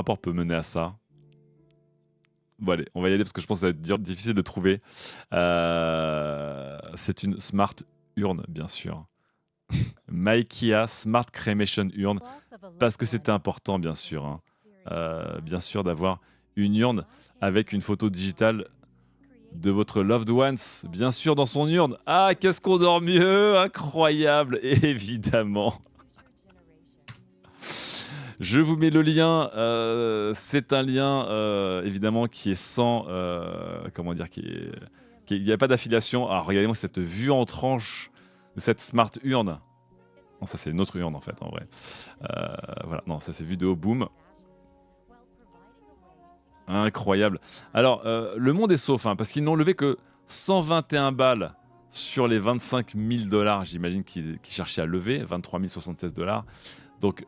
rapport peut mener à ça? Bon allez, on va y aller parce que je pense que ça va être difficile de trouver. C'est une smart urne, bien sûr. Maïkia Smart Cremation Urn, parce que c'était important, bien sûr, hein. Bien sûr, d'avoir une urne avec une photo digitale de votre loved ones, bien sûr, dans son urne. Ah, qu'est-ce qu'on dort mieux! Incroyable, évidemment. Je vous mets le lien. C'est un lien, évidemment, qui est sans, comment dire, il n'y a pas d'affiliation. Alors, regardez-moi cette vue en tranche de cette smart urne. Non, ça, c'est une autre urne, en fait, en vrai. Voilà, non, ça, c'est vue de haut, boom. Incroyable. Alors, le monde est sauf, hein, parce qu'ils n'ont levé que 121 balles sur les 25 000 $, j'imagine, qu'ils cherchaient à lever, 23 076 $. Donc,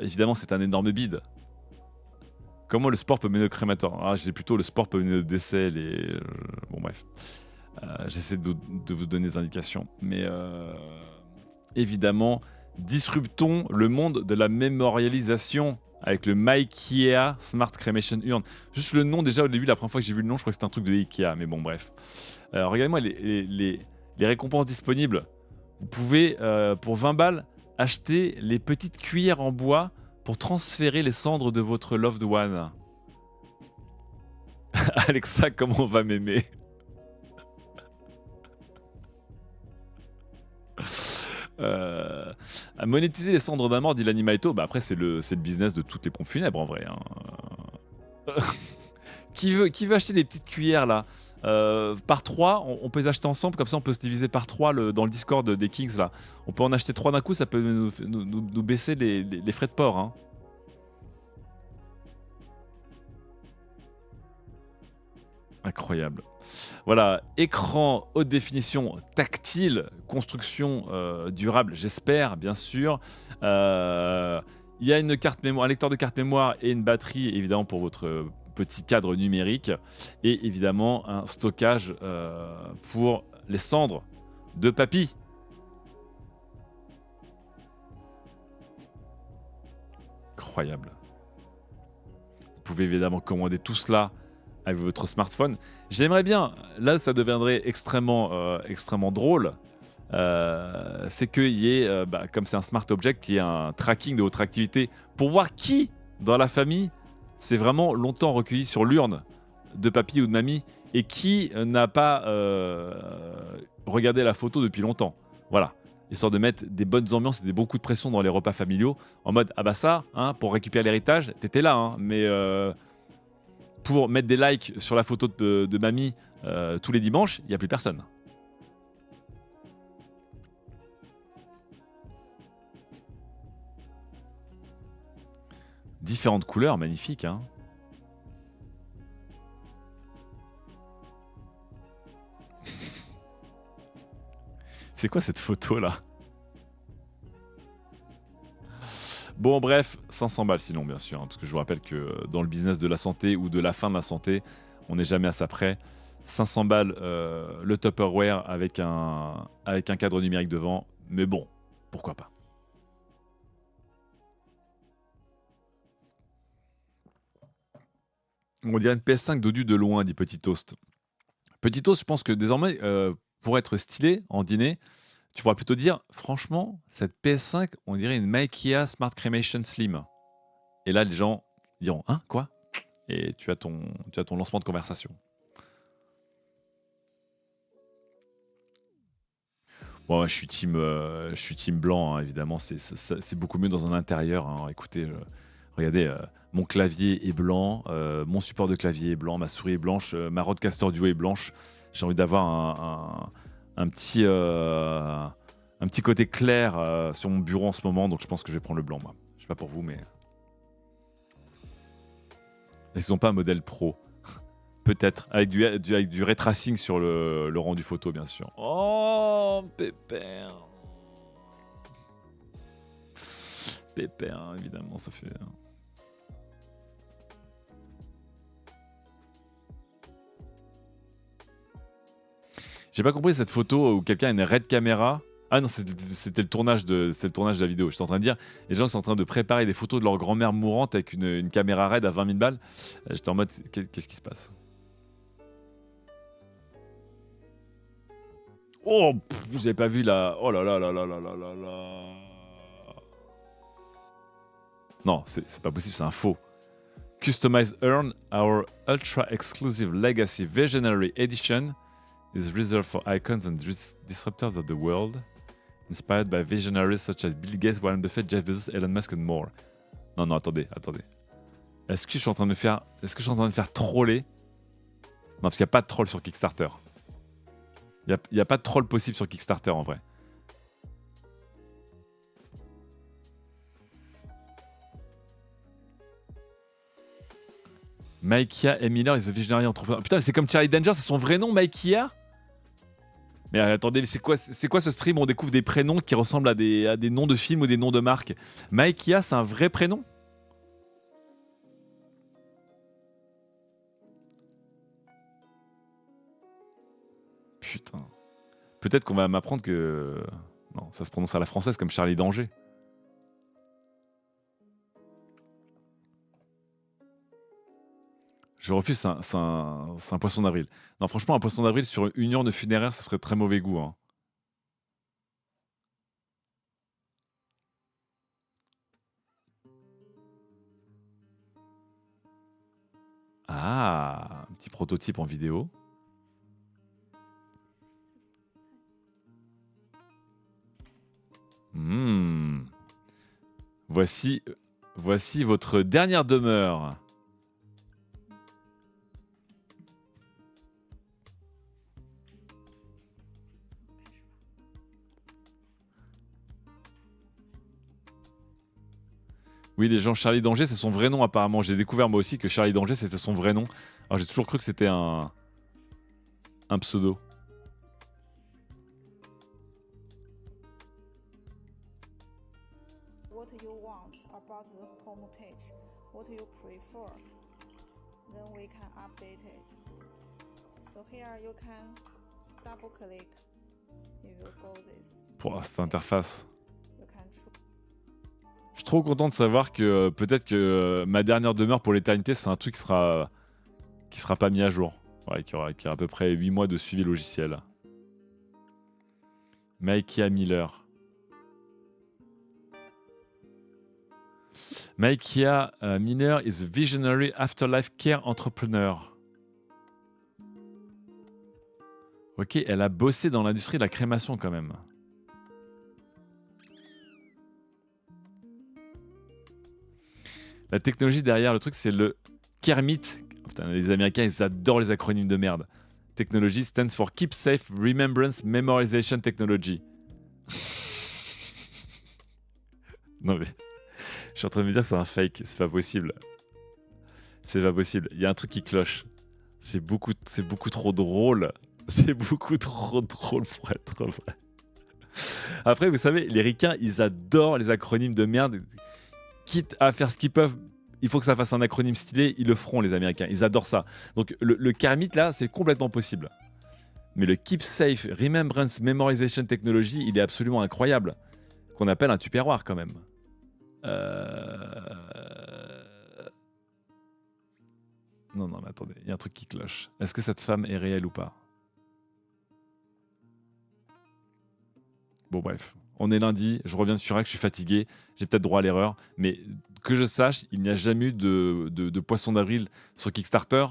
évidemment, c'est un énorme bide. Comment le sport peut mener au crématoire? Ah, j'ai plutôt le sport peut mener au décès. Bon, bref. J'essaie de vous donner des indications. Mais évidemment, disruptons le monde de la mémorialisation avec le Maïkia Smart Cremation Urn. Juste le nom, déjà, au début, la première fois que j'ai vu le nom, je crois que c'était un truc de Ikea. Mais bon, bref. Regardez-moi les récompenses disponibles. Vous pouvez, pour 20 balles, acheter les petites cuillères en bois pour transférer les cendres de votre loved one. Alexa, comment on va m'aimer? À monétiser les cendres d'un mort, dit l'animalito. Bah après, c'est le business de toutes les pompes funèbres en vrai, hein. Qui veut acheter les petites cuillères là? Par 3, on peut les acheter ensemble, comme ça on peut se diviser par 3 dans le Discord des Kings là. On peut en acheter 3 d'un coup, ça peut nous baisser les frais de port, hein. Incroyable. Voilà, écran haute définition tactile, construction durable, j'espère, bien sûr. Il y a une carte mémoire, un lecteur de carte mémoire et une batterie, évidemment, pour votre petit cadre numérique. Et évidemment, un stockage pour les cendres de papy. Incroyable. Vous pouvez évidemment commander tout cela avec votre smartphone. J'aimerais bien, là ça deviendrait extrêmement drôle, c'est qu'il y ait, comme c'est un smart object, qu'il y ait un tracking de votre activité pour voir qui dans la famille s'est vraiment longtemps recueilli sur l'urne de papy ou de mamie et qui n'a pas regardé la photo depuis longtemps. Voilà. Histoire de mettre des bonnes ambiances et des bons coups de pression dans les repas familiaux en mode ah bah ça, hein, pour récupérer l'héritage, t'étais là, hein, mais pour mettre des likes sur la photo de mamie tous les dimanches, il n'y a plus personne. Différentes couleurs, magnifiques, hein. C'est quoi cette photo là? Bon bref, 500 balles sinon bien sûr, hein, parce que je vous rappelle que dans le business de la santé ou de la fin de la santé, on n'est jamais à ça près. 500 balles le Tupperware avec un cadre numérique devant, mais bon, pourquoi pas. On dirait une PS5 dodu de loin, dit Petit Toast. Petit Toast, je pense que désormais, pour être stylé en dîner, tu pourras plutôt dire, franchement, cette PS5, on dirait une Maïkia Smart Cremation Slim. Et là, les gens diront, hein, quoi? Et tu as ton lancement de conversation. Bon, je suis team blanc, hein, évidemment, c'est beaucoup mieux dans un intérieur, hein. Écoutez, regardez, mon clavier est blanc, mon support de clavier est blanc, ma souris est blanche, ma Rodecaster Duo est blanche. J'ai envie d'avoir un petit côté clair sur mon bureau en ce moment, donc je pense que je vais prendre le blanc, moi. Je sais pas pour vous, mais... Ils n'ont pas un modèle pro. Peut-être, avec du ray tracing sur le rendu photo, bien sûr. Oh, pépère. Pépère, évidemment, ça fait... J'ai pas compris cette photo où quelqu'un a une red caméra Ah non, c'était le tournage de la vidéo. J'étais en train de dire, les gens sont en train de préparer des photos de leur grand-mère mourante avec une caméra RED à 20 000 balles. J'étais en mode, qu'est-ce qui se passe? Oh, j'avais pas vu la... Oh là là là là là là là là. Non, c'est pas possible, c'est un faux. Customize Earn, our ultra-exclusive Legacy Visionary Edition is reserved for icons and disruptors of the world, inspired by visionaries such as Bill Gates, Warren Buffett, Jeff Bezos, Elon Musk and more. Non, non, attendez. Est-ce que je suis en train de me faire troller? Non, parce qu'il n'y a pas de troll sur Kickstarter. Il n'y a pas de troll possible sur Kickstarter en vrai. Mikea et Miller is a visionary entrepreneur. Putain, c'est comme Charlie Danger, c'est son vrai nom, Mikea? Mais attendez, c'est quoi ce stream où on découvre des prénoms qui ressemblent à des noms de films ou des noms de marques? Mikea, c'est un vrai prénom? Putain. Peut-être qu'on va m'apprendre que... Non, ça se prononce à la française comme Charlie Danger. Je refuse, c'est un poisson d'avril. Non, franchement, un poisson d'avril sur une urne funéraire, ce serait très mauvais goût. Hein. Ah, un petit prototype en vidéo. Hmm. Voici votre dernière demeure. Oui, les gens, Charlie Danger, c'est son vrai nom apparemment. J'ai découvert moi aussi que Charlie Danger, c'était son vrai nom. Alors j'ai toujours cru que c'était un pseudo. What you want about the home page, what you prefer, then we can update it. So here you can double click. You will go this. Pour cette interface. You can choose. Je suis trop content de savoir que peut-être que ma dernière demeure pour l'éternité, c'est un truc qui sera pas mis à jour. Ouais, qui aura à peu près 8 mois de suivi logiciel. Mikea Miller. Mikea Miller is a visionary afterlife care entrepreneur. Ok, elle a bossé dans l'industrie de la crémation quand même. La technologie derrière le truc, c'est le Kermit. Putain, les Américains, ils adorent les acronymes de merde. Technology stands for Keep Safe Remembrance Memorization Technology. Non mais, je suis en train de me dire que c'est un fake, c'est pas possible. C'est pas possible, il y a un truc qui cloche. C'est beaucoup trop drôle. C'est beaucoup trop drôle pour être vrai. Après, vous savez, les ricains, ils adorent les acronymes de merde. Quitte à faire ce qu'ils peuvent, il faut que ça fasse un acronyme stylé, ils le feront, les Américains. Ils adorent ça. Donc, le Kermit, là, c'est complètement possible. Mais le Keep Safe Remembrance Memorization Technology, il est absolument incroyable. Qu'on appelle un tupperware, quand même. Non, mais attendez, il y a un truc qui cloche. Est-ce que cette femme est réelle ou pas? Bon, bref. On est lundi, je reviens sur Rack, je suis fatigué, j'ai peut-être droit à l'erreur, mais que je sache, il n'y a jamais eu de poisson d'avril sur Kickstarter,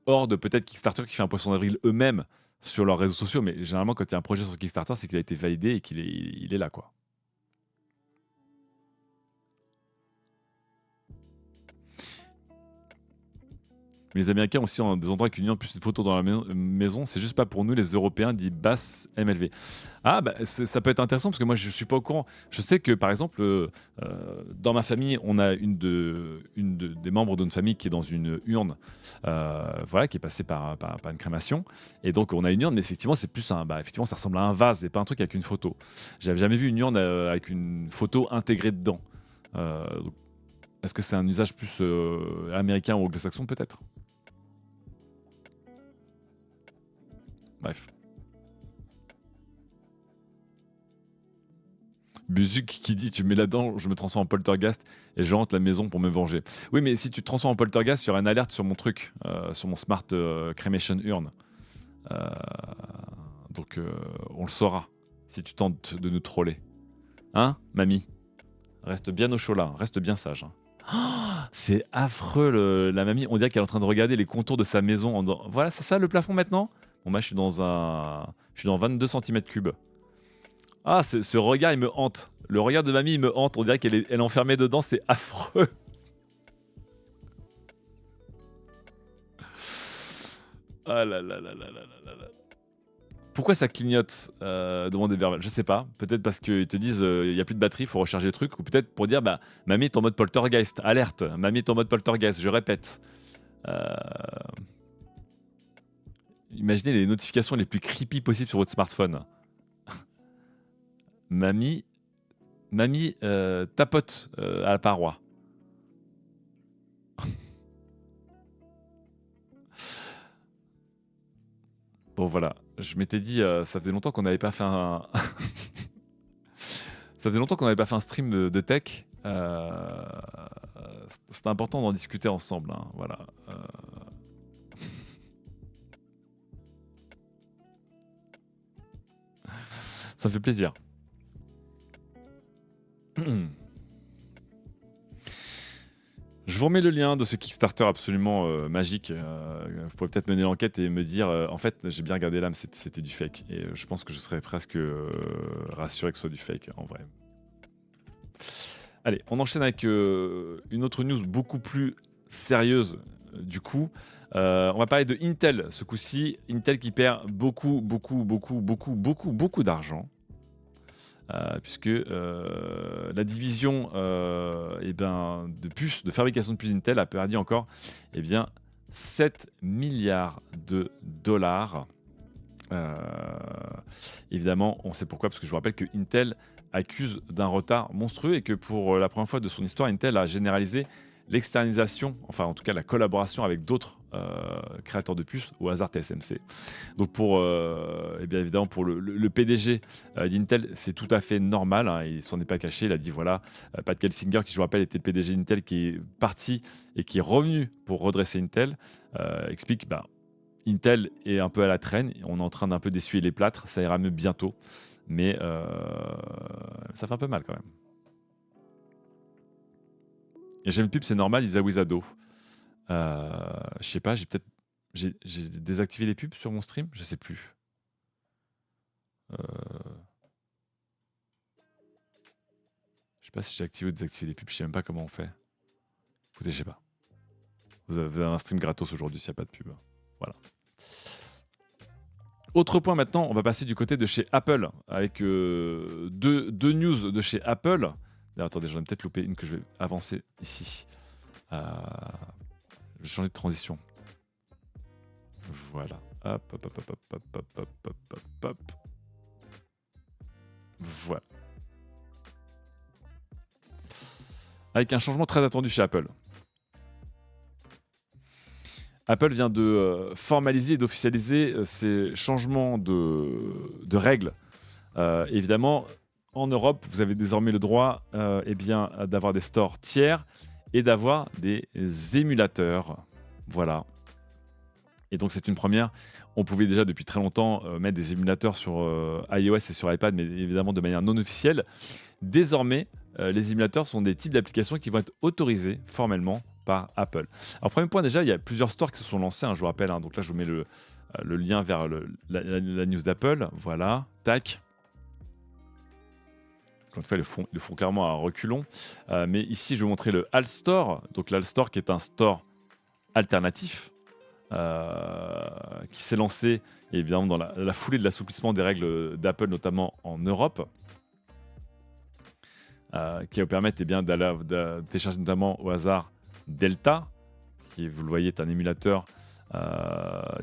hors de peut-être Kickstarter qui fait un poisson d'avril eux-mêmes sur leurs réseaux sociaux, mais généralement quand il y a un projet sur Kickstarter, c'est qu'il a été validé et qu'il est là, quoi. Mais les Américains aussi ont des endroits avec une plus de photos dans la maison. C'est juste pas pour nous, les Européens, dit Bass MLV. Ah, bah, ça peut être intéressant parce que moi, je suis pas au courant. Je sais que, par exemple, dans ma famille, on a des membres de notre famille qui est dans une urne, voilà, qui est passée par une crémation. Et donc, on a une urne, mais effectivement, c'est plus effectivement, ça ressemble à un vase et pas un truc avec une photo. J'avais jamais vu une urne avec une photo intégrée dedans. Donc, est-ce que c'est un usage plus américain ou anglo-saxon, peut-être? Bref. Buzuc qui dit tu mets là-dedans, je me transforme en poltergeist et je rentre la maison pour me venger. Oui, mais si tu te transformes en poltergeist, il y aura une alerte sur mon truc, sur mon smart cremation urn. Euh, donc on le saura si tu tentes de nous troller. Hein, mamie? Reste bien au chaud là, reste bien sage. Hein. Oh, c'est affreux la mamie, on dirait qu'elle est en train de regarder les contours de sa maison. Voilà, c'est ça le plafond maintenant? Bon, moi je suis dans 22 cm3. Ah, ce regard, il me hante. Le regard de mamie, il me hante. On dirait qu'elle est enfermée dedans, c'est affreux. Ah là là là là là là là. Pourquoi ça clignote demande Everval? Je sais pas. Peut-être parce qu'ils te disent il n'y a plus de batterie, il faut recharger le truc. Ou peut-être pour dire bah, mamie est en mode poltergeist. Alerte, mamie est en mode poltergeist, je répète. Imaginez les notifications les plus creepy possibles sur votre smartphone. Mamie tapote à la paroi. Bon voilà, je m'étais dit, ça faisait longtemps qu'on n'avait pas fait un... ça faisait longtemps qu'on n'avait pas fait un stream de tech. C'était important d'en discuter ensemble. Hein, voilà. Ça me fait plaisir. Je vous remets le lien de ce Kickstarter absolument magique. Vous pourrez peut-être mener l'enquête et me dire en fait, j'ai bien regardé l'âme, c'était du fake. Et je pense que je serais presque rassuré que ce soit du fake en vrai. Allez, on enchaîne avec une autre news beaucoup plus sérieuse du coup. On va parler de Intel ce coup-ci. Intel qui perd beaucoup d'argent. Puisque la division de puces, de fabrication de puces Intel a perdu encore 7 milliards de dollars. Évidemment, on sait pourquoi, parce que je vous rappelle que Intel accuse d'un retard monstrueux et que pour la première fois de son histoire, Intel a généralisé l'externalisation, enfin en tout cas la collaboration avec d'autres créateurs de puces, au hasard TSMC. Donc pour, évidemment pour le PDG d'Intel, c'est tout à fait normal, hein, il s'en est pas caché, il a dit voilà, Pat Gelsinger, qui je vous rappelle était le PDG d'Intel, qui est parti et qui est revenu pour redresser Intel, explique Intel est un peu à la traîne, on est en train d'un peu d'essuyer les plâtres, ça ira mieux bientôt, mais ça fait un peu mal quand même. Et j'aime pub, c'est normal, Isawizado. Je sais pas, j'ai désactivé les pubs sur mon stream, je sais plus. Je sais pas si j'ai activé ou désactivé les pubs, je sais même pas comment on fait. Écoutez, je sais pas. Vous avez un stream gratos aujourd'hui s'il n'y a pas de pub. Voilà. Autre point maintenant, on va passer du côté de chez Apple avec deux news de chez Apple. D'ailleurs, attendez, j'en ai peut-être loupé une que je vais avancer ici. Je vais changer de transition. Voilà. Hop, hop, hop, hop, hop, hop, hop, hop, hop, hop. Voilà. Avec un changement très attendu chez Apple. Apple vient de formaliser et d'officialiser ces changements de règles. Évidemment, en Europe, vous avez désormais le droit d'avoir des stores tiers et d'avoir des émulateurs. Voilà. Et donc c'est une première. On pouvait déjà depuis très longtemps mettre des émulateurs sur iOS et sur iPad, mais évidemment de manière non officielle. Désormais, les émulateurs sont des types d'applications qui vont être autorisés formellement par Apple. Alors premier point déjà, il y a plusieurs stores qui se sont lancés, hein, je vous rappelle. Hein, donc là, je vous mets le lien vers la news d'Apple. Voilà, tac. Encore une fois, ils le font clairement à reculons. Mais ici, je vais vous montrer le All Store. Donc l'All Store qui est un store alternatif qui s'est lancé évidemment dans la foulée de l'assouplissement des règles d'Apple, notamment en Europe. Qui va vous permettre de télécharger notamment au hasard Delta, qui, vous le voyez, est un émulateur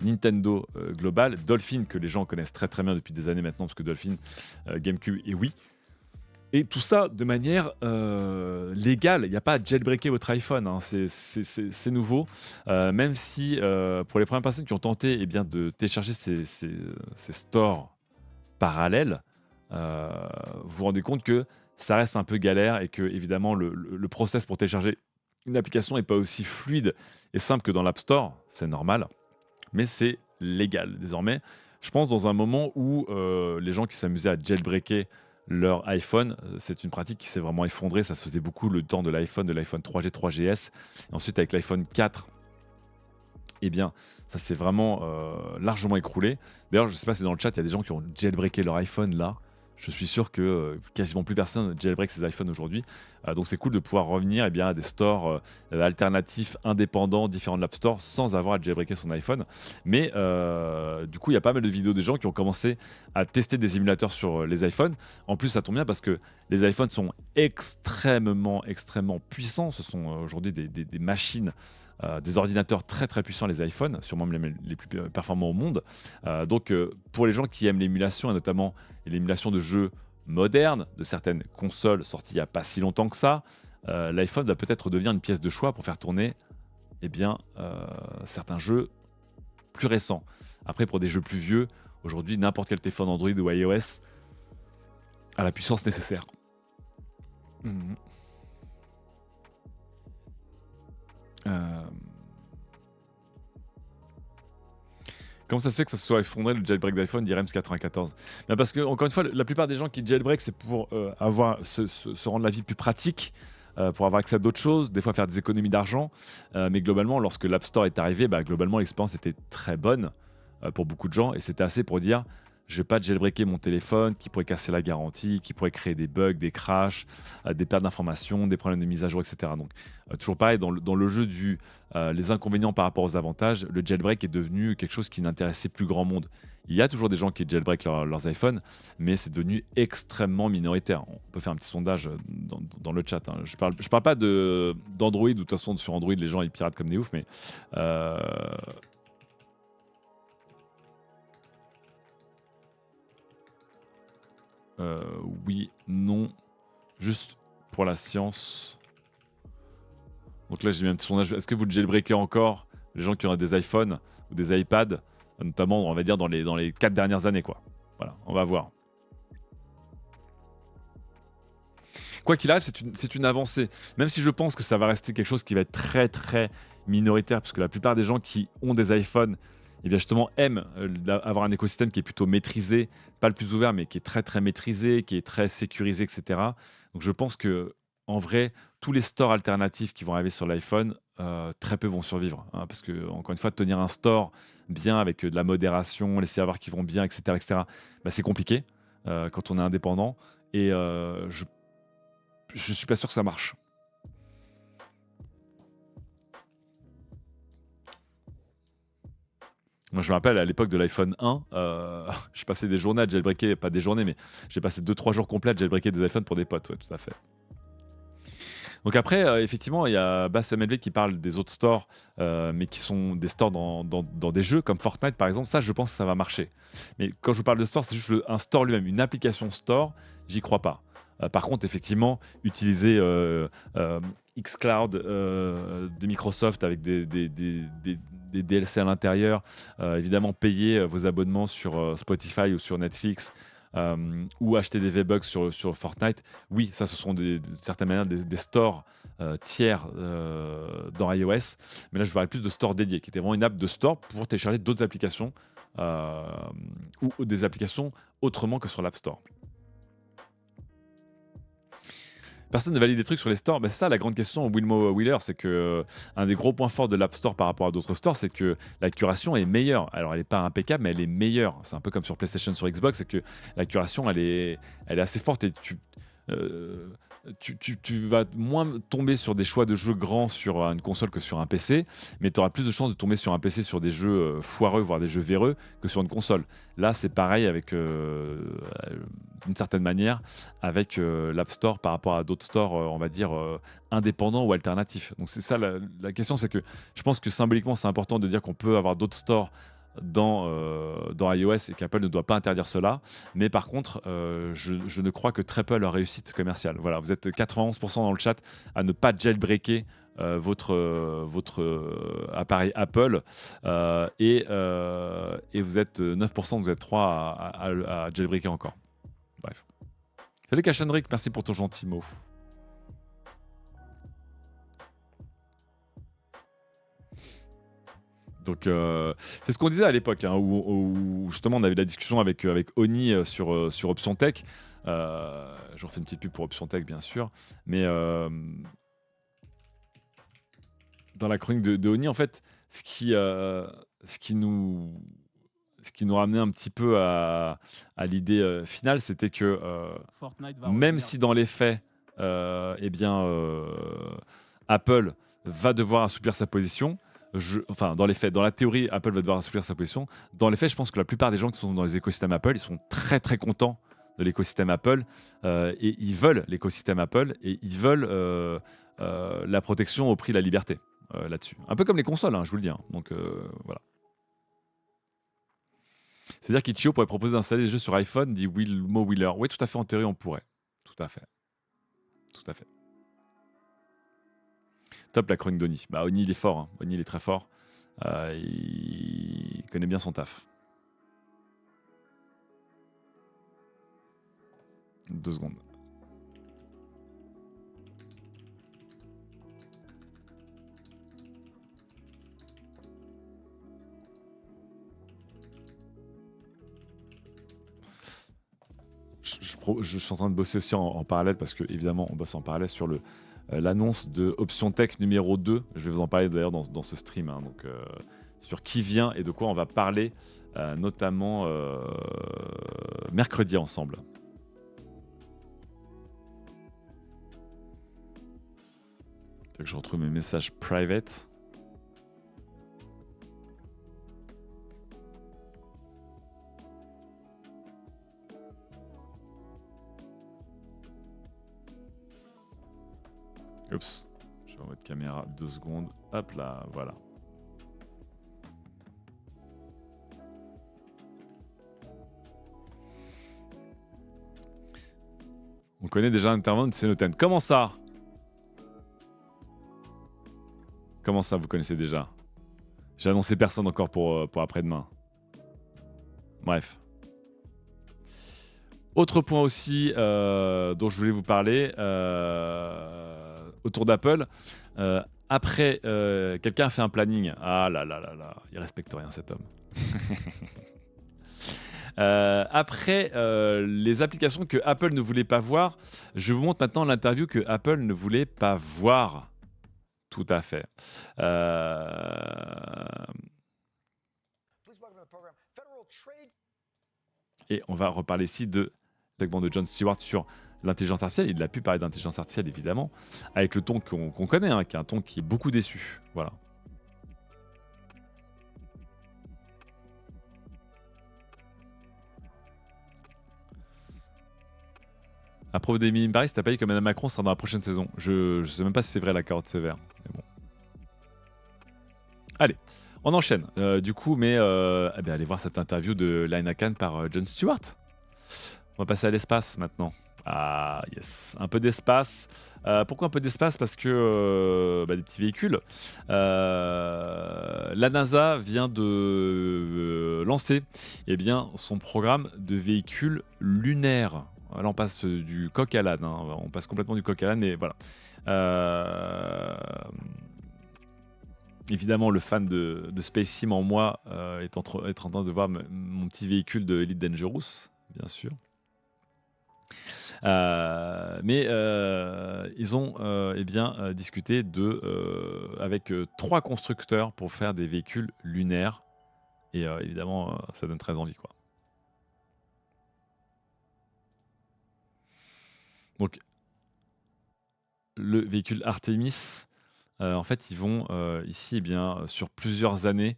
Nintendo global, Dolphin, que les gens connaissent très très bien depuis des années maintenant, parce que Dolphin, GameCube et Wii. Et tout ça de manière légale. Il n'y a pas à jailbreaker votre iPhone, hein. C'est nouveau. Même si, pour les premières personnes qui ont tenté de télécharger ces stores parallèles, vous vous rendez compte que ça reste un peu galère et que évidemment le process pour télécharger une application n'est pas aussi fluide et simple que dans l'App Store, c'est normal, mais c'est légal désormais. Je pense dans un moment où les gens qui s'amusaient à jailbreaker leur iPhone, c'est une pratique qui s'est vraiment effondrée. Ça se faisait beaucoup le temps de l'iPhone 3G, 3GS. Et ensuite, avec l'iPhone 4, eh bien, ça s'est vraiment largement écroulé. D'ailleurs, je ne sais pas si dans le chat, il y a des gens qui ont jailbreaké leur iPhone là. Je suis sûr que quasiment plus personne jailbreak ses iPhones aujourd'hui. Donc c'est cool de pouvoir revenir eh bien, à des stores alternatifs, indépendants, différents de l'App Store, sans avoir à jailbreaker son iPhone. Mais du coup, il y a pas mal de vidéos des gens qui ont commencé à tester des émulateurs sur les iPhones. En plus, ça tombe bien parce que les iPhones sont extrêmement puissants. Ce sont aujourd'hui des machines, des ordinateurs très puissants, les iPhones, sûrement même les plus performants au monde. Donc pour les gens qui aiment l'émulation, et notamment l'émulation de jeux modernes, de certaines consoles sorties il n'y a pas si longtemps que ça, l'iPhone va peut-être devenir une pièce de choix pour faire tourner eh bien, certains jeux plus récents. Après, pour des jeux plus vieux, aujourd'hui, n'importe quel téléphone Android ou iOS a la puissance nécessaire. Mhm. Comment ça se fait que ça se soit effondré le jailbreak d'iPhone, dit Rems94? Parce que, encore une fois, la plupart des gens qui jailbreak, c'est pour se rendre la vie plus pratique, pour avoir accès à d'autres choses, des fois faire des économies d'argent. Mais globalement, lorsque l'App Store est arrivé, globalement, l'expérience était très bonne pour beaucoup de gens. Et c'était assez pour dire, je vais pas jailbreaker mon téléphone qui pourrait casser la garantie, qui pourrait créer des bugs, des crashs, des pertes d'informations, des problèmes de mise à jour, etc. Donc, toujours pareil, dans le jeu les inconvénients par rapport aux avantages, le jailbreak est devenu quelque chose qui n'intéressait plus grand monde. Il y a toujours des gens qui jailbreak leurs iPhones, mais c'est devenu extrêmement minoritaire. On peut faire un petit sondage dans le chat. Hein. Je parle pas d'Android, ou de toute façon sur Android, les gens ils piratent comme des oufs, mais oui, non, juste pour la science. Donc là, j'ai mis un petit sondage. Est-ce que vous jailbreakez encore les gens qui ont des iPhones ou des iPads, notamment, on va dire, dans les 4 dernières années, quoi. Voilà, on va voir. Quoi qu'il arrive, c'est une avancée. Même si je pense que ça va rester quelque chose qui va être très minoritaire, parce que la plupart des gens qui ont des iPhones, eh bien justement, aiment avoir un écosystème qui est plutôt maîtrisé, pas le plus ouvert, mais qui est très maîtrisé, qui est très sécurisé, etc. Donc je pense que en vrai, tous les stores alternatifs qui vont arriver sur l'iPhone, très peu vont survivre. Hein, parce que, encore une fois, tenir un store bien avec de la modération, les serveurs qui vont bien, etc., c'est compliqué quand on est indépendant. Et je suis pas sûr que ça marche. Moi, je me rappelle à l'époque de l'iPhone 1, j'ai passé des journées à jailbreaker, pas des journées, mais j'ai passé 2-3 jours complets à jailbreaker des iPhones pour des potes, ouais, tout à fait. Donc après, effectivement, il y a BassMLV qui parle des autres stores, mais qui sont des stores dans des jeux comme Fortnite par exemple. Ça, je pense que ça va marcher. Mais quand je vous parle de store, c'est juste un store lui-même, une application store, j'y crois pas. Par contre, effectivement, utiliser xCloud de Microsoft avec des DLC à l'intérieur, évidemment payer vos abonnements sur Spotify ou sur Netflix, ou acheter des V-Bucks sur Fortnite, oui, ça, ce sont de certaines manières des stores tiers dans iOS. Mais là, je parlais plus de stores dédiés, qui était vraiment une app de store pour télécharger d'autres applications ou des applications autrement que sur l'App Store. Personne ne valide des trucs sur les stores. C'est ça la grande question, Wilmo Wheeler, c'est que un des gros points forts de l'App Store par rapport à d'autres stores, c'est que la curation est meilleure. Alors elle n'est pas impeccable, mais elle est meilleure. C'est un peu comme sur PlayStation, sur Xbox, c'est que la curation elle est assez forte et tu vas moins tomber sur des choix de jeux grands sur une console que sur un PC, mais tu auras plus de chances de tomber sur un PC sur des jeux foireux, voire des jeux véreux, que sur une console. Là, c'est pareil avec, d'une certaine manière, avec l'App Store par rapport à d'autres stores, on va dire, indépendants ou alternatifs. Donc c'est ça la question, c'est que je pense que symboliquement, c'est important de dire qu'on peut avoir d'autres stores dans iOS et qu'Apple ne doit pas interdire cela. Mais par contre, je ne crois que très peu à leur réussite commerciale. Voilà, vous êtes 91% dans le chat à ne pas jailbreaker votre appareil Apple et vous êtes 9%, vous êtes 3 à jailbreaker encore. Bref. Salut Kachandrick, merci pour ton gentil mot. Donc, c'est ce qu'on disait à l'époque, hein, où justement on avait la discussion avec Oni sur Option Tech. Je refais une petite pub pour Option Tech, bien sûr. Mais dans la chronique de Oni, en fait, ce qui nous ramenait un petit peu à l'idée finale, c'était que même si dans les faits, Apple va devoir assouplir sa position, enfin, dans les faits, dans la théorie, Apple va devoir assouplir sa position. Dans les faits, je pense que la plupart des gens qui sont dans les écosystèmes Apple, ils sont très très contents de l'écosystème Apple et ils veulent l'écosystème Apple et ils veulent la protection au prix de la liberté là-dessus. Un peu comme les consoles, hein, je vous le dis. Hein. Donc voilà. C'est-à-dire qu'Itch.io pourrait proposer d'installer des jeux sur iPhone, dit Mo Wheeler. Oui, tout à fait, en théorie, on pourrait. Tout à fait. Tout à fait. Top la chronique d'Oni. Bah, Oni, il est fort. Hein. Oni, il est très fort. Il connaît bien son taf. 2 secondes. Je suis en train de bosser aussi en parallèle parce que évidemment on bosse en parallèle sur l'annonce de Option Tech numéro 2. Je vais vous en parler d'ailleurs dans ce stream. Hein, donc, sur qui vient et de quoi on va parler, notamment mercredi ensemble. Que je retrouve mes messages private. Oups, je vais en mode caméra 2 secondes. Hop là, voilà. On connaît déjà l'intervenant de Cénoten. Comment ça? Comment ça, vous connaissez déjà? J'ai annoncé personne encore pour après-demain. Bref. Autre point aussi dont je voulais vous parler autour d'Apple. Après, quelqu'un a fait un planning. Ah là là là là, il respecte rien cet homme. Après les applications que Apple ne voulait pas voir, je vous montre maintenant l'interview que Apple ne voulait pas voir. Tout à fait. Et on va reparler ici de segment de Jon Stewart sur l'intelligence artificielle. Il a pu parler d'intelligence artificielle, évidemment, avec le ton qu'on connaît, hein, qui est un ton qui est beaucoup déçu. Voilà. À propos d'Emily in Paris, t'as pas dit que Madame Macron sera dans la prochaine saison. Je sais même pas si c'est vrai la carotte sévère. Mais bon. Allez, on enchaîne. Du coup, allez voir cette interview de Lina Khan par Jon Stewart. On va passer à l'espace maintenant. Ah yes, un peu d'espace. Pourquoi un peu d'espace? Parce que des petits véhicules. La NASA vient de lancer son programme de véhicules lunaires. Là, on passe du coq à l'âne. Hein. On passe complètement du coq à l'âne, mais voilà. Évidemment, le fan de Space Sim en moi est en train de voir mon petit véhicule de Elite Dangerous, bien sûr. Ils ont discuté avec 3 constructeurs pour faire des véhicules lunaires. Et évidemment, ça donne très envie, quoi. Donc, le véhicule Artemis, en fait, ils vont ici, sur plusieurs années,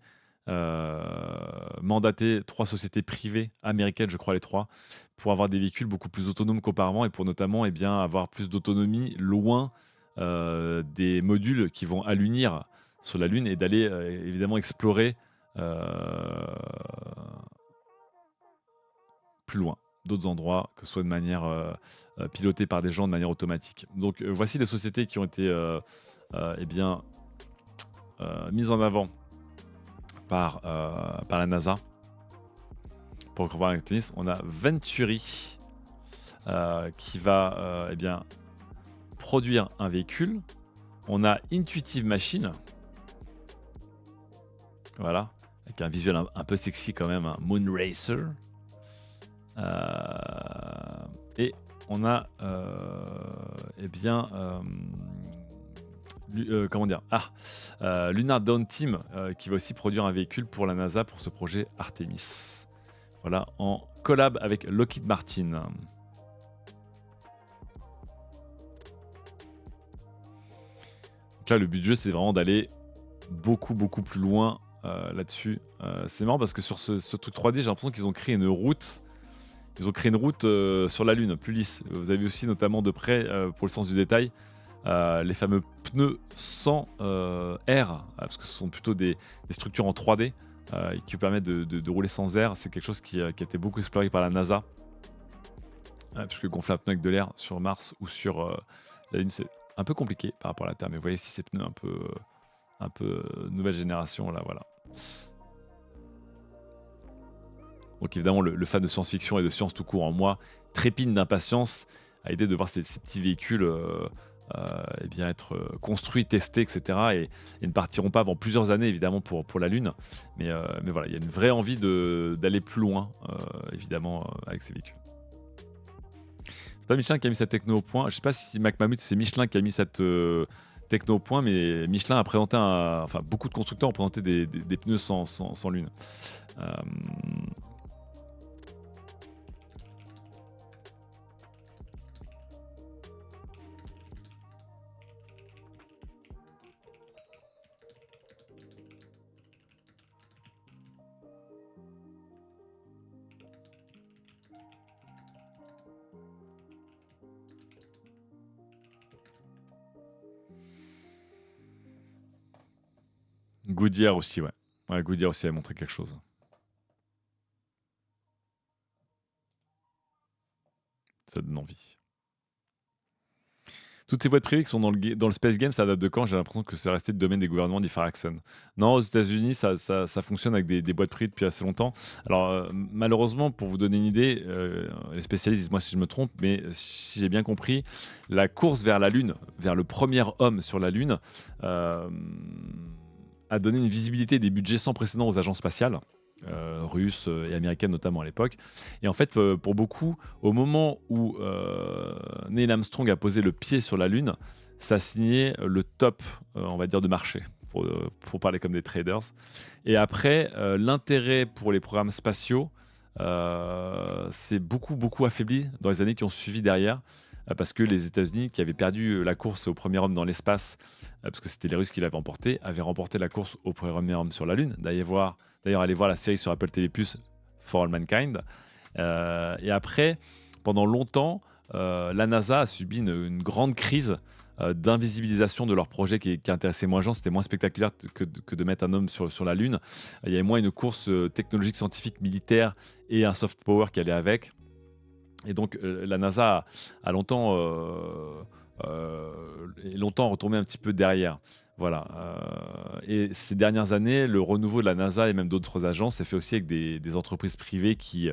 mandater 3 sociétés privées américaines, je crois les 3, pour avoir des véhicules beaucoup plus autonomes qu'auparavant et pour notamment avoir plus d'autonomie loin des modules qui vont à l'unir sur la Lune et d'aller évidemment explorer plus loin d'autres endroits, que ce soit de manière pilotée par des gens de manière automatique. Donc voici les sociétés qui ont été mises en avant par la NASA. Pour comparer avec tennis, on a Venturi, qui va eh bien, produire un véhicule. On a Intuitive Machine, voilà, avec un visuel un peu sexy quand même, un Moon Racer. Et on a, eh bien, comment dire, Lunar Dawn Team qui va aussi produire un véhicule pour la NASA pour ce projet Artemis. Voilà, en collab avec Lockheed Martin. Donc là, le but du jeu, c'est vraiment d'aller beaucoup plus loin là-dessus. C'est marrant parce que sur ce truc 3D, j'ai l'impression qu'ils ont créé une route. Ils ont créé une route sur la Lune, plus lisse. Vous avez aussi notamment de près, pour le sens du détail, les fameux pneus sans air, parce que ce sont plutôt des structures en 3D qui permettent de rouler sans air. C'est quelque chose qui a été beaucoup exploré par la NASA, puisque gonfler un pneu avec de l'air sur Mars ou sur la Lune, c'est un peu compliqué par rapport à la Terre. Mais vous voyez ici ces pneus un peu nouvelle génération, là, voilà. Donc évidemment, le fan de science-fiction et de science tout court en moi trépine d'impatience à l'idée de voir ces petits véhicules eh bien être construits, testés, etc. Et ne partiront pas avant plusieurs années, évidemment, pour la Lune. Mais voilà, il y a une vraie envie d'aller plus loin, évidemment, avec ces véhicules. C'est pas Michelin qui a mis cette techno au point. Je sais pas si MacMammoth, c'est Michelin qui a mis cette techno au point, mais Michelin a présenté enfin, beaucoup de constructeurs ont présenté des pneus sans Lune. Goodyear aussi, ouais. Ouais, Goodyear aussi a montré quelque chose. Ça donne envie. Toutes ces boîtes privées qui sont dans le Space Game, ça date de quand? J'ai l'impression que c'est resté le domaine des gouvernements d'Ifaraxon. Non, aux États-Unis, ça fonctionne avec des boîtes privées depuis assez longtemps. Alors, malheureusement, pour vous donner une idée, les spécialistes, dites-moi si je me trompe, mais si j'ai bien compris, la course vers la Lune, vers le premier homme sur la Lune, a donné une visibilité et des budgets sans précédent aux agences spatiales. Russes et américaines notamment à l'époque. Et en fait, pour beaucoup, au moment où Neil Armstrong a posé le pied sur la Lune, ça signait le top, on va dire, de marché, pour parler comme des traders. Et après, l'intérêt pour les programmes spatiaux s'est beaucoup affaibli dans les années qui ont suivi derrière. Parce que les États-Unis, qui avaient perdu la course au premier homme dans l'espace, parce que c'était les Russes qui l'avaient emporté, avaient remporté la course au premier homme sur la Lune. D'ailleurs, allez voir la série sur Apple TV+, For All Mankind. Et après, pendant longtemps, la NASA a subi une grande crise d'invisibilisation de leur projet qui intéressait moins les gens. C'était moins spectaculaire que de mettre un homme sur la Lune. Il y avait moins une course technologique, scientifique, militaire et un soft power qui allait avec. Et donc, la NASA a longtemps retombé un petit peu derrière. Voilà. Et ces dernières années, le renouveau de la NASA et même d'autres agences s'est fait aussi avec des entreprises privées qui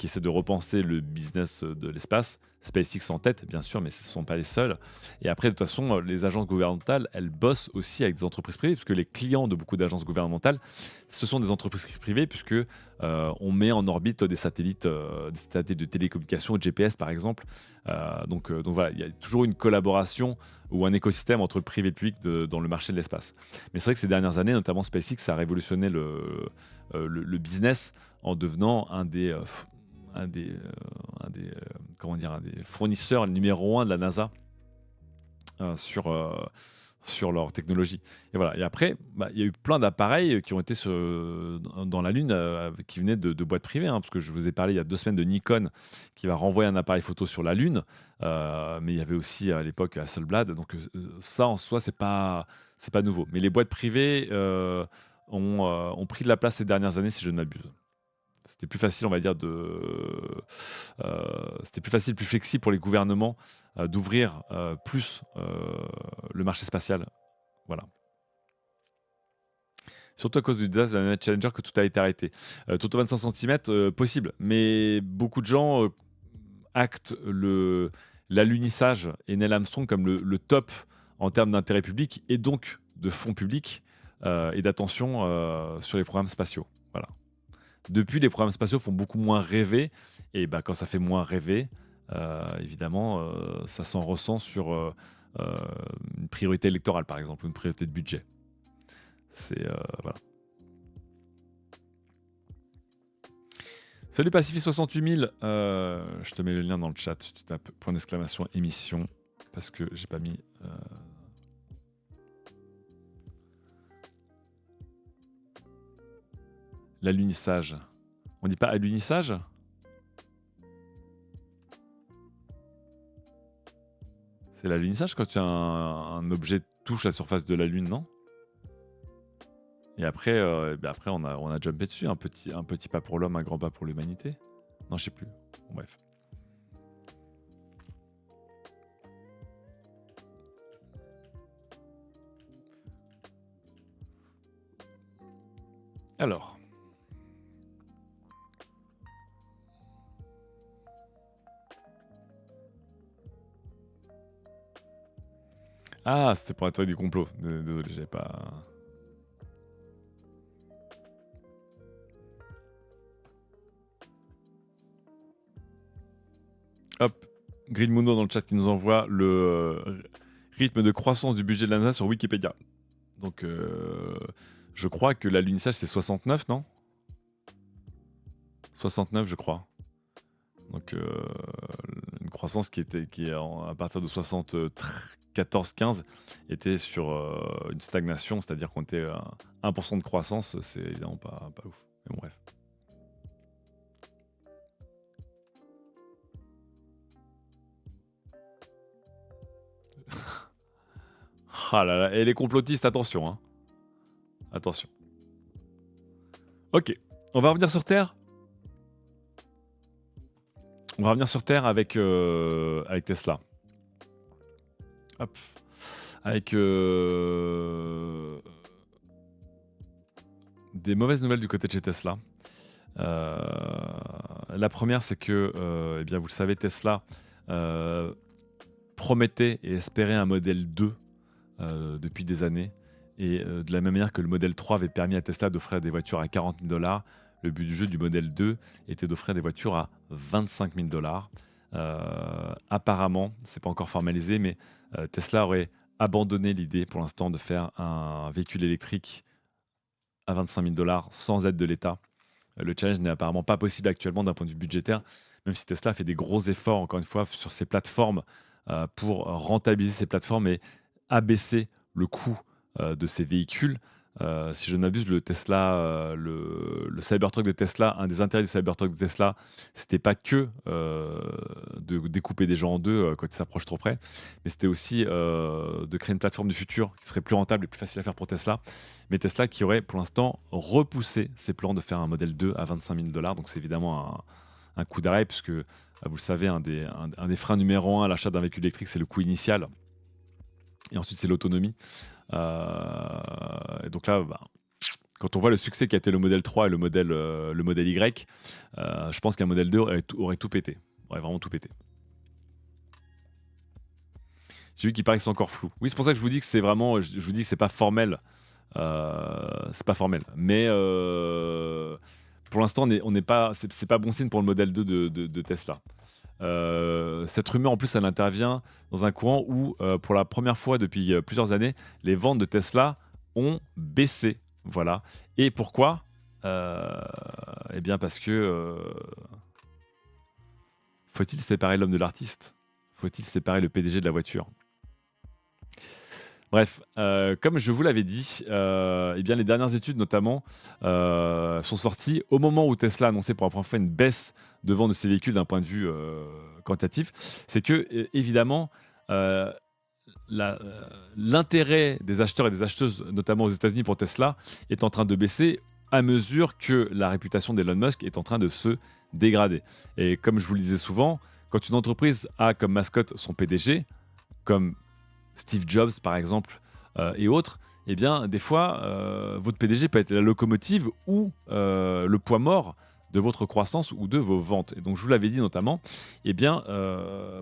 essaient de repenser le business de l'espace. SpaceX en tête, bien sûr, mais ce ne sont pas les seuls. Et après, de toute façon, les agences gouvernementales, elles bossent aussi avec des entreprises privées, puisque les clients de beaucoup d'agences gouvernementales, ce sont des entreprises privées, puisque on met en orbite des satellites de télécommunications, de GPS par exemple. Donc voilà, il y a toujours une collaboration ou un écosystème entre le privé et le public dans le marché de l'espace. Mais c'est vrai que ces dernières années, notamment SpaceX, a révolutionné le business en devenant un des fournisseurs numéro 1 de la NASA sur leur technologie. Et voilà. Et après, il y a eu plein d'appareils qui ont été dans la Lune qui venaient de boîtes privées, parce que je vous ai parlé il y a 2 semaines de Nikon qui va renvoyer un appareil photo sur la Lune, mais il y avait aussi à l'époque Hasselblad. Donc ça en soi, c'est pas nouveau. Mais les boîtes privées ont pris de la place ces dernières années, si je ne m'abuse. C'était plus facile, on va dire, c'était plus facile, plus flexible pour les gouvernements d'ouvrir plus le marché spatial. Voilà. Surtout à cause du désastre de la navette Challenger que tout a été arrêté. Toto 25 cm, possible, mais beaucoup de gens acte l'alunissage et Neil Armstrong comme le top en termes d'intérêt public et donc de fonds publics et d'attention sur les programmes spatiaux. Voilà. Depuis, les programmes spatiaux font beaucoup moins rêver, et quand ça fait moins rêver, évidemment, ça s'en ressent sur une priorité électorale, par exemple, ou une priorité de budget. C'est voilà. Salut Pacify 68 000, je te mets le lien dans le chat, tu tapes !! émission, parce que j'ai pas mis... L'alunissage. On dit pas alunissage? C'est l'alunissage quand un objet touche la surface de la Lune, non? Et après, après on a jumpé dessus, un petit pas pour l'homme, un grand pas pour l'humanité. Non, je sais plus. Bon, bref. Alors. Ah, c'était pour la théorie du complot. Désolé, j'avais pas... Hop, Greenmundo dans le chat qui nous envoie le rythme de croissance du budget de la NASA sur Wikipédia. Donc, je crois que l'alunissage, c'est 69, non? 69, je crois. Donc, une croissance qui est à partir de 74-15 était sur une stagnation, c'est-à-dire qu'on était à 1% de croissance, c'est évidemment pas ouf. Mais bon, bref. Ah là là, et les complotistes, attention, hein. Attention. Ok, on va revenir sur Terre. On va revenir sur Terre avec Tesla. Hop. Avec des mauvaises nouvelles du côté de chez Tesla. La première, c'est que, eh bien, vous le savez, Tesla promettait et espérait un modèle 2 depuis des années. Et de la même manière que le modèle 3 avait permis à Tesla d'offrir des voitures à 40 000 $, le but du jeu du modèle 2 était d'offrir des voitures à 25 000 $. Apparemment, c'est pas encore formalisé, mais Tesla aurait abandonné l'idée pour l'instant de faire un véhicule électrique à 25 000 $ sans aide de l'État. Le challenge n'est apparemment pas possible actuellement d'un point de vue budgétaire, même si Tesla fait des gros efforts, encore une fois, sur ses plateformes pour rentabiliser ses plateformes et abaisser le coût de ces véhicules. Si je ne m'abuse, le Tesla, le Cybertruck de Tesla, un des intérêts du Cybertruck de Tesla, c'était pas que de découper des gens en deux quand ils s'approchent trop près, mais c'était aussi de créer une plateforme du futur qui serait plus rentable et plus facile à faire pour Tesla. Mais Tesla qui aurait pour l'instant repoussé ses plans de faire un modèle 2 à 25 000 $. Donc c'est évidemment un coup d'arrêt, puisque vous le savez, un des freins numéro 1 à l'achat d'un véhicule électrique, c'est le coût initial. Et ensuite, c'est l'autonomie. Et donc là, quand on voit le succès qu'a été le modèle 3 et le modèle Y, je pense qu'un modèle 2 aurait tout pété. Aurait vraiment tout pété. J'ai vu qu'il paraît que c'est encore flou. Oui, c'est pour ça que je vous dis que c'est vraiment... Je vous dis que c'est pas formel. C'est pas formel. Mais pour l'instant, on n'est pas... C'est pas bon signe pour le modèle 2 de Tesla. Cette rumeur en plus elle intervient dans un courant où pour la première fois depuis plusieurs années les ventes de Tesla ont baissé, voilà. Et pourquoi? Eh bien parce que faut-il séparer l'homme de l'artiste? Faut-il séparer le PDG de la voiture? Bref, comme je vous l'avais dit, eh bien les dernières études notamment sont sorties au moment où Tesla a annoncé pour la première fois une baisse de vente de ses véhicules d'un point de vue quantitatif. C'est que, évidemment, l'intérêt des acheteurs et des acheteuses, notamment aux États-Unis pour Tesla, est en train de baisser à mesure que la réputation d'Elon Musk est en train de se dégrader. Et comme je vous le disais souvent, quand une entreprise a comme mascotte son PDG, comme Steve Jobs par exemple, et autres, eh bien des fois votre PDG peut être la locomotive ou le poids mort de votre croissance ou de vos ventes. Et donc, je vous l'avais dit notamment, eh bien,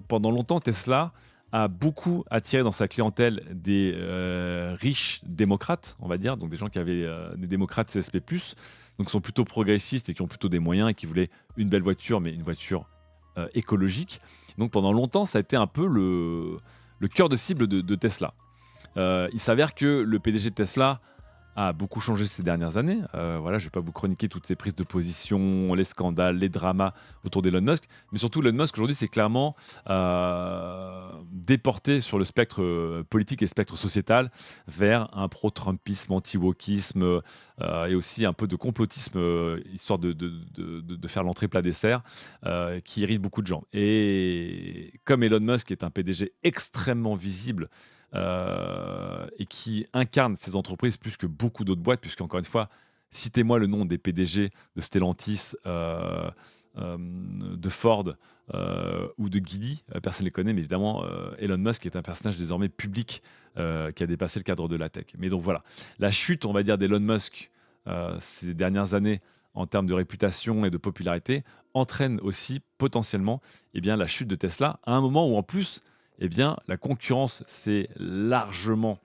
pendant longtemps, Tesla a beaucoup attiré dans sa clientèle des riches démocrates, on va dire, donc des gens qui avaient des démocrates CSP+, donc qui sont plutôt progressistes et qui ont plutôt des moyens et qui voulaient une belle voiture, mais une voiture écologique. Donc pendant longtemps, ça a été un peu le cœur de cible de Tesla. Il s'avère que le PDG de Tesla a beaucoup changé ces dernières années. Voilà, je ne vais pas vous chroniquer toutes ces prises de position, les scandales, les dramas autour d'Elon Musk. Mais surtout, Elon Musk, aujourd'hui, c'est clairement déporté sur le spectre politique et spectre sociétal vers un pro-Trumpisme, anti-wokisme et aussi un peu de complotisme, histoire de faire l'entrée plat dessert, qui irrite beaucoup de gens. Et comme Elon Musk est un PDG extrêmement visible, et qui incarne ces entreprises plus que beaucoup d'autres boîtes, puisque encore une fois, citez-moi le nom des PDG de Stellantis, de Ford ou de Geely, personne ne les connaît, mais évidemment, Elon Musk est un personnage désormais public qui a dépassé le cadre de la tech. Mais donc voilà, la chute, on va dire, d'Elon Musk ces dernières années en termes de réputation et de popularité entraîne aussi potentiellement eh bien, la chute de Tesla à un moment où en plus eh bien, la concurrence s'est largement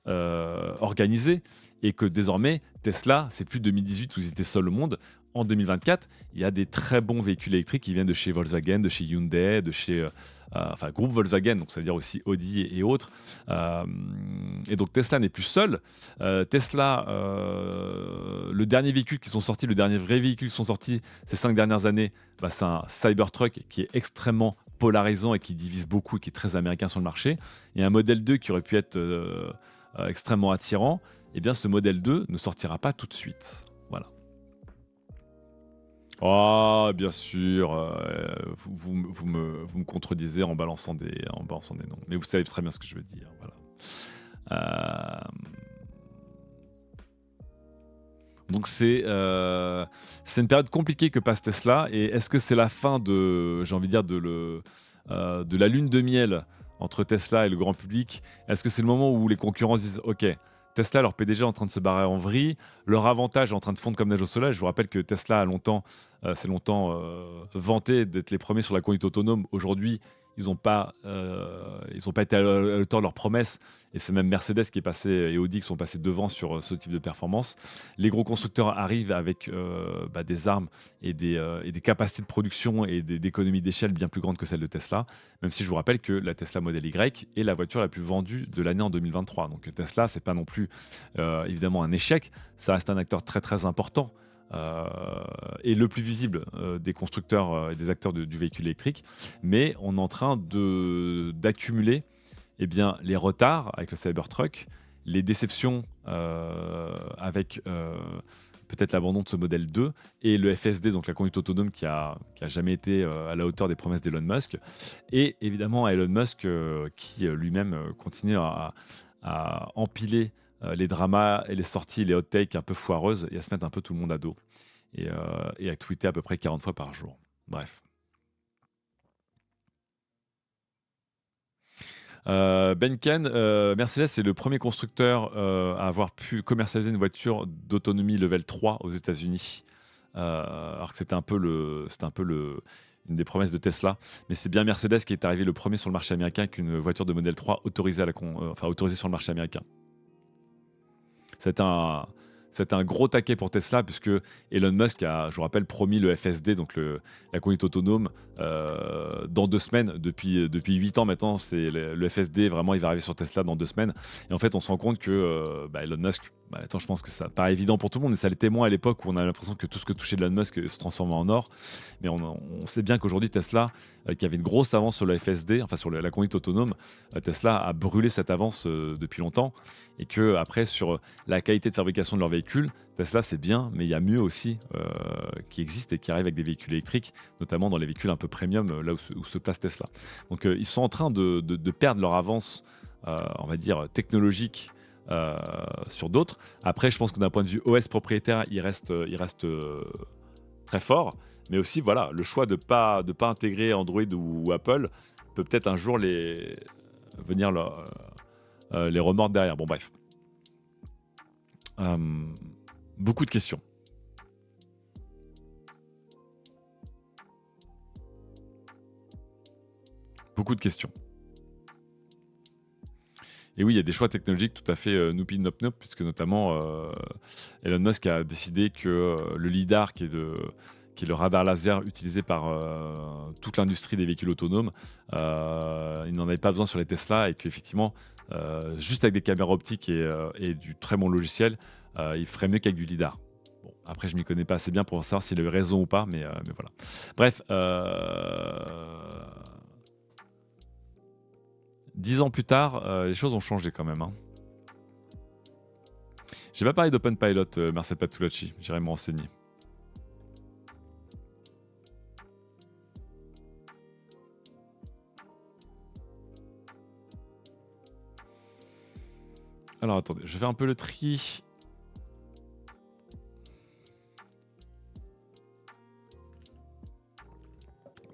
organisée et que désormais, Tesla, c'est plus 2018 où ils étaient seuls au monde. En 2024, il y a des très bons véhicules électriques qui viennent de chez Volkswagen, de chez Hyundai, de chez enfin, groupe Volkswagen, donc ça veut dire aussi Audi et autres. Et donc Tesla n'est plus seul. Tesla, le dernier véhicule qui sont sortis, le dernier vrai véhicule qui sont sortis ces 5 dernières années, bah, c'est un Cybertruck qui est extrêmement polarisant et qui divise beaucoup et qui est très américain sur le marché. Et un modèle 2 qui aurait pu être extrêmement attirant, eh bien ce modèle 2 ne sortira pas tout de suite. Voilà. Oh, bien sûr, vous me contredisez en balançant des noms. Mais vous savez très bien ce que je veux dire. Voilà. Donc c'est une période compliquée que passe Tesla. Et est-ce que c'est la fin de, j'ai envie de dire, de la lune de miel entre Tesla et le grand public? Est-ce que c'est le moment où les concurrents se disent OK, Tesla, leur PDG est en train de se barrer en vrille, leur avantage est en train de fondre comme neige au soleil. Je vous rappelle que Tesla s'est longtemps vanté d'être les premiers sur la conduite autonome. Aujourd'hui, ils n'ont pas été à la hauteur de leurs promesses. Et c'est même Mercedes qui est passé et Audi qui sont passés devant sur ce type de performance. Les gros constructeurs arrivent avec des armes et des capacités de production et d'économie d'échelle bien plus grandes que celles de Tesla. Même si je vous rappelle que la Tesla Model Y est la voiture la plus vendue de l'année en 2023. Donc Tesla, c'est pas non plus évidemment un échec. Ça reste un acteur très très important. Et le plus visible des constructeurs et des acteurs du véhicule électrique. Mais on est en train d'accumuler eh bien, les retards avec le Cybertruck, les déceptions avec peut-être l'abandon de ce modèle 2 et le FSD, donc la conduite autonome qui a jamais été à la hauteur des promesses d'Elon Musk. Et évidemment à Elon Musk qui lui-même continue à empiler les dramas et les sorties, les hot takes un peu foireuses et à se mettre un peu tout le monde à dos et à tweeter à peu près 40 fois par jour. Bref. Benken, Mercedes est le premier constructeur à avoir pu commercialiser une voiture d'autonomie level 3 aux États-Unis. Alors que c'était un peu une des promesses de Tesla. Mais c'est bien Mercedes qui est arrivé le premier sur le marché américain avec une voiture de modèle 3 autorisée sur le marché américain. C'est un gros taquet pour Tesla puisque Elon Musk a, je vous rappelle, promis le FSD, donc la conduite autonome, dans 2 semaines. Depuis 8 ans maintenant, c'est le FSD, vraiment, il va arriver sur Tesla dans 2 semaines. Et en fait, on se rend compte que Elon Musk, je pense que ça paraît évident pour tout le monde, et ça l'était moins à l'époque où on a l'impression que tout ce que touchait Elon Musk se transformait en or. Mais on sait bien qu'aujourd'hui, Tesla, qui avait une grosse avance sur le FSD, enfin sur la conduite autonome, Tesla a brûlé cette avance depuis longtemps. Et que après, sur la qualité de fabrication de leurs véhicules, Tesla c'est bien, mais il y a mieux aussi qui existe et qui arrive avec des véhicules électriques, notamment dans les véhicules un peu premium, là où se place Tesla. Donc ils sont en train de perdre leur avance, on va dire, technologique sur d'autres. Après, je pense que d'un point de vue OS propriétaire, il reste très fort, mais aussi voilà, le choix de pas intégrer Android ou Apple peut peut-être un jour venir les remords derrière. Bon, bref. Beaucoup de questions. beaucoup de questions. Et oui, il y a des choix technologiques tout à fait noupi nop nop, puisque notamment Elon Musk a décidé que le LIDAR, qui est le radar laser utilisé par toute l'industrie des véhicules autonomes, il n'en avait pas besoin sur les Tesla, et qu'effectivement, juste avec des caméras optiques et du très bon logiciel, il ferait mieux qu'avec du LIDAR. Bon, après, je m'y connais pas assez bien pour savoir s'il a eu raison ou pas, mais voilà. Bref, 10 ans plus tard, les choses ont changé quand même. Hein. J'ai pas parlé d'Open Pilot, Marcel Patulacci. J'irai me renseigner. Alors attendez, je fais un peu le tri.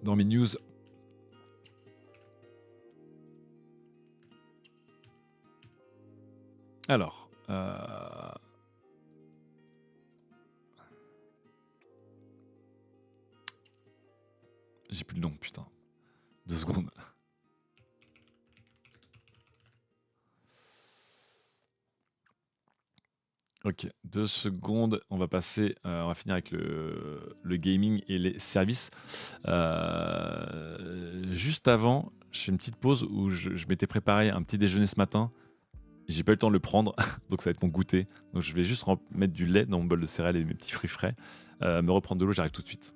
Dans mes news. Alors, j'ai plus le nom, putain. 2 secondes. Ok, 2 secondes. On va passer, on va finir avec le gaming et les services. Juste avant, je fais une petite pause où je m'étais préparé un petit déjeuner ce matin. J'ai pas eu le temps de le prendre, donc ça va être mon goûter. Donc je vais juste mettre du lait dans mon bol de céréales et mes petits fruits frais. Me reprendre de l'eau, j'arrive tout de suite.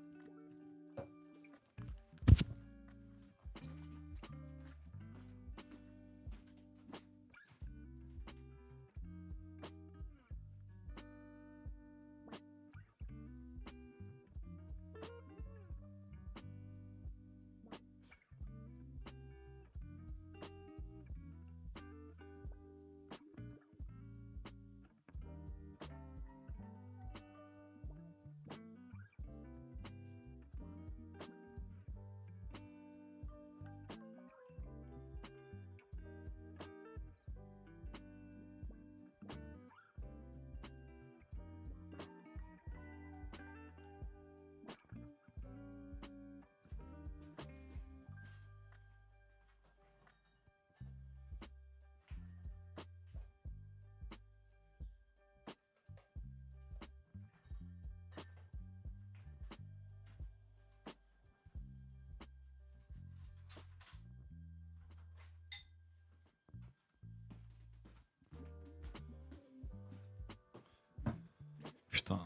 Putain.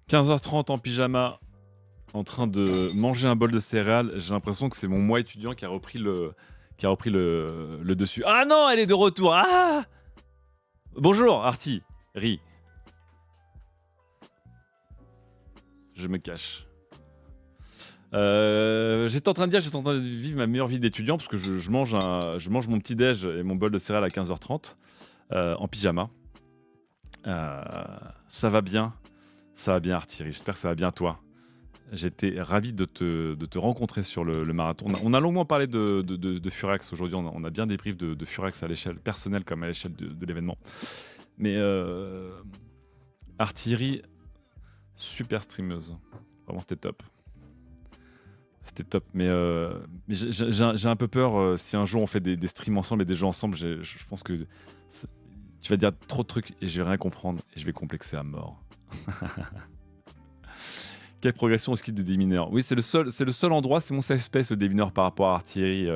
15h30 en pyjama, en train de manger un bol de céréales. J'ai l'impression que c'est mon moi étudiant qui a repris le dessus. Ah non, elle est de retour. Ah bonjour, Artie. Ri. Je me cache. J'étais en train de vivre ma meilleure vie d'étudiant parce que je mange mon petit déj et mon bol de céréales à 15h30 en pyjama. Ça va bien, Artie. J'espère que ça va bien toi. J'étais ravi de te rencontrer sur le marathon. On a longuement parlé de Furax aujourd'hui. On a bien débrief de Furax à l'échelle personnelle comme à l'échelle de l'événement. Mais Artillerie, super streameuse. Vraiment, c'était top. C'était top. Mais j'ai un peu peur si un jour on fait des streams ensemble et des jeux ensemble. Je pense que tu vas dire trop de trucs et je vais rien comprendre et je vais complexer à mort. Quelle progression au skill de démineur. Oui, c'est le seul endroit, c'est mon safe space le démineur par rapport à artillerie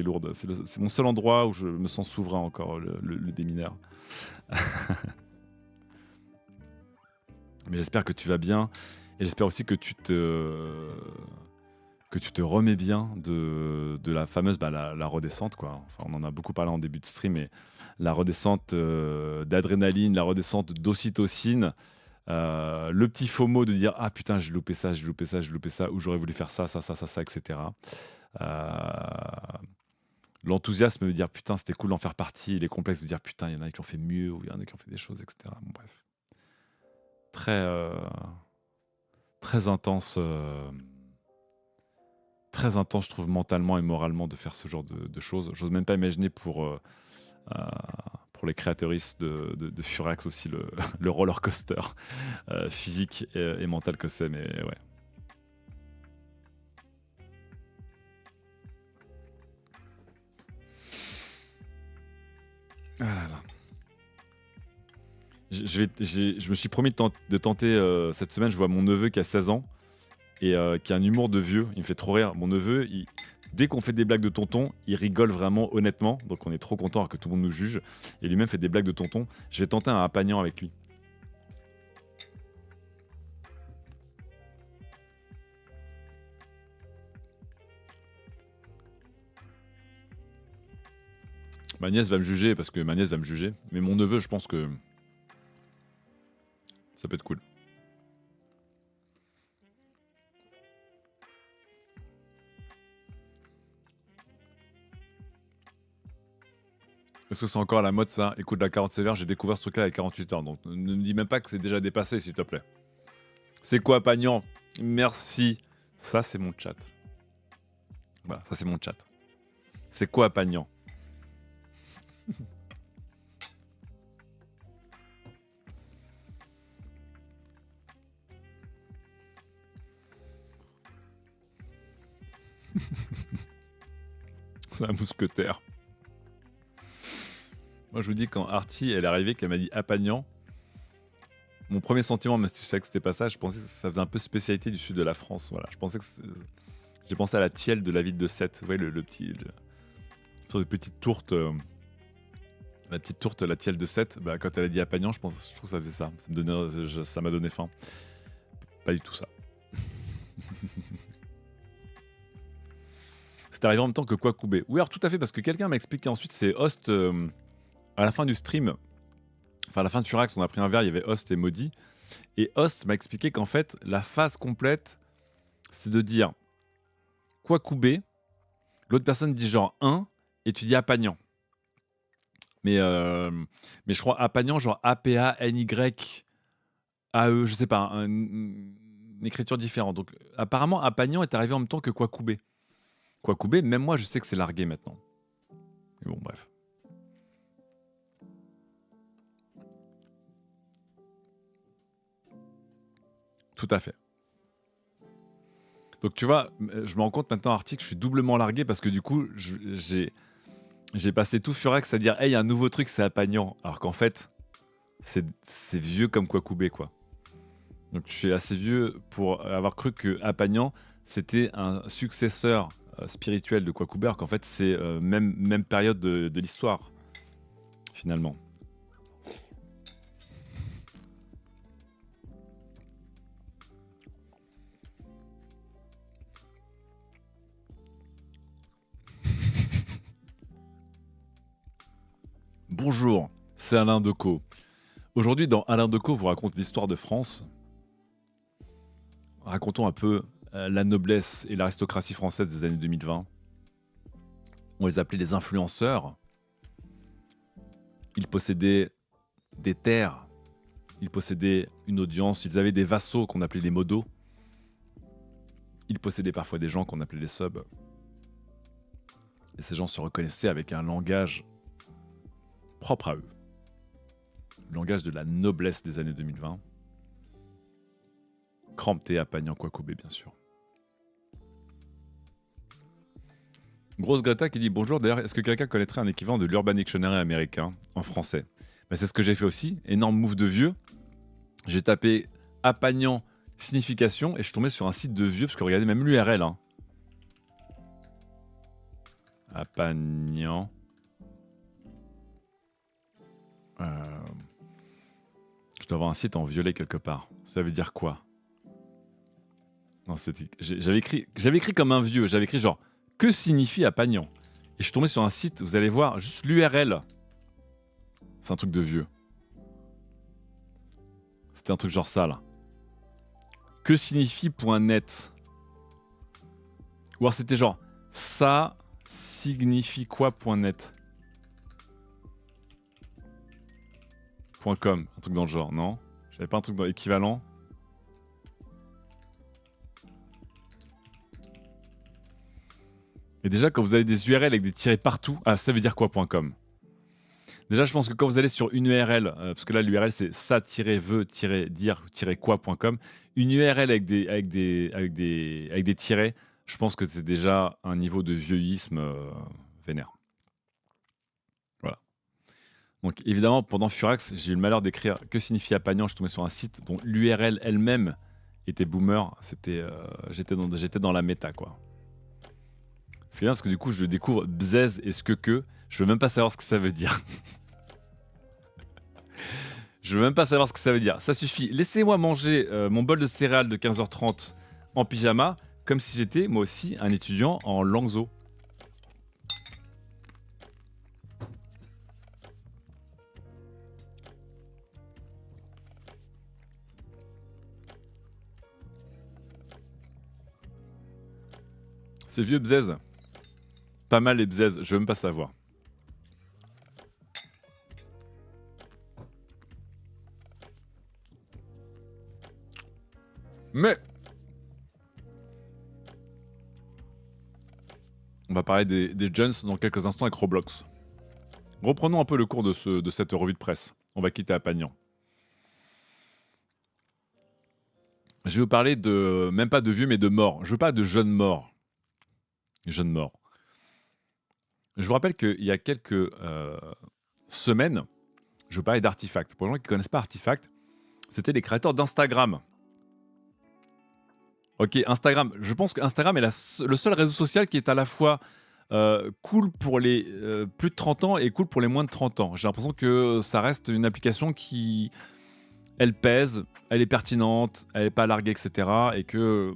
lourde. C'est mon seul endroit où je me sens souverain encore, le démineur. Mais j'espère que tu vas bien et j'espère aussi que tu te remets bien de la fameuse la redescente quoi. Enfin, on en a beaucoup parlé en début de stream, mais la redescente d'adrénaline, la redescente d'ocytocine. Le petit FOMO de dire ah putain j'ai loupé ça ou j'aurais voulu faire ça, etc. L'enthousiasme de dire putain c'était cool d'en faire partie, les complexes de dire putain il y en a qui ont fait mieux ou il y en a qui ont fait des choses, etc. Bon, bref, très intense, je trouve mentalement et moralement de faire ce genre de choses. J'ose même pas imaginer pour les créateuristes de Furax aussi le roller coaster physique et, mental que c'est, mais ouais. 15h30 en pyjama, en train de manger un bol de céréales et mon bol de céréales à 15h30 en pyjama. Ça va bien, Artillerie. J'espère que ça va bien toi. J'étais ravi de te rencontrer sur le marathon. On a longuement parlé de Furax aujourd'hui. On a bien débrief de Furax à l'échelle personnelle comme à l'échelle de l'événement. Mais Artillerie, super streameuse. Vraiment, c'était top. Ah là là. Je me suis promis de tenter cette semaine. Je vois mon neveu qui a 16 ans et qui a un humour de vieux. Il me fait trop rire. Mon neveu, dès qu'on fait des blagues de tonton, il rigole vraiment honnêtement. Donc on est trop content alors que tout le monde nous juge. Et lui-même fait des blagues de tonton. Je vais tenter un apagnant avec lui. Ma nièce va me juger parce que ma nièce va me juger. Mais mon neveu, je pense que ça peut être cool. Est-ce que c'est encore à la mode ça? Écoute la carotte sévère, j'ai découvert ce truc-là il y a 48 heures. Donc ne me dis même pas que c'est déjà dépassé, s'il te plaît. C'est quoi, Pagnan? Merci. Ça, c'est mon chat. Voilà, ça, c'est mon chat. C'est quoi, Pagnan? C'est un mousquetaire. Moi, je vous dis, quand Artie, elle est arrivée, qu'elle m'a dit Apagnan, mon premier sentiment, même si je savais que c'était pas ça, je pensais que ça faisait un peu spécialité du sud de la France. Voilà, je pensais que j'ai pensé à la tielle de la ville de Sète. Vous voyez, le petit. Sur des petites tourtes. La petite tourte, la tielle de Sète. Bah, quand elle a dit Apagnan, je trouve que ça faisait ça. Ça m'a donné faim. Pas du tout ça. C'est arrivé en même temps que Kwakubé. Oui, alors tout à fait, parce que quelqu'un m'a expliqué ensuite, c'est Host, à la fin du stream, enfin à la fin de Furax, on a pris un verre, il y avait Host et Maudit. Et Host m'a expliqué qu'en fait, la phase complète, c'est de dire Kwakubé, l'autre personne dit genre 1, et tu dis Apagnan. Mais je crois Apagnan, genre A-P-A-N-Y-A-E, je sais pas, une écriture différente. Donc apparemment, Apagnan est arrivé en même temps que Kwakubé. Kwakubé, même moi, je sais que c'est largué maintenant. Mais bon, bref. Tout à fait. Donc tu vois, je me rends compte maintenant, Arctic, je suis doublement largué parce que du coup, j'ai passé tout Furax à dire « Hey, il y a un nouveau truc, c'est Apagnan ». Alors qu'en fait, c'est vieux comme Kwakubé, quoi. Donc je suis assez vieux pour avoir cru que Apagnan, c'était un successeur spirituel de Kwakubé, alors qu'en fait, c'est même période de l'histoire, finalement. Bonjour, c'est Alain Decaux. Aujourd'hui, dans Alain Decaux vous raconte l'histoire de France. Racontons un peu la noblesse et l'aristocratie française des années 2020. On les appelait les influenceurs. Ils possédaient des terres, ils possédaient une audience, ils avaient des vassaux qu'on appelait les modos. Ils possédaient parfois des gens qu'on appelait les subs. Et ces gens se reconnaissaient avec un langage propre à eux. Le langage de la noblesse des années 2020. Crampté à Pagnan Kwakubé, bien sûr. Grosse Greta qui dit bonjour. D'ailleurs, est-ce que quelqu'un connaîtrait un équivalent de l'Urban Dictionary américain en français? C'est ce que j'ai fait aussi. Énorme move de vieux. J'ai tapé Apagnan signification et je suis tombé sur un site de vieux parce que regardez même l'URL. Hein. Apagnan. Je dois avoir un site en violet quelque part. Ça veut dire quoi? Non, j'avais écrit comme un vieux. J'avais écrit genre que signifie Apagnan? Et je suis tombé sur un site. Vous allez voir juste l'URL. C'est un truc de vieux. C'était un truc genre ça là. Que signifie .net? Ou alors c'était genre ça signifie quoi .net? .com, un truc dans le genre, non? J'avais pas un truc dans l'équivalent? Et déjà, quand vous avez des URL avec des tirets partout, ah, ça veut dire quoi .com? Déjà, je pense que quand vous allez sur une URL, parce que là, l'URL, c'est ça-veut-dire-quoi.com, une URL avec des tirets, je pense que c'est déjà un niveau de vieillisme vénère. Voilà. Donc évidemment, pendant Furax, j'ai eu le malheur d'écrire que signifie Apagnan. Je suis tombé sur un site dont l'URL elle-même était boomer. J'étais dans la méta, quoi. C'est bien parce que du coup, je découvre bzez et ce que. Je veux même pas savoir ce que ça veut dire. Je veux même pas savoir ce que ça veut dire. Ça suffit. Laissez-moi manger mon bol de céréales de 15h30 en pyjama, comme si j'étais, moi aussi, un étudiant en Langzo. C'est vieux bzez. Pas mal les bzez, je veux même pas savoir. Mais on va parler des Jones dans quelques instants avec Roblox. Reprenons un peu le cours de cette revue de presse. On va quitter Apagnan. Je vais vous parler de, même pas de vieux, mais de morts. Je veux pas de jeunes morts. Jeunes morts. Je vous rappelle qu'il y a quelques semaines, je parlais d'Artifact. Pour les gens qui ne connaissent pas Artifact, c'était les créateurs d'Instagram. Ok, Instagram. Je pense qu'Instagram est le seul réseau social qui est à la fois cool pour les plus de 30 ans et cool pour les moins de 30 ans. J'ai l'impression que ça reste une application qui, elle pèse, elle est pertinente, elle n'est pas larguée, etc. Et que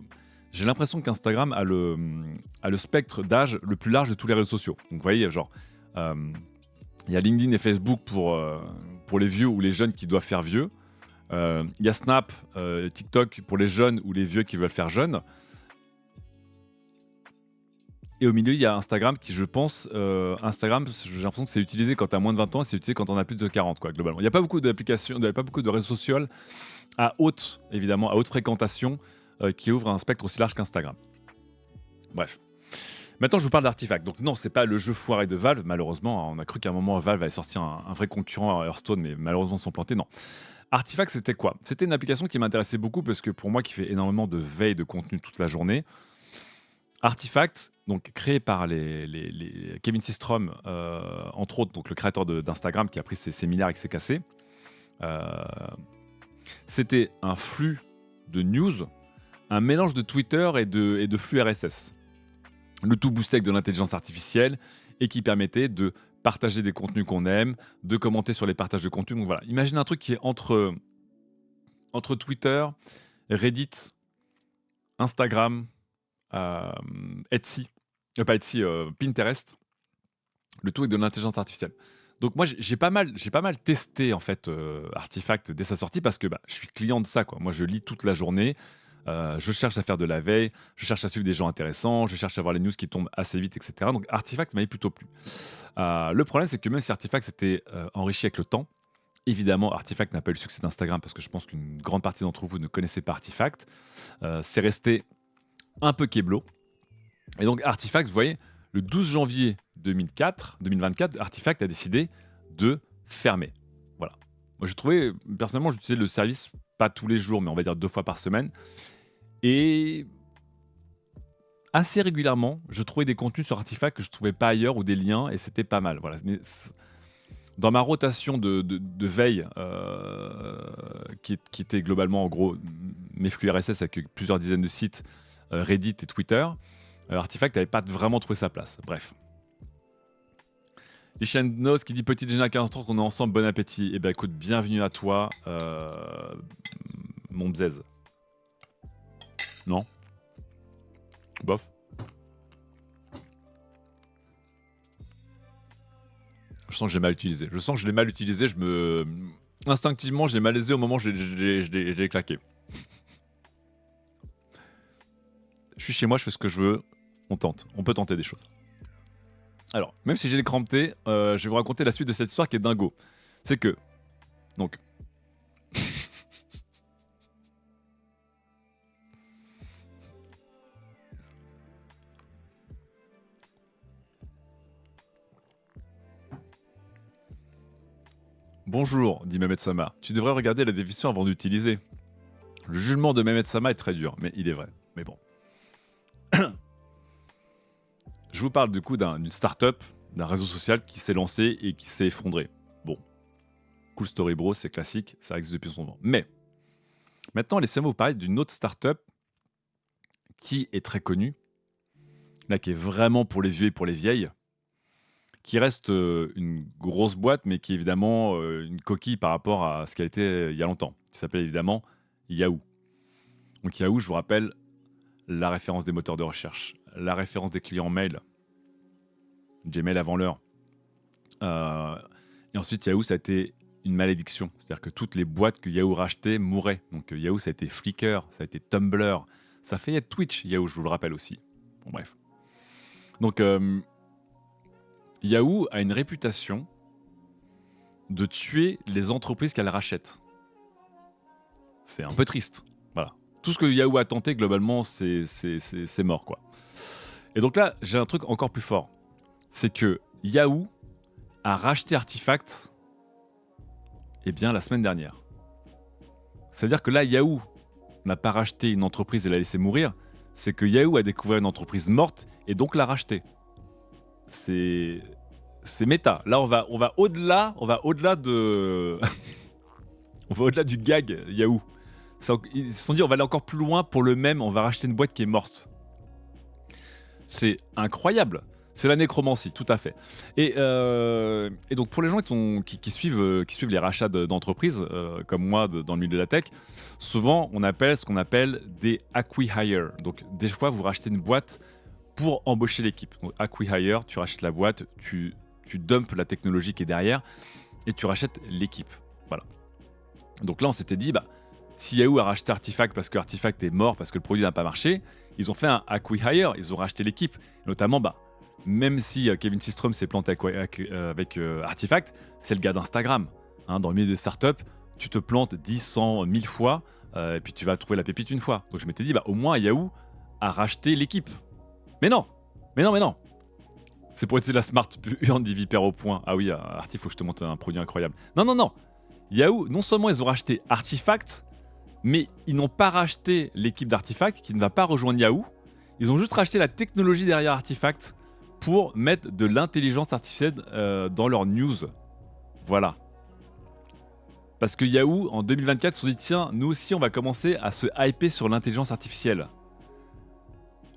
j'ai l'impression qu'Instagram a le spectre d'âge le plus large de tous les réseaux sociaux. Donc vous voyez, genre, il y a LinkedIn et Facebook pour les vieux ou les jeunes qui doivent faire vieux. Il y a Snap, TikTok pour les jeunes ou les vieux qui veulent faire jeunes. Et au milieu, il y a Instagram qui, je pense, Instagram, j'ai l'impression que c'est utilisé quand tu as moins de 20 ans et c'est utilisé quand on a plus de 40, quoi, globalement. Il n'y a pas beaucoup d'applications, il n'y a pas beaucoup de réseaux sociaux à haute fréquentation qui ouvrent un spectre aussi large qu'Instagram. Bref. Maintenant, je vous parle d'Artifact. Donc non, c'est pas le jeu foiré de Valve, malheureusement. On a cru qu'à un moment, Valve allait sortir un vrai concurrent à Hearthstone, mais malheureusement, ils sont plantés. Non. Artifact, c'était quoi? C'était une application qui m'intéressait beaucoup parce que pour moi, qui fait énormément de veille de contenu toute la journée, Artifact, donc créé par les Kevin Systrom, entre autres, donc le créateur d'Instagram qui a pris ses milliards et qui s'est cassé, c'était un flux de news, un mélange de Twitter et de flux RSS. Le tout boosté avec de l'intelligence artificielle et qui permettait de partager des contenus qu'on aime, de commenter sur les partages de contenus. Donc voilà, imagine un truc qui est entre Twitter, Reddit, Instagram, Etsy, pas Etsy, Pinterest, le tout avec de l'intelligence artificielle. Donc moi j'ai pas mal testé en fait Artifact dès sa sortie parce que je suis client de ça, quoi. Moi je lis toute la journée. Je cherche à faire de la veille, je cherche à suivre des gens intéressants, je cherche à voir les news qui tombent assez vite, etc. Donc Artifact m'avait plutôt plu. Le problème, c'est que même si Artifact s'était enrichi avec le temps, évidemment, Artifact n'a pas eu le succès d'Instagram parce que je pense qu'une grande partie d'entre vous ne connaissait pas Artifact. C'est resté un peu kéblo. Et donc Artifact, vous voyez, le 12 janvier 2024, Artifact a décidé de fermer. Voilà. Moi, j'ai trouvé, personnellement, j'utilisais le service pas tous les jours, mais on va dire 2 fois par semaine. Et assez régulièrement, je trouvais des contenus sur Artifact que je trouvais pas ailleurs ou des liens et c'était pas mal. Voilà. Mais dans ma rotation de veille, qui était globalement en gros mes flux RSS avec plusieurs dizaines de sites, Reddit et Twitter, Artifact n'avait pas vraiment trouvé sa place. Bref. Ishanos qui dit petit déjeuner à 40h, on est ensemble, bon appétit. Eh ben écoute, bienvenue à toi, mon bzez. Non? Bof. Je sens que j'ai mal utilisé. Je sens que je l'ai mal utilisé. Instinctivement, j'ai malaisé au moment où je l'ai claqué. Je suis chez moi, je fais ce que je veux. On tente. On peut tenter des choses. Alors, même si j'ai les crampés, je vais vous raconter la suite de cette histoire qui est dingo. C'est que... Donc... Bonjour, dit Mehmet Sama. Tu devrais regarder la définition avant d'utiliser. Le jugement de Mehmet Sama est très dur, mais il est vrai. Mais bon. Je vous parle du coup d'une start-up, d'un réseau social qui s'est lancé et qui s'est effondré. Bon, Cool Story Bro, c'est classique, ça existe depuis son temps. Mais maintenant, laissez-moi vous parler d'une autre startup qui est très connue, là qui est vraiment pour les vieux et pour les vieilles, qui reste une grosse boîte, mais qui est évidemment une coquille par rapport à ce qu'elle était il y a longtemps. Qui s'appelle évidemment Yahoo. Donc Yahoo, je vous rappelle, la référence des moteurs de recherche, la référence des clients mail, Gmail avant l'heure. Et ensuite, Yahoo, ça a été une malédiction. C'est-à-dire que toutes les boîtes que Yahoo rachetait mouraient. Donc Yahoo, ça a été Flickr, ça a été Tumblr, ça a failli être Twitch, Yahoo, je vous le rappelle aussi. Bon, bref. Donc, Yahoo a une réputation de tuer les entreprises qu'elle rachète. C'est un peu triste. Voilà. Tout ce que Yahoo a tenté, globalement, c'est mort, quoi. Et donc là, j'ai un truc encore plus fort. C'est que Yahoo a racheté Artifact, eh bien, la semaine dernière. C'est-à-dire que là, Yahoo n'a pas racheté une entreprise et l'a laissé mourir. C'est que Yahoo a découvert une entreprise morte et donc l'a rachetée. C'est méta. Là, on va au-delà de... on va au-delà du gag Yahoo. Ils se sont dit, on va aller encore plus loin pour le même, on va racheter une boîte qui est morte. C'est incroyable. C'est la nécromancie, tout à fait. Et donc, pour les gens qui suivent les rachats d'entreprises, comme moi, dans le milieu de la tech, souvent, on appelle ce qu'on appelle des acqui-hire. Donc, des fois, vous rachetez une boîte pour embaucher l'équipe. Donc, acqui-hire, tu rachètes la boîte, tu dumpes la technologie qui est derrière, et tu rachètes l'équipe. Voilà. Donc là, on s'était dit, si Yahoo a racheté Artifact parce que Artifact est mort, parce que le produit n'a pas marché, ils ont fait un acqui-hire, ils ont racheté l'équipe. Notamment, même si Kevin Systrom s'est planté avec Artifact, c'est le gars d'Instagram. Hein, dans le milieu des startups, tu te plantes 10, 100, 1000 fois, et puis tu vas trouver la pépite une fois. Donc je m'étais dit, au moins Yahoo a racheté l'équipe. Mais non. C'est pour utiliser la Smart Urne des Vipères au point. Ah oui, Arti, il faut que je te montre un produit incroyable. Non. Yahoo, non seulement ils ont racheté Artifact, mais ils n'ont pas racheté l'équipe d'Artifact qui ne va pas rejoindre Yahoo. Ils ont juste racheté la technologie derrière Artifact pour mettre de l'intelligence artificielle dans leurs news. Voilà. Parce que Yahoo, en 2024, se sont dit, tiens, nous aussi, on va commencer à se hyper sur l'intelligence artificielle.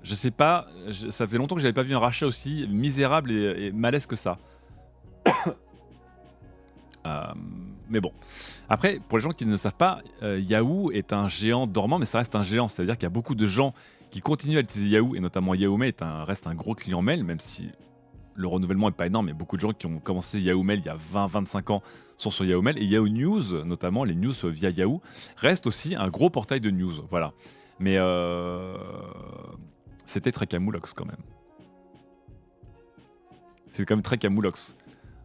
Je sais pas, ça faisait longtemps que j'avais pas vu un rachat aussi misérable et malaise que ça. Mais bon. Après, pour les gens qui ne savent pas, Yahoo est un géant dormant, mais ça reste un géant. Ça veut dire qu'il y a beaucoup de gens qui continuent à utiliser Yahoo, et notamment Yahoo Mail reste un gros client mail, même si le renouvellement n'est pas énorme. Mais beaucoup de gens qui ont commencé Yahoo Mail il y a 20-25 ans sont sur Yahoo Mail. Et Yahoo News, notamment les news via Yahoo, reste aussi un gros portail de news. Voilà. Mais c'était très camoulox quand même. C'est quand même très camoulox.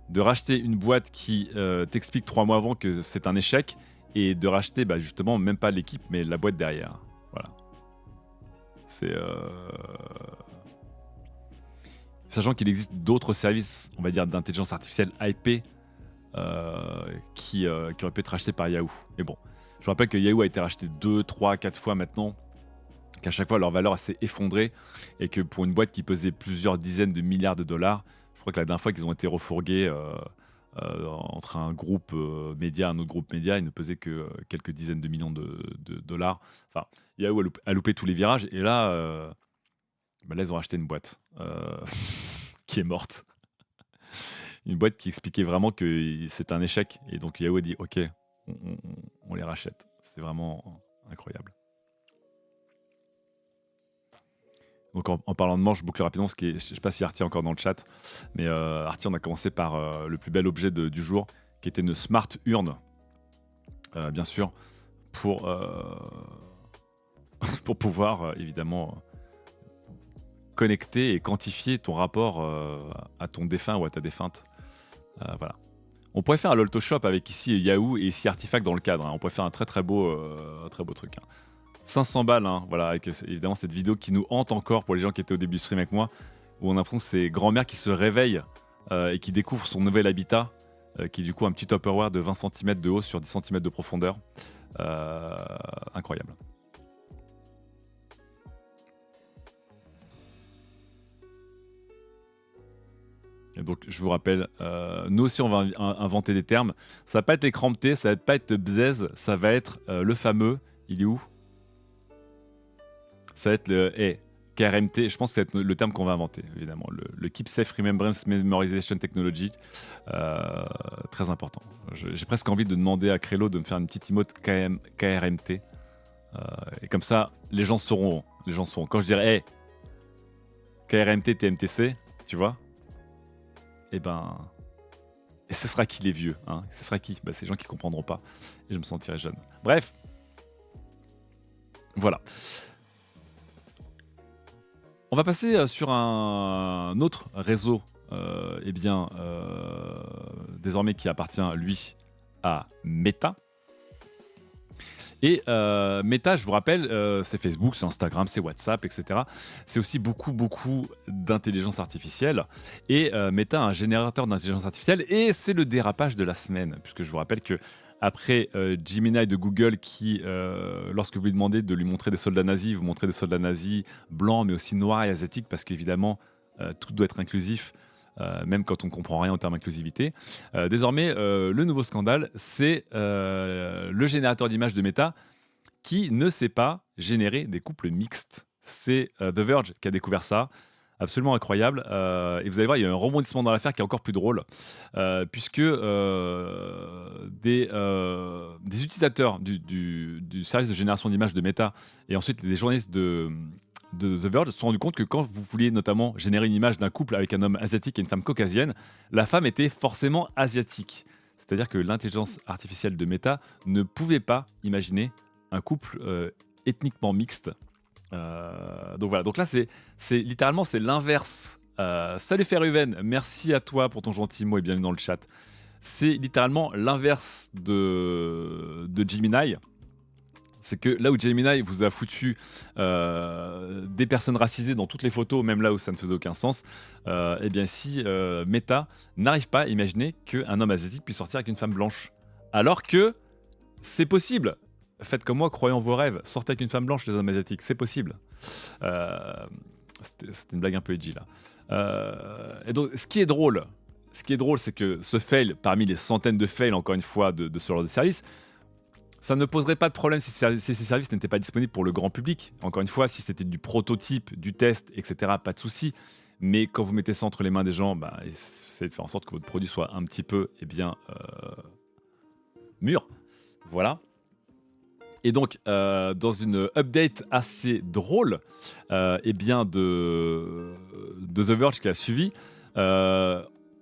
De racheter une boîte qui t'explique 3 mois avant que c'est un échec et de racheter justement même pas l'équipe mais la boîte derrière. Voilà. C'est... Sachant qu'il existe d'autres services, on va dire, d'intelligence artificielle IP qui auraient pu être rachetés par Yahoo. Mais bon, je vous rappelle que Yahoo a été racheté 2, 3, 4 fois maintenant, qu'à chaque fois leur valeur s'est effondrée et que pour une boîte qui pesait plusieurs dizaines de milliards de dollars, je crois que la dernière fois qu'ils ont été refourgués entre un groupe média et un autre groupe média, ils ne pesaient que quelques dizaines de millions de dollars. Enfin, Yahoo a loupé tous les virages et là, là ils ont racheté une boîte qui est morte. Une boîte qui expliquait vraiment que c'est un échec. Et donc Yahoo a dit ok, on les rachète. C'est vraiment incroyable. Donc en parlant de mort, je boucle rapidement, je ne sais pas si Artie est encore dans le chat, mais Artie, on a commencé par le plus bel objet du jour, qui était une Smart Urne, bien sûr, pour pouvoir évidemment connecter et quantifier ton rapport à ton défunt ou à ta défunte. Voilà. On pourrait faire un Lolto Shop avec ici Yahoo et ici Artifact dans le cadre. Hein. On pourrait faire un très beau truc. Hein. 500 balles, hein, voilà, avec évidemment cette vidéo qui nous hante encore pour les gens qui étaient au début du stream avec moi, où on a l'impression que c'est grand-mère qui se réveille et qui découvre son nouvel habitat, qui est du coup un petit Tupperware de 20 cm de haut sur 10 cm de profondeur. Incroyable. Et Donc je vous rappelle, nous aussi on va inventer des termes. Ça va pas être les cramptés, ça va pas être bzez, ça va être le fameux, il est où? Ça va être le KRMT, je pense que ça va être le terme qu'on va inventer, évidemment. Le Keep Safe Remembrance Memorization Technology, très important. J'ai presque envie de demander à Crello de me faire une petite emote KRMT. Et comme ça, les gens sauront. Quand je dirais hey, KRMT, TMTC, tu vois, et ce sera qui les vieux, hein? Ce sera qui? C'est les gens qui comprendront pas. Et je me sentirai jeune. Bref. Voilà. On va passer sur un autre réseau, désormais qui appartient, lui, à Meta. Et Meta, je vous rappelle, c'est Facebook, c'est Instagram, c'est WhatsApp, etc. C'est aussi beaucoup d'intelligence artificielle. Et Meta a un générateur d'intelligence artificielle. Et c'est le dérapage de la semaine. Puisque je vous rappelle que après Gemini de Google qui, lorsque vous lui demandez de lui montrer des soldats nazis, vous montrez des soldats nazis blancs, mais aussi noirs et asiatiques, parce qu'évidemment, tout doit être inclusif. Même quand on ne comprend rien en termes d'inclusivité. Désormais, le nouveau scandale, c'est le générateur d'images de Meta qui ne sait pas générer des couples mixtes. C'est The Verge qui a découvert ça. Absolument incroyable. Et vous allez voir, il y a un rebondissement dans l'affaire qui est encore plus drôle, puisque des utilisateurs du service de génération d'images de Meta et ensuite des journalistes de The Verge se sont rendus compte que quand vous vouliez notamment générer une image d'un couple avec un homme asiatique et une femme caucasienne, la femme était forcément asiatique. C'est-à-dire que l'intelligence artificielle de Meta ne pouvait pas imaginer un couple ethniquement mixte. Donc voilà, donc là c'est littéralement c'est l'inverse. Salut Ferruven, merci à toi pour ton gentil mot et bienvenue dans le chat. C'est littéralement l'inverse de Gemini. C'est que là où Gemini vous a foutu des personnes racisées dans toutes les photos, même là où ça ne faisait aucun sens, et bien ici, Meta n'arrive pas à imaginer qu'un homme asiatique puisse sortir avec une femme blanche. Alors que c'est possible. Faites comme moi, croyez en vos rêves. Sortez avec une femme blanche, les hommes asiatiques, c'est possible. C'était une blague un peu edgy là. Et donc, ce qui est drôle, c'est que ce fail, parmi les centaines de fails, encore une fois, de ce genre de service, ça ne poserait pas de problème si ces services n'étaient pas disponibles pour le grand public. Encore une fois, si c'était du prototype, du test, etc., pas de souci. Mais quand vous mettez ça entre les mains des gens, essayez de faire en sorte que votre produit soit un petit peu, mûr. Voilà. Et donc, dans une update assez drôle, de The Verge qui a suivi,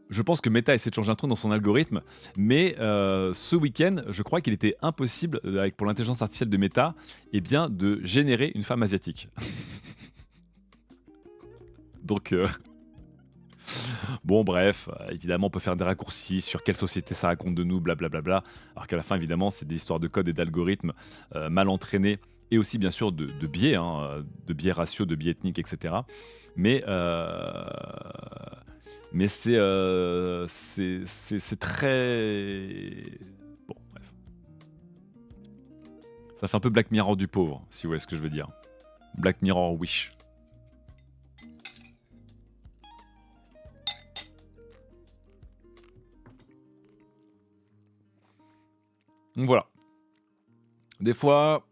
je pense que Meta essaie de changer un truc dans son algorithme, mais ce week-end, je crois qu'il était impossible, pour l'intelligence artificielle de Meta, de générer une femme asiatique. Donc, bon, bref, évidemment, on peut faire des raccourcis sur quelle société ça raconte de nous, blablabla. Alors qu'à la fin, évidemment, c'est des histoires de code et d'algorithmes mal entraînés, et aussi, bien sûr, de biais, de biais raciaux, de biais ethniques, etc. Mais c'est très... Bon, bref. Ça fait un peu Black Mirror du pauvre, si vous voyez ce que je veux dire. Black Mirror Wish. Donc voilà. Des fois,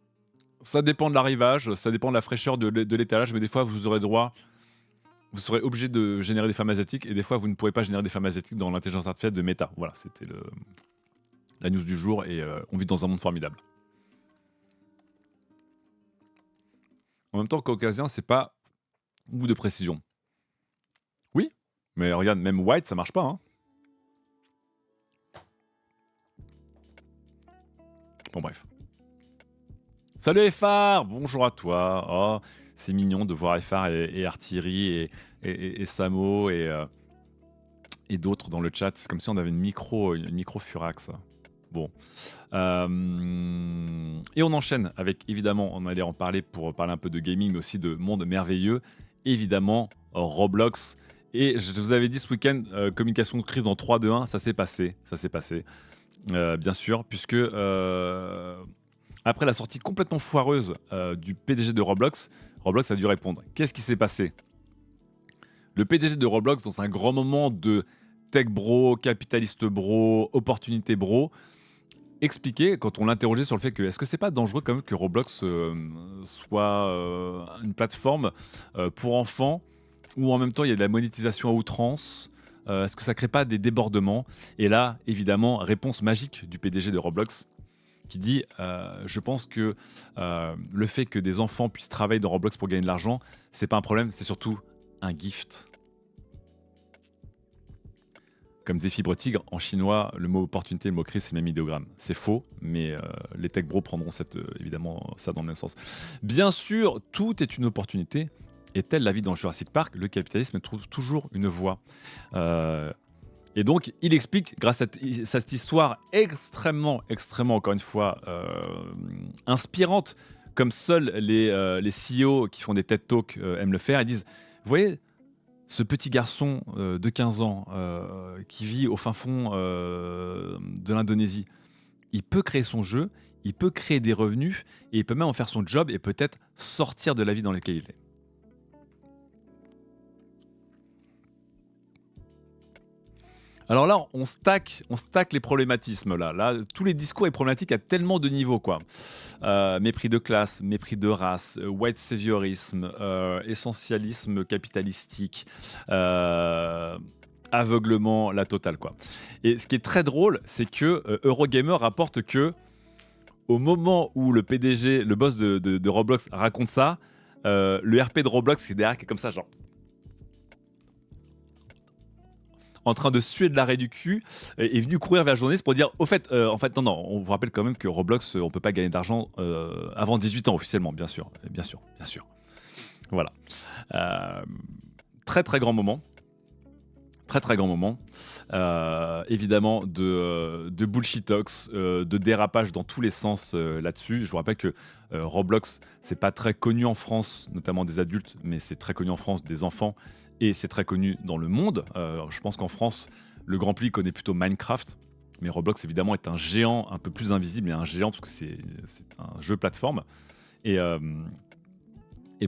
ça dépend de l'arrivage, ça dépend de la fraîcheur de l'étalage, mais des fois, vous aurez droit... Vous serez obligé de générer des femmes asiatiques, et des fois, vous ne pourrez pas générer des femmes asiatiques dans l'intelligence artificielle de Meta. Voilà, c'était la news du jour, et on vit dans un monde formidable. En même temps, caucasien, c'est pas goût de précision. Oui, mais regarde, même white, ça marche pas, hein. Bon, bref. Salut FR, bonjour à toi. Oh, c'est mignon de voir FR et Artillery et Samo et d'autres dans le chat. C'est comme si on avait une micro Furax. Bon. Et on enchaîne avec, évidemment, on allait en parler pour parler un peu de gaming, mais aussi de monde merveilleux. Évidemment, Roblox. Et je vous avais dit ce week-end, communication de crise dans 3, 2, 1, ça s'est passé. Bien sûr, puisque après la sortie complètement foireuse du PDG de Roblox, Roblox a dû répondre. Qu'est-ce qui s'est passé? Le PDG de Roblox, dans un grand moment de tech bro, capitaliste bro, opportunité bro, expliquait, quand on l'interrogeait sur le fait que est-ce que c'est pas dangereux quand même que Roblox soit une plateforme pour enfants où en même temps il y a de la monétisation à outrance. Est-ce que ça crée pas des débordements? Et là, évidemment, réponse magique du PDG de Roblox qui dit je pense que le fait que des enfants puissent travailler dans Roblox pour gagner de l'argent, c'est pas un problème, c'est surtout un gift. Comme disait Fibre Tigre, en chinois, le mot opportunité, le mot crise, c'est le même idéogramme. C'est faux, mais les tech bros prendront évidemment ça dans le même sens. Bien sûr, tout est une opportunité. Et tel la vie dans Jurassic Park, le capitalisme trouve toujours une voie. Et donc, il explique, grâce à cette histoire extrêmement, encore une fois, inspirante, comme seuls les CEO qui font des TED Talks aiment le faire, ils disent, vous voyez, ce petit garçon de 15 ans qui vit au fin fond de l'Indonésie, il peut créer son jeu, il peut créer des revenus, et il peut même en faire son job et peut-être sortir de la vie dans laquelle il est. Alors là, on stack les problématismes. Là, tous les discours et problématiques à tellement de niveaux, quoi. Mépris de classe, mépris de race, white saviorisme, essentialisme capitalistique, aveuglement, la totale, quoi. Et ce qui est très drôle, c'est que Eurogamer rapporte que au moment où le PDG, le boss de Roblox, raconte ça, le RP de Roblox qui est derrière, qui est comme ça, genre en train de suer de l'arrêt du cul, est venu courir vers le journaliste pour dire au fait, non, on vous rappelle quand même que Roblox, on peut pas gagner d'argent avant 18 ans officiellement, bien sûr. Voilà. Très très grand moment. Très grand moment. Évidemment, de bullshitox, de dérapage dans tous les sens là-dessus. Je vous rappelle que Roblox, c'est pas très connu en France, notamment des adultes, mais c'est très connu en France des enfants et c'est très connu dans le monde. Je pense qu'en France, le grand public connaît plutôt Minecraft, mais Roblox évidemment est un géant un peu plus invisible, mais un géant parce que c'est un jeu plateforme. Et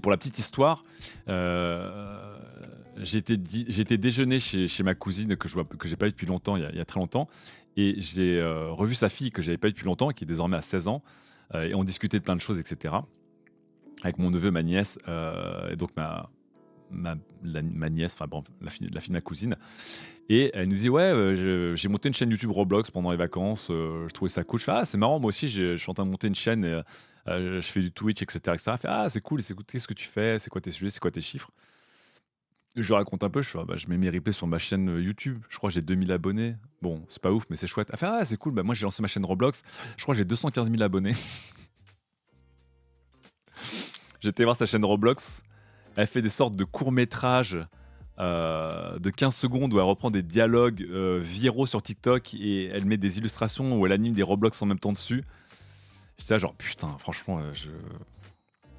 pour la petite histoire, j'ai été déjeuner chez ma cousine que j'ai pas vue depuis longtemps, il y a très longtemps, et j'ai revu sa fille que j'avais pas vue depuis longtemps, qui est désormais à 16 ans, et on discutait de plein de choses, etc. Avec mon neveu, ma nièce, et donc ma nièce, enfin bon, la fille de ma cousine. Et elle nous dit ouais, j'ai monté une chaîne YouTube Roblox pendant les vacances, je trouvais ça cool. Je fais ah c'est marrant, moi aussi je suis en train de monter une chaîne, et, je fais du Twitch, etc. Elle fait ah c'est cool, qu'est-ce que tu fais, c'est quoi tes sujets, c'est quoi tes chiffres. Je raconte un peu, je fais bah, je mets mes replays sur ma chaîne YouTube, je crois que j'ai 2000 abonnés. Bon, c'est pas ouf, mais c'est chouette. Elle fait ah c'est cool, bah moi j'ai lancé ma chaîne Roblox, je crois que j'ai 215 000 abonnés. J'étais voir sa chaîne Roblox, elle fait des sortes de courts-métrages de 15 secondes où elle reprend des dialogues viraux sur TikTok et elle met des illustrations où elle anime des Roblox en même temps dessus. J'étais là genre putain, franchement,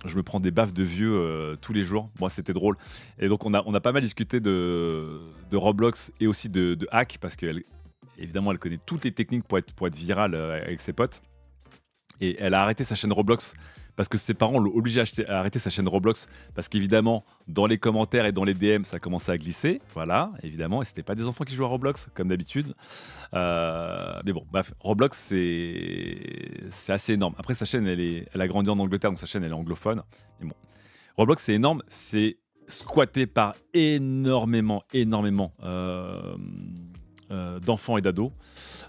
je me prends des baffes de vieux tous les jours. Moi, c'était drôle. Et donc, on a pas mal discuté de Roblox et aussi de hack parce qu'elle, évidemment, elle connaît toutes les techniques pour être virale avec ses potes. Et elle a arrêté sa chaîne Roblox parce que ses parents l'ont obligé à arrêter sa chaîne Roblox parce qu'évidemment, dans les commentaires et dans les DM, ça commençait à glisser. Voilà, évidemment. Et c'était pas des enfants qui jouaient à Roblox, comme d'habitude. Mais bon, bref, Roblox, c'est assez énorme. Après, sa chaîne, elle a grandi en Angleterre, donc sa chaîne, elle est anglophone. Mais bon, Roblox, c'est énorme. C'est squatté par énormément d'enfants et d'ados.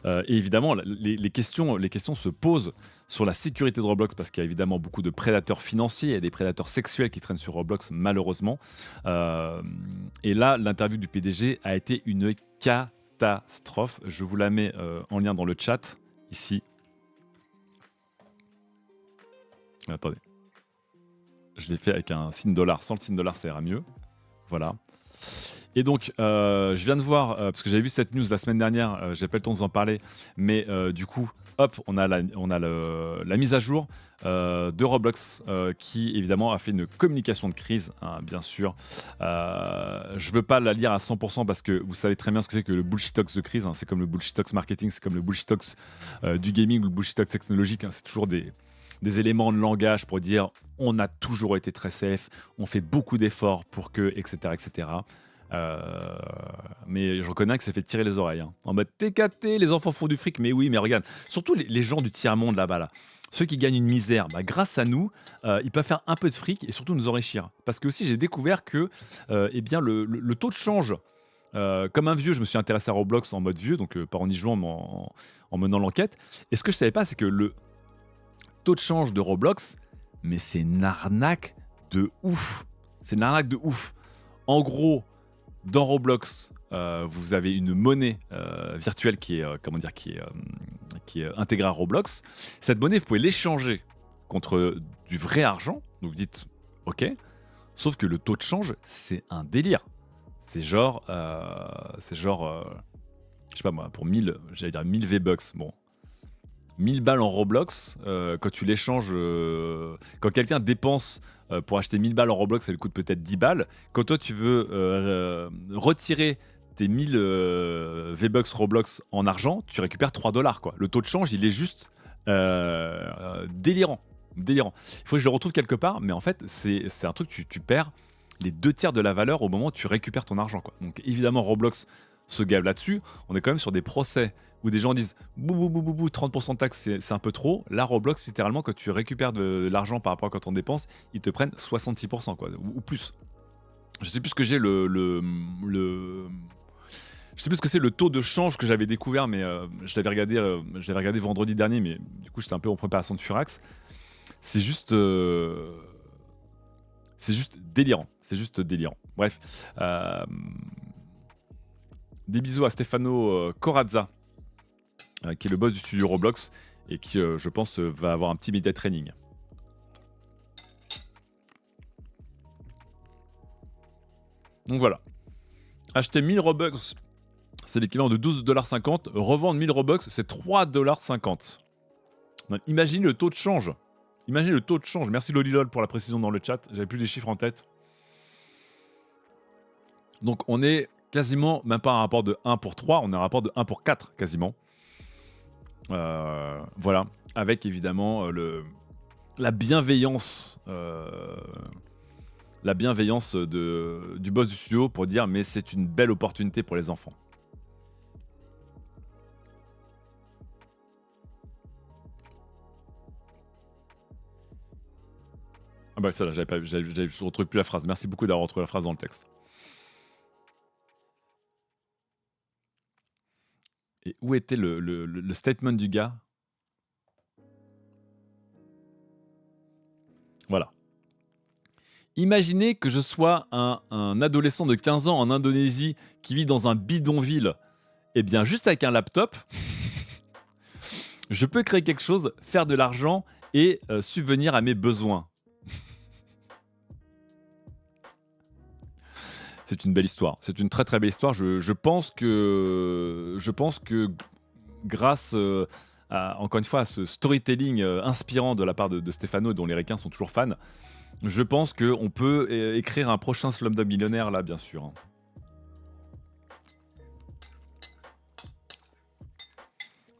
Et évidemment, les questions se posent sur la sécurité de Roblox parce qu'il y a évidemment beaucoup de prédateurs financiers et des prédateurs sexuels qui traînent sur Roblox, malheureusement. Et là, l'interview du PDG a été une catastrophe. Je vous la mets en lien dans le chat, ici. Attendez. Je l'ai fait avec un signe dollar. Sans le signe dollar, ça ira mieux. Voilà. Et donc, je viens de voir, parce que j'avais vu cette news la semaine dernière, j'ai pas eu le temps de vous en parler, mais du coup, hop, on a la mise à jour de Roblox qui, évidemment, a fait une communication de crise, hein, bien sûr. Je veux pas la lire à 100% parce que vous savez très bien ce que c'est que le bullshitox de crise. Hein, c'est comme le bullshitox marketing, c'est comme le bullshitox du gaming ou le bullshitox technologique. Hein, c'est toujours des éléments de langage pour dire on a toujours été très safe, on fait beaucoup d'efforts pour que, etc. etc. Mais je reconnais que ça fait tirer les oreilles. Hein. En mode TKT, les enfants font du fric, mais oui, mais regarde. Surtout les gens du tiers-monde là-bas, là. Ceux qui gagnent une misère, bah, grâce à nous, ils peuvent faire un peu de fric et surtout nous enrichir. Parce que aussi, j'ai découvert que eh bien, le taux de change, comme un vieux, je me suis intéressé à Roblox en mode vieux, donc pas en y jouant, mais en menant l'enquête. Et ce que je savais pas, c'est que le taux de change de Roblox, mais c'est une arnaque de ouf. C'est une arnaque de ouf. En gros, dans Roblox, vous avez une monnaie virtuelle qui est, qui est intégrée à Roblox. Cette monnaie, vous pouvez l'échanger contre du vrai argent. Donc vous dites, ok. Sauf que le taux de change, c'est un délire. C'est genre, je sais pas moi, pour 1000, j'allais dire 1000 V-Bucks. Bon, 1000 balles en Roblox, quand tu l'échanges, quand quelqu'un dépense pour acheter 1000 balles en Roblox, ça lui coûte peut-être 10 balles. Quand toi, tu veux retirer tes 1000 V-Bucks Roblox en argent, tu récupères 3 dollars, quoi. Le taux de change, il est juste délirant. Délirant. Il faut que je le retrouve quelque part, mais en fait, c'est un truc, tu perds les 2 tiers de la valeur au moment où tu récupères ton argent, quoi. Donc évidemment, Roblox se gave là-dessus. On est quand même sur des procès où des gens disent bou bou bou bou bou, 30% de taxes, c'est un peu trop. Là, Roblox, littéralement, quand tu récupères de l'argent par rapport à quand on dépense, ils te prennent 66%, quoi, ou plus. Je sais plus ce que j'ai je sais plus ce que c'est le taux de change que j'avais découvert, mais je l'avais regardé vendredi dernier, mais du coup j'étais un peu en préparation de Furax. C'est juste délirant. C'est juste délirant. Bref. Des bisous à Stefano Corazza, qui est le boss du studio Roblox et qui, je pense, va avoir un petit média training. Donc voilà. Acheter 1000 Robux, c'est l'équivalent de 12,50 $. Revendre 1000 Robux, c'est 3,50 $. Donc, imagine le taux de change. Imaginez le taux de change. Merci Lolilol pour la précision dans le chat. J'avais plus les chiffres en tête. Donc on est quasiment, même pas un rapport de 1 pour 3, on a un rapport de 1 pour 4 quasiment. Voilà. Avec évidemment la bienveillance. La bienveillance du boss du studio pour dire mais c'est une belle opportunité pour les enfants. Ah bah ça là, je retrouve plus la phrase. Merci beaucoup d'avoir retrouvé la phrase dans le texte. Et où était le statement du gars? Voilà. Imaginez que je sois un adolescent de 15 ans en Indonésie qui vit dans un bidonville. Eh bien, juste avec un laptop, je peux créer quelque chose, faire de l'argent et subvenir à mes besoins. C'est une belle histoire. C'est une très très belle histoire. Je pense que grâce encore une fois à ce storytelling inspirant de la part de Stefano, dont les requins sont toujours fans, je pense qu'on peut écrire un prochain Slumdog Millionnaire là, bien sûr. Hein.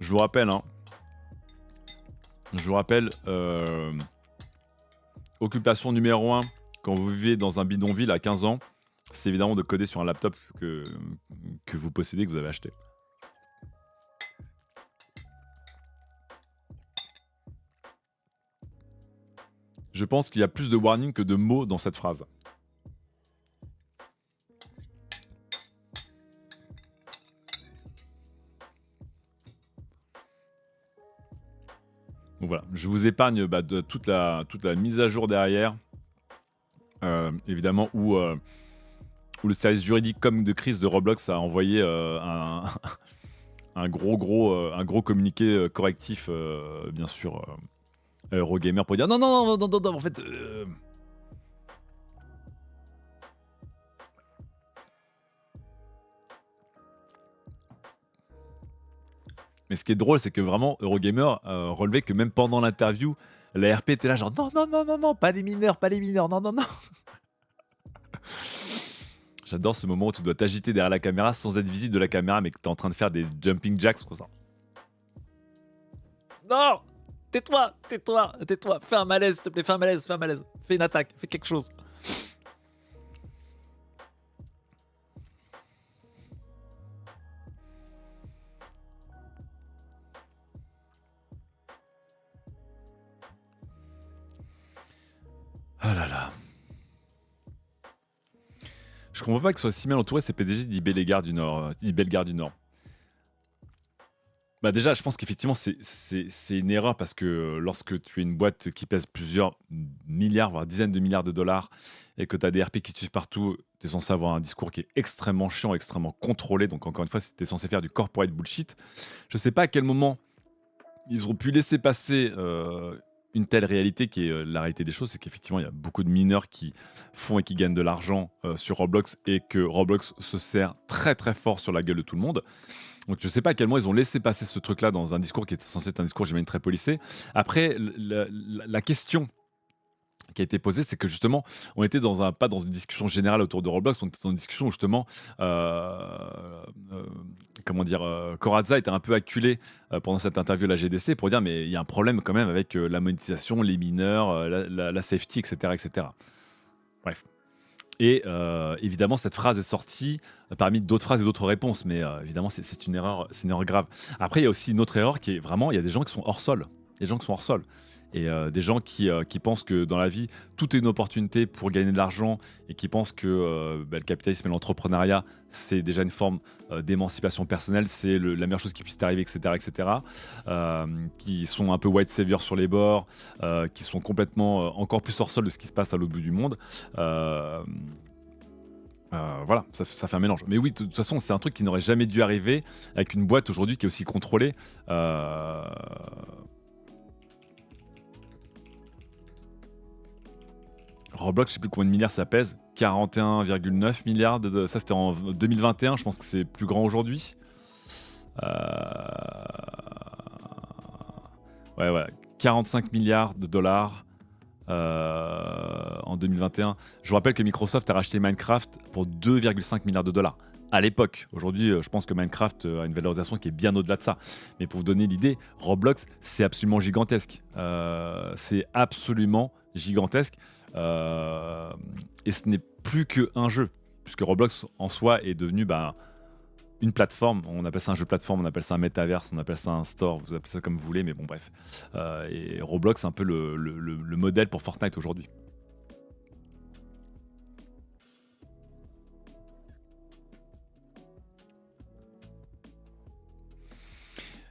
Je vous rappelle, occupation numéro 1 quand vous vivez dans un bidonville à 15 ans, c'est évidemment de coder sur un laptop que vous possédez, que vous avez acheté. Je pense qu'il y a plus de warning que de mots dans cette phrase. Donc voilà, je vous épargne de toute la mise à jour derrière, évidemment, où le service juridique comme de crise de Roblox a envoyé un gros communiqué correctif, bien sûr, à Eurogamer pour dire non, en fait... Mais ce qui est drôle, c'est que vraiment, Eurogamer relevait que même pendant l'interview, la RP était là genre non, pas les mineurs, non. J'adore ce moment où tu dois t'agiter derrière la caméra sans être visible de la caméra, mais que t'es en train de faire des jumping jacks pour ça. Non! Tais-toi! Fais un malaise, s'il te plaît, fais un malaise. Fais une attaque, fais quelque chose. Ah là là. Je comprends pas que ce soit si mal entouré ces PDG d'IB du Nord, d'IB du Nord. Bah déjà, je pense qu'effectivement, c'est une erreur parce que lorsque tu es une boîte qui pèse plusieurs milliards, voire dizaines de milliards de dollars, et que tu as des RP qui te suivent partout, tu es censé avoir un discours qui est extrêmement chiant, extrêmement contrôlé. Donc, encore une fois, tu es censé faire du corporate bullshit. Je sais pas à quel moment ils ont pu laisser passer une telle réalité qui est la réalité des choses, c'est qu'effectivement, il y a beaucoup de mineurs qui font et qui gagnent de l'argent sur Roblox et que Roblox se sert très très fort sur la gueule de tout le monde. Donc je sais pas à quel moment ils ont laissé passer ce truc-là dans un discours qui était censé être un discours, j'imagine, très policé. Après, la question qui a été posée, c'est que justement, on était pas dans une discussion générale autour de Roblox, on était dans une discussion où justement, comment dire, Corazza était un peu acculé pendant cette interview à la GDC pour dire mais il y a un problème quand même avec la monétisation, les mineurs, la safety, etc., etc. Bref. Et évidemment, cette phrase est sortie parmi d'autres phrases et d'autres réponses, mais évidemment, c'est une erreur grave. Après, il y a aussi une autre erreur qui est vraiment, il y a des gens qui sont hors sol. Il y a des gens qui sont hors sol. Et des gens qui pensent que dans la vie, tout est une opportunité pour gagner de l'argent et qui pensent que le capitalisme et l'entrepreneuriat, c'est déjà une forme d'émancipation personnelle, c'est la meilleure chose qui puisse t'arriver, etc. etc. Qui sont un peu white savior sur les bords, qui sont complètement encore plus hors sol de ce qui se passe à l'autre bout du monde. Euh, voilà, ça fait un mélange. Mais oui, de toute façon, c'est un truc qui n'aurait jamais dû arriver avec une boîte aujourd'hui qui est aussi contrôlée. Roblox, je sais plus combien de milliards ça pèse. 41,9 milliards. Ça, c'était en 2021. Je pense que c'est plus grand aujourd'hui. Ouais, ouais. 45 milliards de dollars en 2021. Je vous rappelle que Microsoft a racheté Minecraft pour 2,5 milliards de dollars. À l'époque, aujourd'hui, je pense que Minecraft a une valorisation qui est bien au-delà de ça. Mais pour vous donner l'idée, Roblox, c'est absolument gigantesque. C'est absolument gigantesque. Et ce n'est plus qu'un jeu, puisque Roblox en soi est devenu une plateforme. On appelle ça un jeu plateforme, on appelle ça un métaverse, on appelle ça un store, vous appelez ça comme vous voulez, mais bon, bref. Et Roblox, c'est un peu le modèle pour Fortnite aujourd'hui.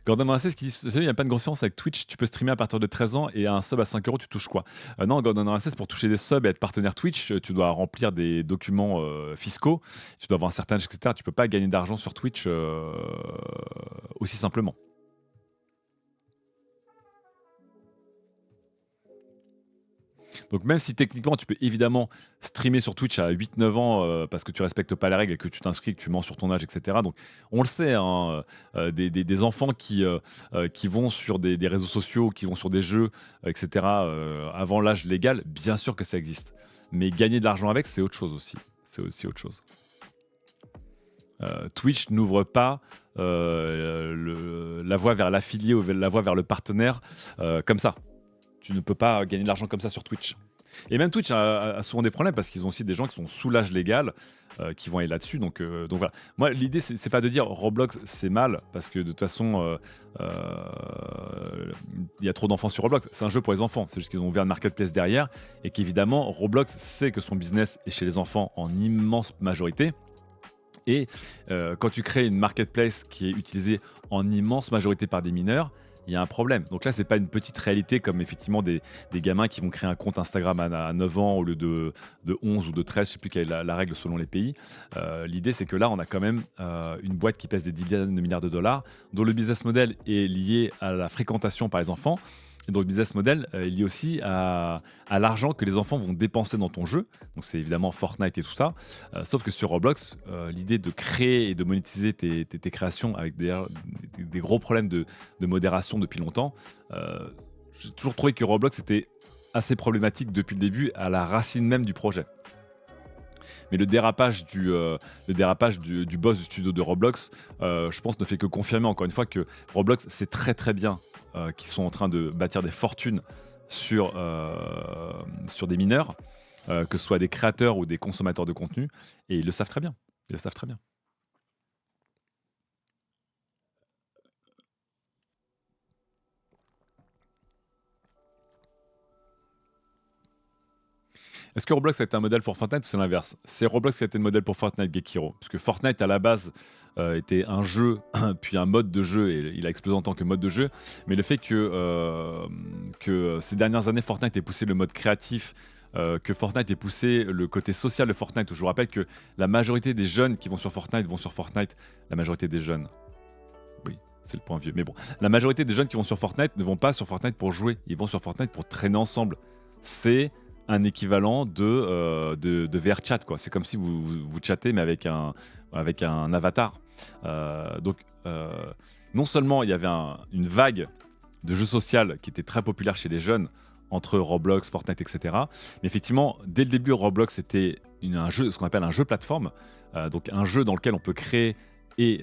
Gordon Ramsay, qui dit il n'y a pas de grosse différence avec Twitch, tu peux streamer à partir de 13 ans et un sub à 5 euros, tu touches quoi? Non, Gordon Ramsay, pour toucher des subs et être partenaire Twitch, tu dois remplir des documents fiscaux, tu dois avoir un certain âge, etc. Tu peux pas gagner d'argent sur Twitch aussi simplement. Donc même si techniquement tu peux évidemment streamer sur Twitch à 8-9 ans parce que tu respectes pas les règles et que tu t'inscris, que tu mens sur ton âge, etc. Donc on le sait, hein, des enfants qui vont sur des réseaux sociaux, qui vont sur des jeux, etc. Avant l'âge légal, bien sûr que ça existe. Mais gagner de l'argent avec, c'est autre chose aussi. C'est aussi autre chose. Twitch n'ouvre pas la voie vers l'affilié ou la voie vers le partenaire comme ça. Tu ne peux pas gagner de l'argent comme ça sur Twitch. Et même Twitch a souvent des problèmes parce qu'ils ont aussi des gens qui sont sous l'âge légal qui vont aller là-dessus. Donc voilà. Moi, l'idée, c'est pas de dire Roblox c'est mal parce que de toute façon, il y a trop d'enfants sur Roblox. C'est un jeu pour les enfants. C'est juste qu'ils ont ouvert un marketplace derrière et qu'évidemment, Roblox sait que son business est chez les enfants en immense majorité. Et quand tu crées une marketplace qui est utilisée en immense majorité par des mineurs, il y a un problème. Donc là, c'est pas une petite réalité comme effectivement des gamins qui vont créer un compte Instagram à 9 ans au lieu de 11 ou de 13, je sais plus quelle est la règle selon les pays. L'idée, c'est que là, on a quand même une boîte qui pèse des dizaines de milliards de dollars, dont le business model est lié à la fréquentation par les enfants. Et donc, le business model est lié aussi à l'argent que les enfants vont dépenser dans ton jeu. Donc, c'est évidemment Fortnite et tout ça. Sauf que sur Roblox, l'idée de créer et de monétiser tes créations avec des gros problèmes de modération depuis longtemps, j'ai toujours trouvé que Roblox était assez problématique depuis le début à la racine même du projet. Mais le dérapage du boss du studio de Roblox, je pense, ne fait que confirmer encore une fois que Roblox, c'est très très bien qu'ils sont en train de bâtir des fortunes sur des mineurs, que ce soit des créateurs ou des consommateurs de contenu, et ils le savent très bien. Ils le savent très bien. Est-ce que Roblox a été un modèle pour Fortnite ou c'est l'inverse? C'est Roblox qui a été le modèle pour Fortnite, Gekiro. Parce que Fortnite, à la base, était un jeu, puis un mode de jeu, et il a explosé en tant que mode de jeu. Mais le fait que ces dernières années, Fortnite ait poussé le mode créatif, que Fortnite ait poussé le côté social de Fortnite, où je vous rappelle que la majorité des jeunes qui vont sur Fortnite, la majorité des jeunes, oui, c'est le point vieux, mais bon, la majorité des jeunes qui vont sur Fortnite ne vont pas sur Fortnite pour jouer, ils vont sur Fortnite pour traîner ensemble. C'est un équivalent de VR chat, quoi. C'est comme si vous chattez, mais avec un avatar. Donc, non seulement il y avait une vague de jeux social qui était très populaire chez les jeunes, entre Roblox, Fortnite, etc. Mais effectivement, dès le début, Roblox était un jeu, ce qu'on appelle un jeu plateforme, donc un jeu dans lequel on peut créer et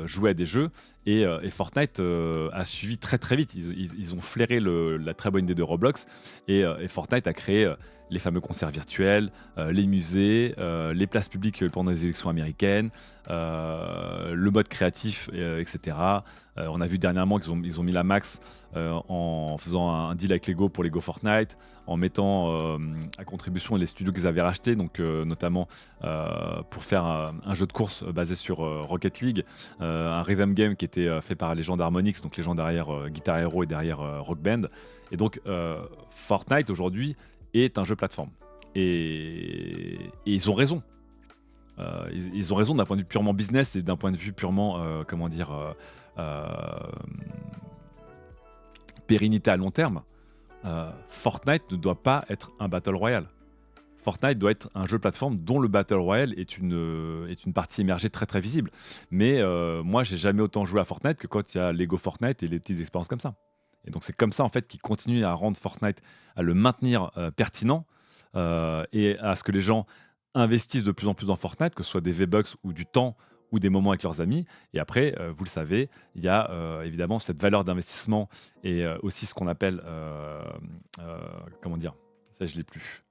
jouer à des jeux. Et Fortnite a suivi très très vite. Ils ont flairé la très bonne idée de Roblox et Fortnite a créé les fameux concerts virtuels, les musées, les places publiques pendant les élections américaines, le mode créatif, etc. On a vu dernièrement qu'ils ont mis la max en faisant un deal avec Lego pour Lego Fortnite, en mettant à contribution les studios qu'ils avaient rachetés, donc notamment pour faire un jeu de course basé sur Rocket League, un rhythm game qui était fait par les gens d'Harmonix, donc les gens derrière Guitar Hero et derrière Rock Band. Et donc Fortnite aujourd'hui est un jeu plateforme. Et ils ont raison. Ils ont raison d'un point de vue purement business et d'un point de vue purement, pérennité à long terme. Fortnite ne doit pas être un Battle Royale. Fortnite doit être un jeu plateforme dont le Battle Royale est une partie émergée très très visible. Mais moi, j'ai jamais autant joué à Fortnite que quand il y a Lego Fortnite et les petites expériences comme ça. Et donc c'est comme ça en fait qu'ils continuent à rendre Fortnite, à le maintenir pertinent et à ce que les gens investissent de plus en plus dans Fortnite, que ce soit des V-Bucks ou du temps ou des moments avec leurs amis. Et après, vous le savez, il y a évidemment cette valeur d'investissement et aussi ce qu'on appelle, comment dire, ça je l'ai plus,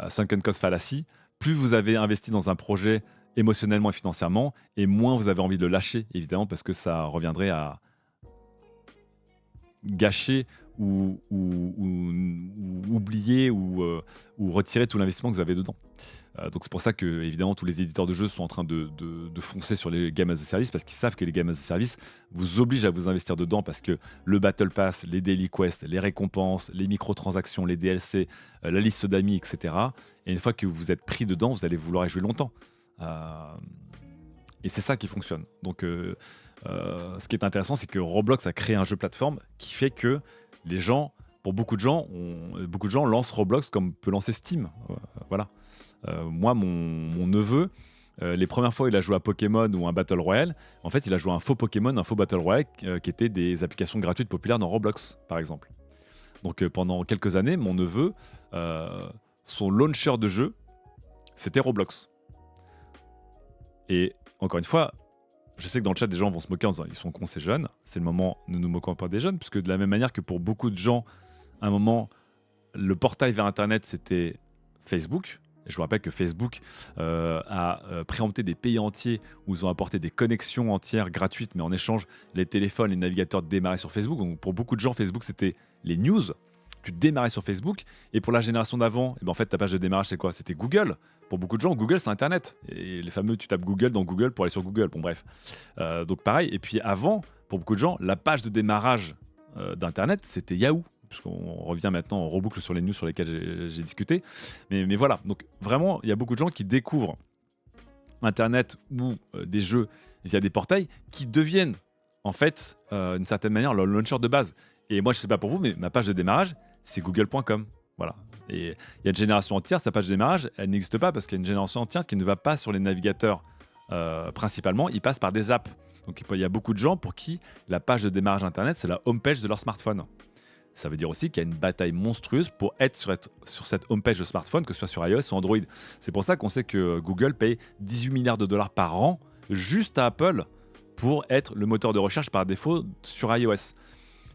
sunken cost fallacy. Plus vous avez investi dans un projet émotionnellement et financièrement, et moins vous avez envie de le lâcher, évidemment, parce que ça reviendrait à gâcher ou oublier ou retirer tout l'investissement que vous avez dedans. Donc c'est pour ça que évidemment tous les éditeurs de jeux sont en train de foncer sur les Game as a Service, parce qu'ils savent que les Game as a Service vous obligent à vous investir dedans, parce que le Battle Pass, les Daily Quests, les récompenses, les microtransactions, les DLC, la liste d'amis, etc. Et une fois que vous êtes pris dedans, vous allez vouloir y jouer longtemps. Et c'est ça qui fonctionne. Donc ce qui est intéressant, c'est que Roblox a créé un jeu plateforme qui fait que les gens, pour beaucoup de gens lancent Roblox comme peut lancer Steam. Voilà. Moi, mon neveu, les premières fois où il a joué à Pokémon ou un Battle Royale, en fait, il a joué à un faux Pokémon, un faux Battle Royale qui étaient des applications gratuites populaires dans Roblox, par exemple. Donc pendant quelques années, mon neveu, son launcher de jeu, c'était Roblox. Et encore une fois, je sais que dans le chat, des gens vont se moquer en disant ils sont cons, ces jeunes. C'est le moment, ne nous moquons pas des jeunes, puisque de la même manière que pour beaucoup de gens, à un moment, le portail vers Internet, c'était Facebook. Et je vous rappelle que Facebook a préempté des pays entiers où ils ont apporté des connexions entières gratuites, mais en échange, les téléphones, les navigateurs démarraient sur Facebook. Donc pour beaucoup de gens, Facebook, c'était les news. Tu démarrais sur Facebook. Et pour la génération d'avant, en fait, ta page de démarrage, c'est quoi? C'était Google. Pour beaucoup de gens, Google, c'est Internet. Et les fameux, tu tapes Google dans Google pour aller sur Google. Bon, bref. Donc pareil. Et puis avant, pour beaucoup de gens, la page de démarrage d'Internet, c'était Yahoo. Puisqu'on revient maintenant, on reboucle sur les news sur lesquelles j'ai discuté. Mais voilà, donc vraiment, il y a beaucoup de gens qui découvrent Internet ou des jeux via des portails qui deviennent, en fait, d'une certaine manière, leur launcher de base. Et moi, je ne sais pas pour vous, mais ma page de démarrage, c'est google.com. Voilà. Et il y a une génération entière, sa page de démarrage, elle n'existe pas parce qu'il y a une génération entière qui ne va pas sur les navigateurs principalement, ils passent par des apps. Donc il y a beaucoup de gens pour qui la page de démarrage Internet, c'est la homepage de leur smartphone. Ça veut dire aussi qu'il y a une bataille monstrueuse pour être sur cette homepage de smartphone, que ce soit sur iOS ou Android. C'est pour ça qu'on sait que Google paye 18 milliards de dollars par an juste à Apple pour être le moteur de recherche par défaut sur iOS.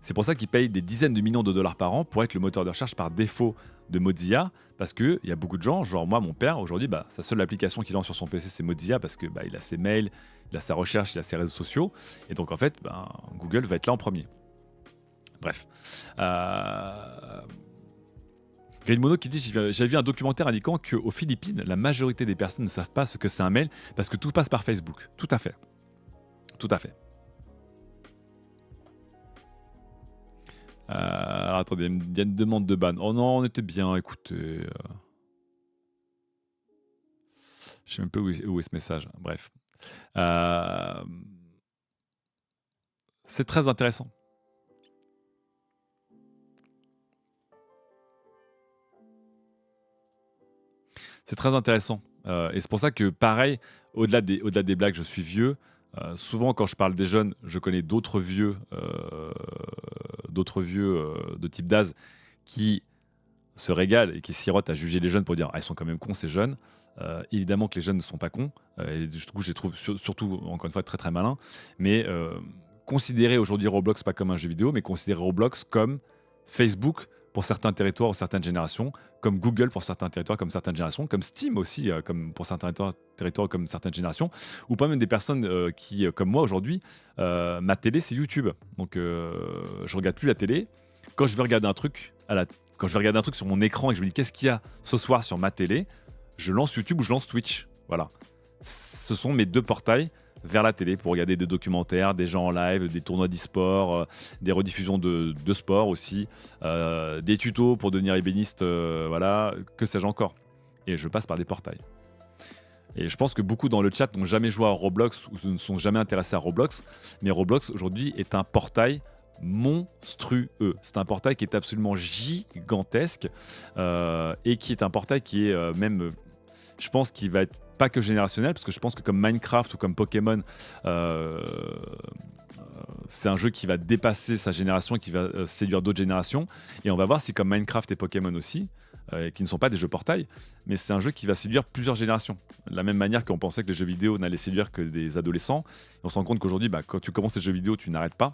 C'est pour ça qu'ils payent des dizaines de millions de dollars par an pour être le moteur de recherche par défaut de Mozilla, parce qu'il y a beaucoup de gens, genre moi, mon père, aujourd'hui, sa seule application qu'il lance sur son PC, c'est Mozilla, parce que il a ses mails, il a sa recherche, il a ses réseaux sociaux, et donc en fait, Google va être là en premier. Bref. Green Mono qui dit j'avais vu un documentaire indiquant qu'aux Philippines, la majorité des personnes ne savent pas ce que c'est un mail parce que tout passe par Facebook. Tout à fait. Tout à fait. Alors attendez, il y a une demande de ban. Oh non, on était bien, écoutez. Je sais même pas où est ce message. Bref. C'est très intéressant. C'est très intéressant. Et c'est pour ça que, pareil, au-delà des blagues, je suis vieux. Souvent, quand je parle des jeunes, je connais d'autres vieux de type Daz qui se régalent et qui sirotent à juger les jeunes pour dire ah, ils sont quand même cons ces jeunes. Évidemment que les jeunes ne sont pas cons. Et du coup, je les trouve surtout, encore une fois, très très malins. Mais considérer aujourd'hui Roblox pas comme un jeu vidéo, mais considérer Roblox comme Facebook pour certains territoires ou certaines générations, comme Google pour certains territoires comme certaines générations, comme Steam aussi comme pour certains territoires comme certaines générations, ou pas même des personnes qui, comme moi aujourd'hui, ma télé c'est YouTube. Donc je regarde plus la télé. Quand je vais regarder un truc quand je vais regarder un truc sur mon écran et que je me dis qu'est-ce qu'il y a ce soir sur ma télé, je lance YouTube ou je lance Twitch. Voilà. Ce sont mes deux portails vers la télé pour regarder des documentaires, des gens en live, des tournois d'e-sport, des rediffusions de sport aussi, des tutos pour devenir ébéniste, voilà, que sais-je encore. Et je passe par des portails. Et je pense que beaucoup dans le chat n'ont jamais joué à Roblox ou ne sont jamais intéressés à Roblox, mais Roblox aujourd'hui est un portail monstrueux. C'est un portail qui est absolument gigantesque et qui est un portail qui est même, je pense qu'il va être pas que générationnel, parce que je pense que comme Minecraft ou comme Pokémon, c'est un jeu qui va dépasser sa génération et qui va séduire d'autres générations. Et on va voir si comme Minecraft et Pokémon aussi, qui ne sont pas des jeux portail, mais c'est un jeu qui va séduire plusieurs générations. De la même manière qu'on pensait que les jeux vidéo n'allaient séduire que des adolescents, et on se rend compte qu'aujourd'hui, quand tu commences les jeux vidéo, tu n'arrêtes pas.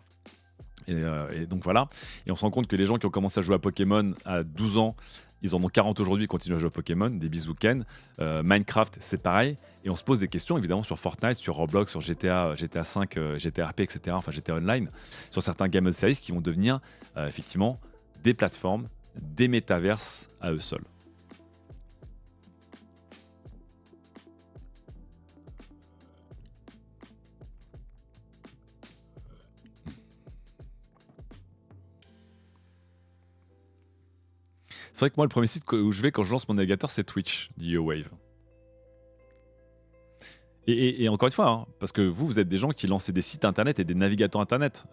Et donc voilà. Et on se rend compte que les gens qui ont commencé à jouer à Pokémon à 12 ans, ils en ont 40 aujourd'hui, ils continuent à jouer à Pokémon. Des bisous Ken. Minecraft, c'est pareil. Et on se pose des questions évidemment sur Fortnite, sur Roblox, sur GTA 5, GTA RP, etc. Enfin GTA Online, sur certains Game of Series qui vont devenir effectivement des plateformes, des métaverses à eux seuls. C'est vrai que moi, le premier site où je vais quand je lance mon navigateur, c'est Twitch, dit YoWave. Et encore une fois, hein, parce que vous êtes des gens qui lancez des sites internet et des navigateurs internet.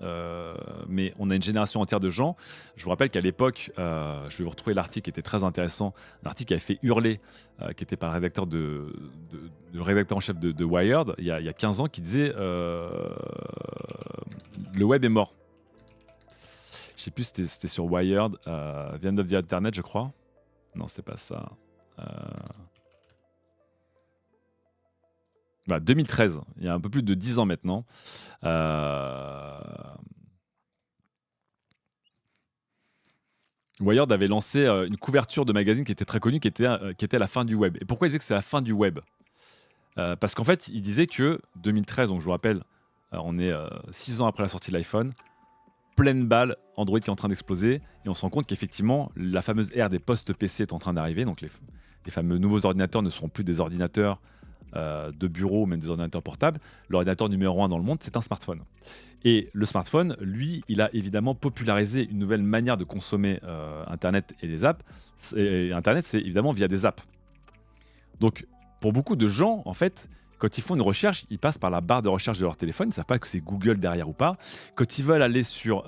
Mais on a une génération entière de gens. Je vous rappelle qu'à l'époque, je vais vous retrouver l'article qui était très intéressant, un article qui avait fait hurler, qui était par le rédacteur, le rédacteur en chef de Wired, il y a 15 ans, qui disait le web est mort. Je sais plus, c'était sur Wired, The End of the Internet, je crois. Non, c'est pas ça. 2013, il y a un peu plus de 10 ans maintenant. Wired avait lancé une couverture de magazine qui était très connue, qui était la fin du web. Et pourquoi il disait que c'est la fin du web ? Parce qu'en fait, il disait que 2013, donc je vous rappelle, on est 6 ans après la sortie de l'iPhone, pleine balle, Android qui est en train d'exploser, et on se rend compte qu'effectivement, la fameuse ère des post-PC est en train d'arriver, donc les fameux nouveaux ordinateurs ne seront plus des ordinateurs de bureau ou même des ordinateurs portables. L'ordinateur numéro 1 dans le monde, c'est un smartphone. Et le smartphone, lui, il a évidemment popularisé une nouvelle manière de consommer Internet et les apps. Et Internet, c'est évidemment via des apps. Donc, pour beaucoup de gens, en fait, quand ils font une recherche, ils passent par la barre de recherche de leur téléphone. Ils ne savent pas que c'est Google derrière ou pas. Quand ils veulent aller sur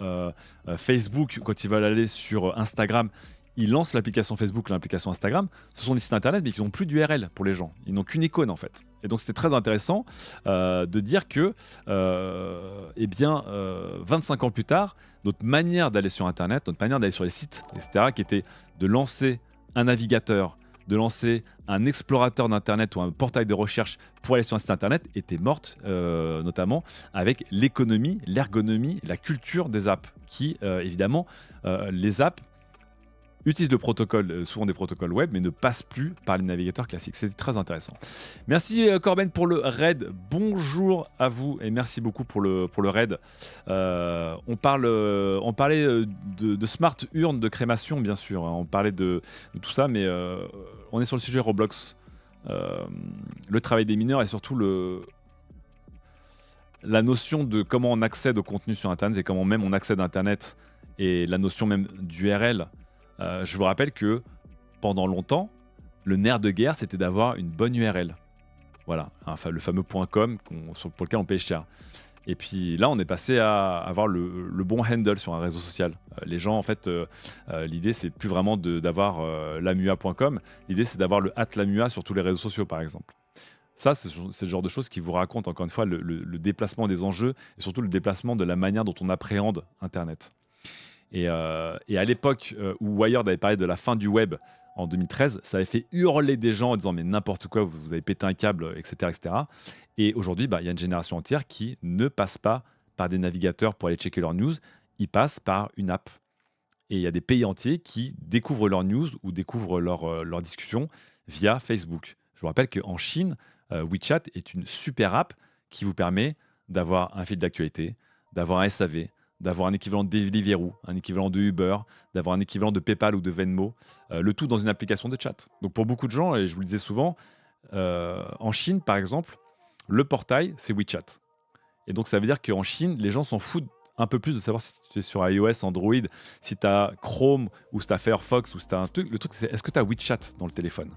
Facebook, quand ils veulent aller sur Instagram, ils lancent l'application Facebook, l'application Instagram. Ce sont des sites internet, mais qui n'ont plus d'URL pour les gens. Ils n'ont qu'une icône, en fait. Et donc, c'était très intéressant de dire que, 25 ans plus tard, notre manière d'aller sur Internet, notre manière d'aller sur les sites, etc., qui était de lancer un navigateur, de lancer un explorateur d'Internet ou un portail de recherche pour aller sur un site Internet était morte, notamment avec l'économie, l'ergonomie, la culture des apps. Qui, évidemment, les apps, utilisent le protocole, souvent des protocoles web, mais ne passent plus par les navigateurs classiques. C'était très intéressant. Merci Corben pour le raid. Bonjour à vous et merci beaucoup pour le raid. On parlait de smart urne de crémation, bien sûr. On parlait de tout ça, mais on est sur le sujet Roblox. Le travail des mineurs et surtout la notion de comment on accède au contenu sur Internet et comment même on accède à Internet et la notion même d'URL. Je vous rappelle que pendant longtemps, le nerf de guerre, c'était d'avoir une bonne URL. Voilà, enfin, le fameux .com pour lequel on paye cher. Et puis là, on est passé à avoir le bon handle sur un réseau social. Les gens, en fait, l'idée, c'est plus vraiment d'avoir lamua.com. L'idée, c'est d'avoir le @lamua sur tous les réseaux sociaux, par exemple. Ça, c'est le genre de choses qui vous racontent, encore une fois, le déplacement des enjeux et surtout le déplacement de la manière dont on appréhende Internet. Et à l'époque où Wired avait parlé de la fin du web en 2013, ça avait fait hurler des gens en disant mais n'importe quoi, vous avez pété un câble, etc. etc. Et aujourd'hui, il y a une génération entière qui ne passe pas par des navigateurs pour aller checker leurs news, ils passent par une app. Et il y a des pays entiers qui découvrent leurs news ou découvrent leurs discussions via Facebook. Je vous rappelle qu'en Chine, WeChat est une super app qui vous permet d'avoir un fil d'actualité, d'avoir un SAV, d'avoir un équivalent de Deliveroo, un équivalent de Uber, d'avoir un équivalent de PayPal ou de Venmo, le tout dans une application de chat. Donc pour beaucoup de gens, et je vous le disais souvent, en Chine par exemple, le portail c'est WeChat. Et donc ça veut dire qu'en Chine, les gens s'en foutent un peu plus de savoir si tu es sur iOS, Android, si tu as Chrome ou si tu as Firefox ou si tu as un truc. Le truc c'est est-ce que tu as WeChat dans le téléphone?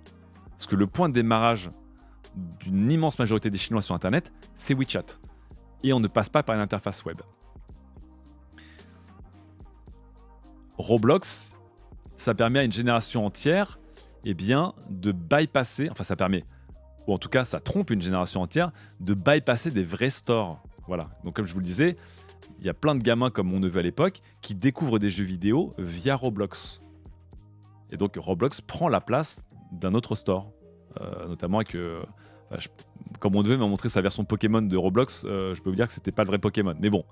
Parce que le point de démarrage d'une immense majorité des Chinois sur Internet, c'est WeChat. Et on ne passe pas par une interface web. Roblox, ça permet à une génération entière de bypasser, enfin ça permet, ou en tout cas ça trompe une génération entière, de bypasser des vrais stores. Voilà, donc comme je vous le disais, il y a plein de gamins comme mon neveu à l'époque qui découvrent des jeux vidéo via Roblox. Et donc Roblox prend la place d'un autre store, notamment avec... quand mon neveu m'a montré sa version Pokémon de Roblox, je peux vous dire que c'était pas le vrai Pokémon. Mais bon,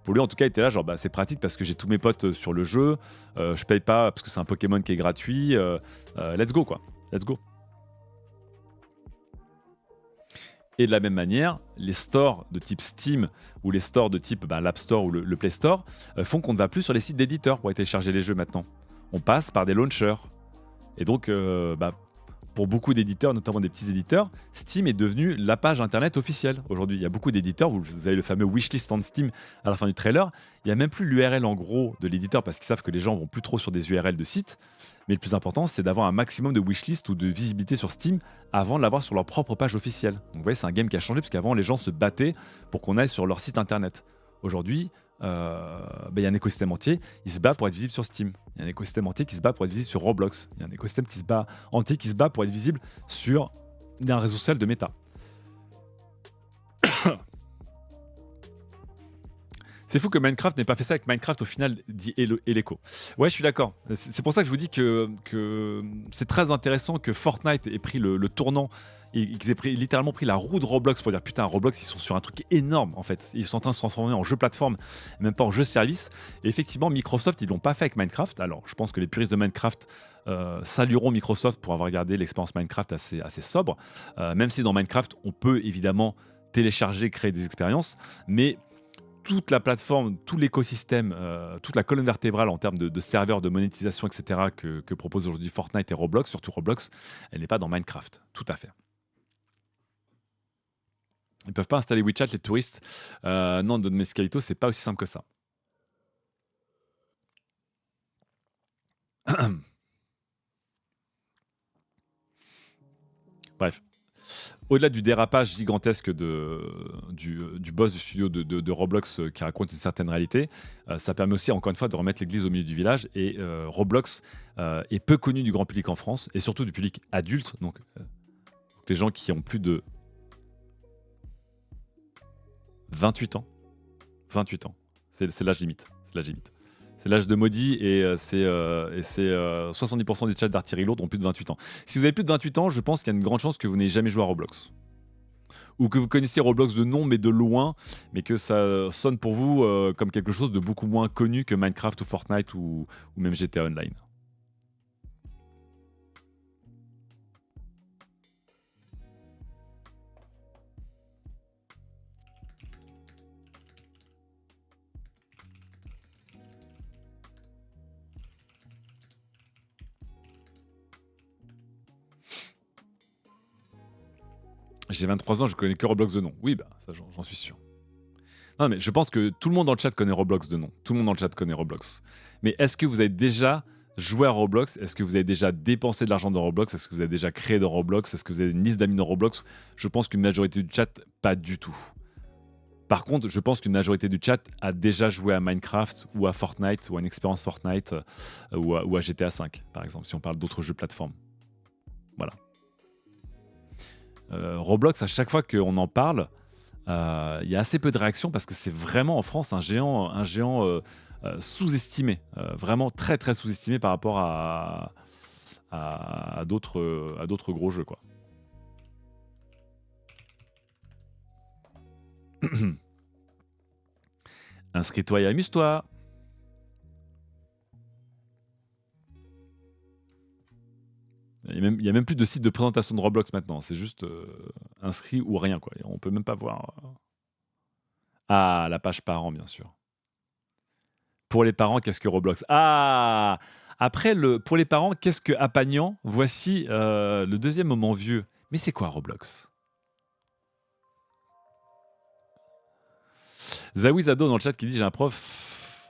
pour lui en tout cas, il était là genre c'est pratique parce que j'ai tous mes potes sur le jeu, je paye pas parce que c'est un Pokémon qui est gratuit, let's go quoi, let's go. Et de la même manière, les stores de type Steam ou les stores de type l'App Store ou le Play Store font qu'on ne va plus sur les sites d'éditeurs pour aller télécharger les jeux maintenant. On passe par des launchers. Et donc, pour beaucoup d'éditeurs, notamment des petits éditeurs, Steam est devenu la page internet officielle. Aujourd'hui, il y a beaucoup d'éditeurs, vous avez le fameux wishlist en Steam à la fin du trailer, il n'y a même plus l'URL en gros de l'éditeur parce qu'ils savent que les gens vont plus trop sur des URL de sites, mais le plus important c'est d'avoir un maximum de wishlist ou de visibilité sur Steam avant de l'avoir sur leur propre page officielle. Donc vous voyez, c'est un game qui a changé parce qu'avant les gens se battaient pour qu'on aille sur leur site internet. Aujourd'hui, il y a un écosystème entier, il se bat pour être visible sur Steam. Il y a un écosystème entier qui se bat pour être visible sur Roblox. Il y a un écosystème entier qui se bat pour être visible sur un réseau social de Meta. C'est fou que Minecraft n'ait pas fait ça avec Minecraft au final, dit Eleco. Ouais, je suis d'accord. C'est pour ça que je vous dis que c'est très intéressant que Fortnite ait pris le tournant et qu'ils aient littéralement pris la roue de Roblox pour dire putain, Roblox, ils sont sur un truc énorme en fait. Ils sont en train de se transformer en jeu plateforme, même pas en jeu service. Et effectivement, Microsoft, ils l'ont pas fait avec Minecraft. Alors, je pense que les puristes de Minecraft salueront Microsoft pour avoir gardé l'expérience Minecraft assez sobre. Même si dans Minecraft, on peut évidemment télécharger, créer des expériences, mais toute la plateforme, tout l'écosystème, toute la colonne vertébrale en termes de serveurs, de monétisation, etc. que proposent aujourd'hui Fortnite et Roblox, surtout Roblox, elle n'est pas dans Minecraft. Tout à fait. Ils ne peuvent pas installer WeChat, les touristes. Non, Don Mescalito, c'est pas aussi simple que ça. Bref. Au-delà du dérapage gigantesque du boss du studio de Roblox qui raconte une certaine réalité, ça permet aussi, encore une fois, de remettre l'église au milieu du village. Et Roblox est peu connu du grand public en France, et surtout du public adulte, donc les gens qui ont plus de 28 ans. 28 ans. C'est l'âge limite. C'est l'âge de maudit et c'est 70% des chats d'artillerie lourde ont plus de 28 ans. Si vous avez plus de 28 ans, je pense qu'il y a une grande chance que vous n'ayez jamais joué à Roblox. Ou que vous connaissiez Roblox de nom mais de loin, mais que ça sonne pour vous comme quelque chose de beaucoup moins connu que Minecraft ou Fortnite ou même GTA Online. J'ai 23 ans, je connais que Roblox de nom. Oui, bah, ça, j'en suis sûr. Non, mais je pense que tout le monde dans le chat connaît Roblox de nom. Tout le monde dans le chat connaît Roblox. Mais est-ce que vous avez déjà joué à Roblox? Est-ce que vous avez déjà dépensé de l'argent dans Roblox? Est-ce que vous avez déjà créé de Roblox? Est-ce que vous avez une liste d'amis dans Roblox? Je pense qu'une majorité du chat, pas du tout. Par contre, je pense qu'une majorité du chat a déjà joué à Minecraft ou à Fortnite ou à une expérience Fortnite ou à GTA V, par exemple, si on parle d'autres jeux plateformes. Voilà. Roblox, à chaque fois qu'on en parle, il y a assez peu de réactions parce que c'est vraiment en France un géant sous-estimé, vraiment très très sous-estimé par rapport à d'autres gros jeux, quoi. Inscris-toi et amuse-toi. Il y a même plus de site de présentation de Roblox maintenant. C'est juste inscrit ou rien, quoi. On peut même pas voir. Ah, la page parents, bien sûr. Pour les parents, qu'est-ce que Roblox? Ah! Après, pour les parents, qu'est-ce que Apagnan? Voici le deuxième moment vieux. Mais c'est quoi Roblox? Zawi Zado dans le chat qui dit j'ai un prof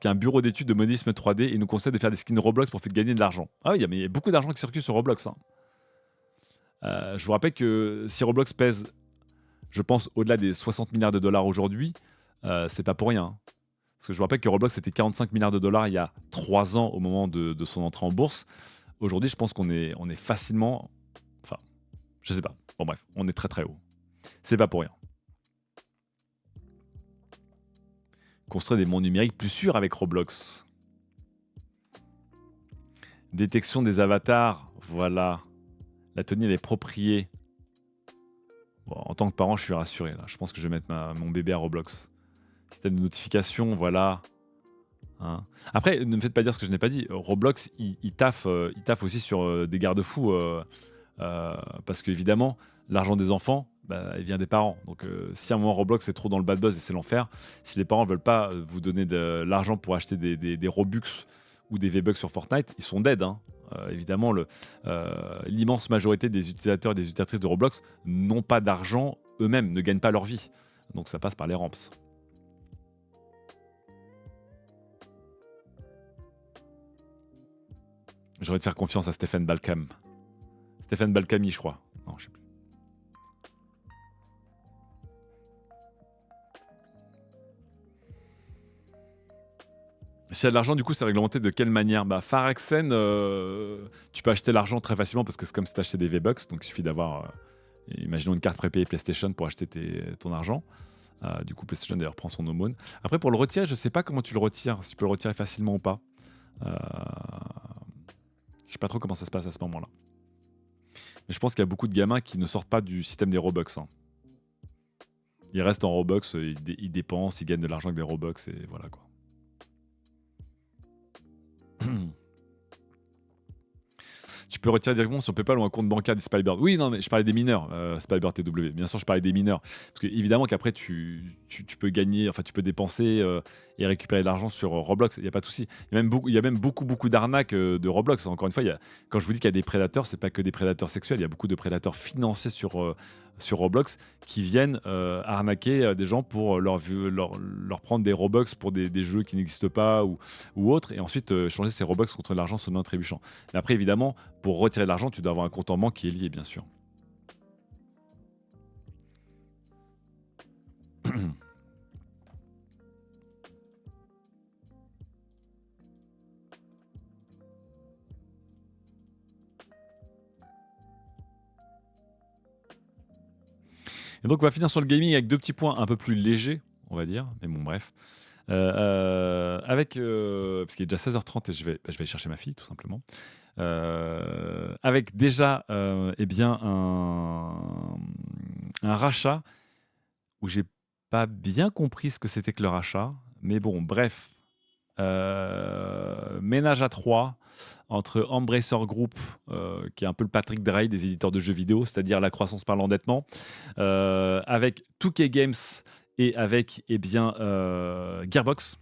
qui a un bureau d'études de modélisme 3D et il nous conseille de faire des skins Roblox pour faire gagner de l'argent. Ah oui, il y a beaucoup d'argent qui circule sur Roblox, hein. Je vous rappelle que si Roblox pèse, je pense, au-delà des 60 milliards de dollars aujourd'hui, c'est pas pour rien, hein. Parce que je vous rappelle que Roblox c'était 45 milliards de dollars il y a 3 ans au moment de son entrée en bourse. Aujourd'hui, je pense qu'on est facilement... Enfin, je sais pas. Bon bref, on est très très haut. C'est pas pour rien. Construire des mondes numériques plus sûrs avec Roblox. Détection des avatars, voilà. La tenue, elle est propriée. Bon, en tant que parent, je suis rassuré, là. Je pense que je vais mettre mon bébé à Roblox. Système de notification, voilà. Hein. Après, ne me faites pas dire ce que je n'ai pas dit. Roblox, il taffe aussi sur des garde-fous. Parce qu'évidemment, l'argent des enfants, bah, il vient des parents. Donc, si à un moment Roblox est trop dans le bad buzz et c'est l'enfer, si les parents ne veulent pas vous donner de l'argent pour acheter des Robux ou des V-Bucks sur Fortnite, ils sont dead, hein. Évidemment, l'immense majorité des utilisateurs et des utilisatrices de Roblox n'ont pas d'argent eux-mêmes, ne gagnent pas leur vie. Donc, ça passe par les ramps. J'aurais de faire confiance à Stéphane Balkam. Stéphane Balkami, je crois. Non, je sais plus. S'il y a de l'argent, du coup, c'est réglementé de quelle manière? Bah, Pharaxen, tu peux acheter l'argent très facilement parce que c'est comme si tu achetais des V-Bucks. Donc, il suffit d'avoir, imaginons, une carte prépayée PlayStation pour acheter ton argent. Du coup, PlayStation, d'ailleurs, prend son aumône. Après, pour le retirer, je sais pas comment tu le retires. Si tu peux le retirer facilement ou pas. Je sais pas trop comment ça se passe à ce moment-là. Mais je pense qu'il y a beaucoup de gamins qui ne sortent pas du système des Robux, hein. Ils restent en Robux, ils dépensent, ils gagnent de l'argent avec des Robux et voilà quoi. Tu peux retirer directement sur PayPal ou un compte bancaire des Spybird. Oui, non, mais je parlais des mineurs, Spybird TW. Bien sûr, je parlais des mineurs. Parce que évidemment qu'après, tu peux gagner, enfin, tu peux dépenser et récupérer de l'argent sur Roblox. Il n'y a pas de souci. Il y a même beaucoup d'arnaques de Roblox. Encore une fois, quand je vous dis qu'il y a des prédateurs, c'est pas que des prédateurs sexuels. Il y a beaucoup de prédateurs financiers sur Roblox qui viennent arnaquer des gens pour leur prendre des Robux pour des jeux qui n'existent pas ou autres. Et ensuite, changer ces Robux contre de l'argent sonnant et trébuchant. Mais après, évidemment, pour retirer de l'argent, tu dois avoir un compte en banque qui est lié, bien sûr. Et donc, on va finir sur le gaming avec deux petits points un peu plus légers, on va dire. Mais bon, bref. Parce qu'il est déjà 16h30 et je vais aller chercher ma fille, tout simplement. Avec déjà eh bien, un rachat où j'ai pas bien compris ce que c'était que le rachat. Mais bon, bref. Ménage à 3 entre Embracer Group, qui est un peu le Patrick Drahi des éditeurs de jeux vidéo, c'est-à-dire la croissance par l'endettement, avec 2K Games et avec Gearbox.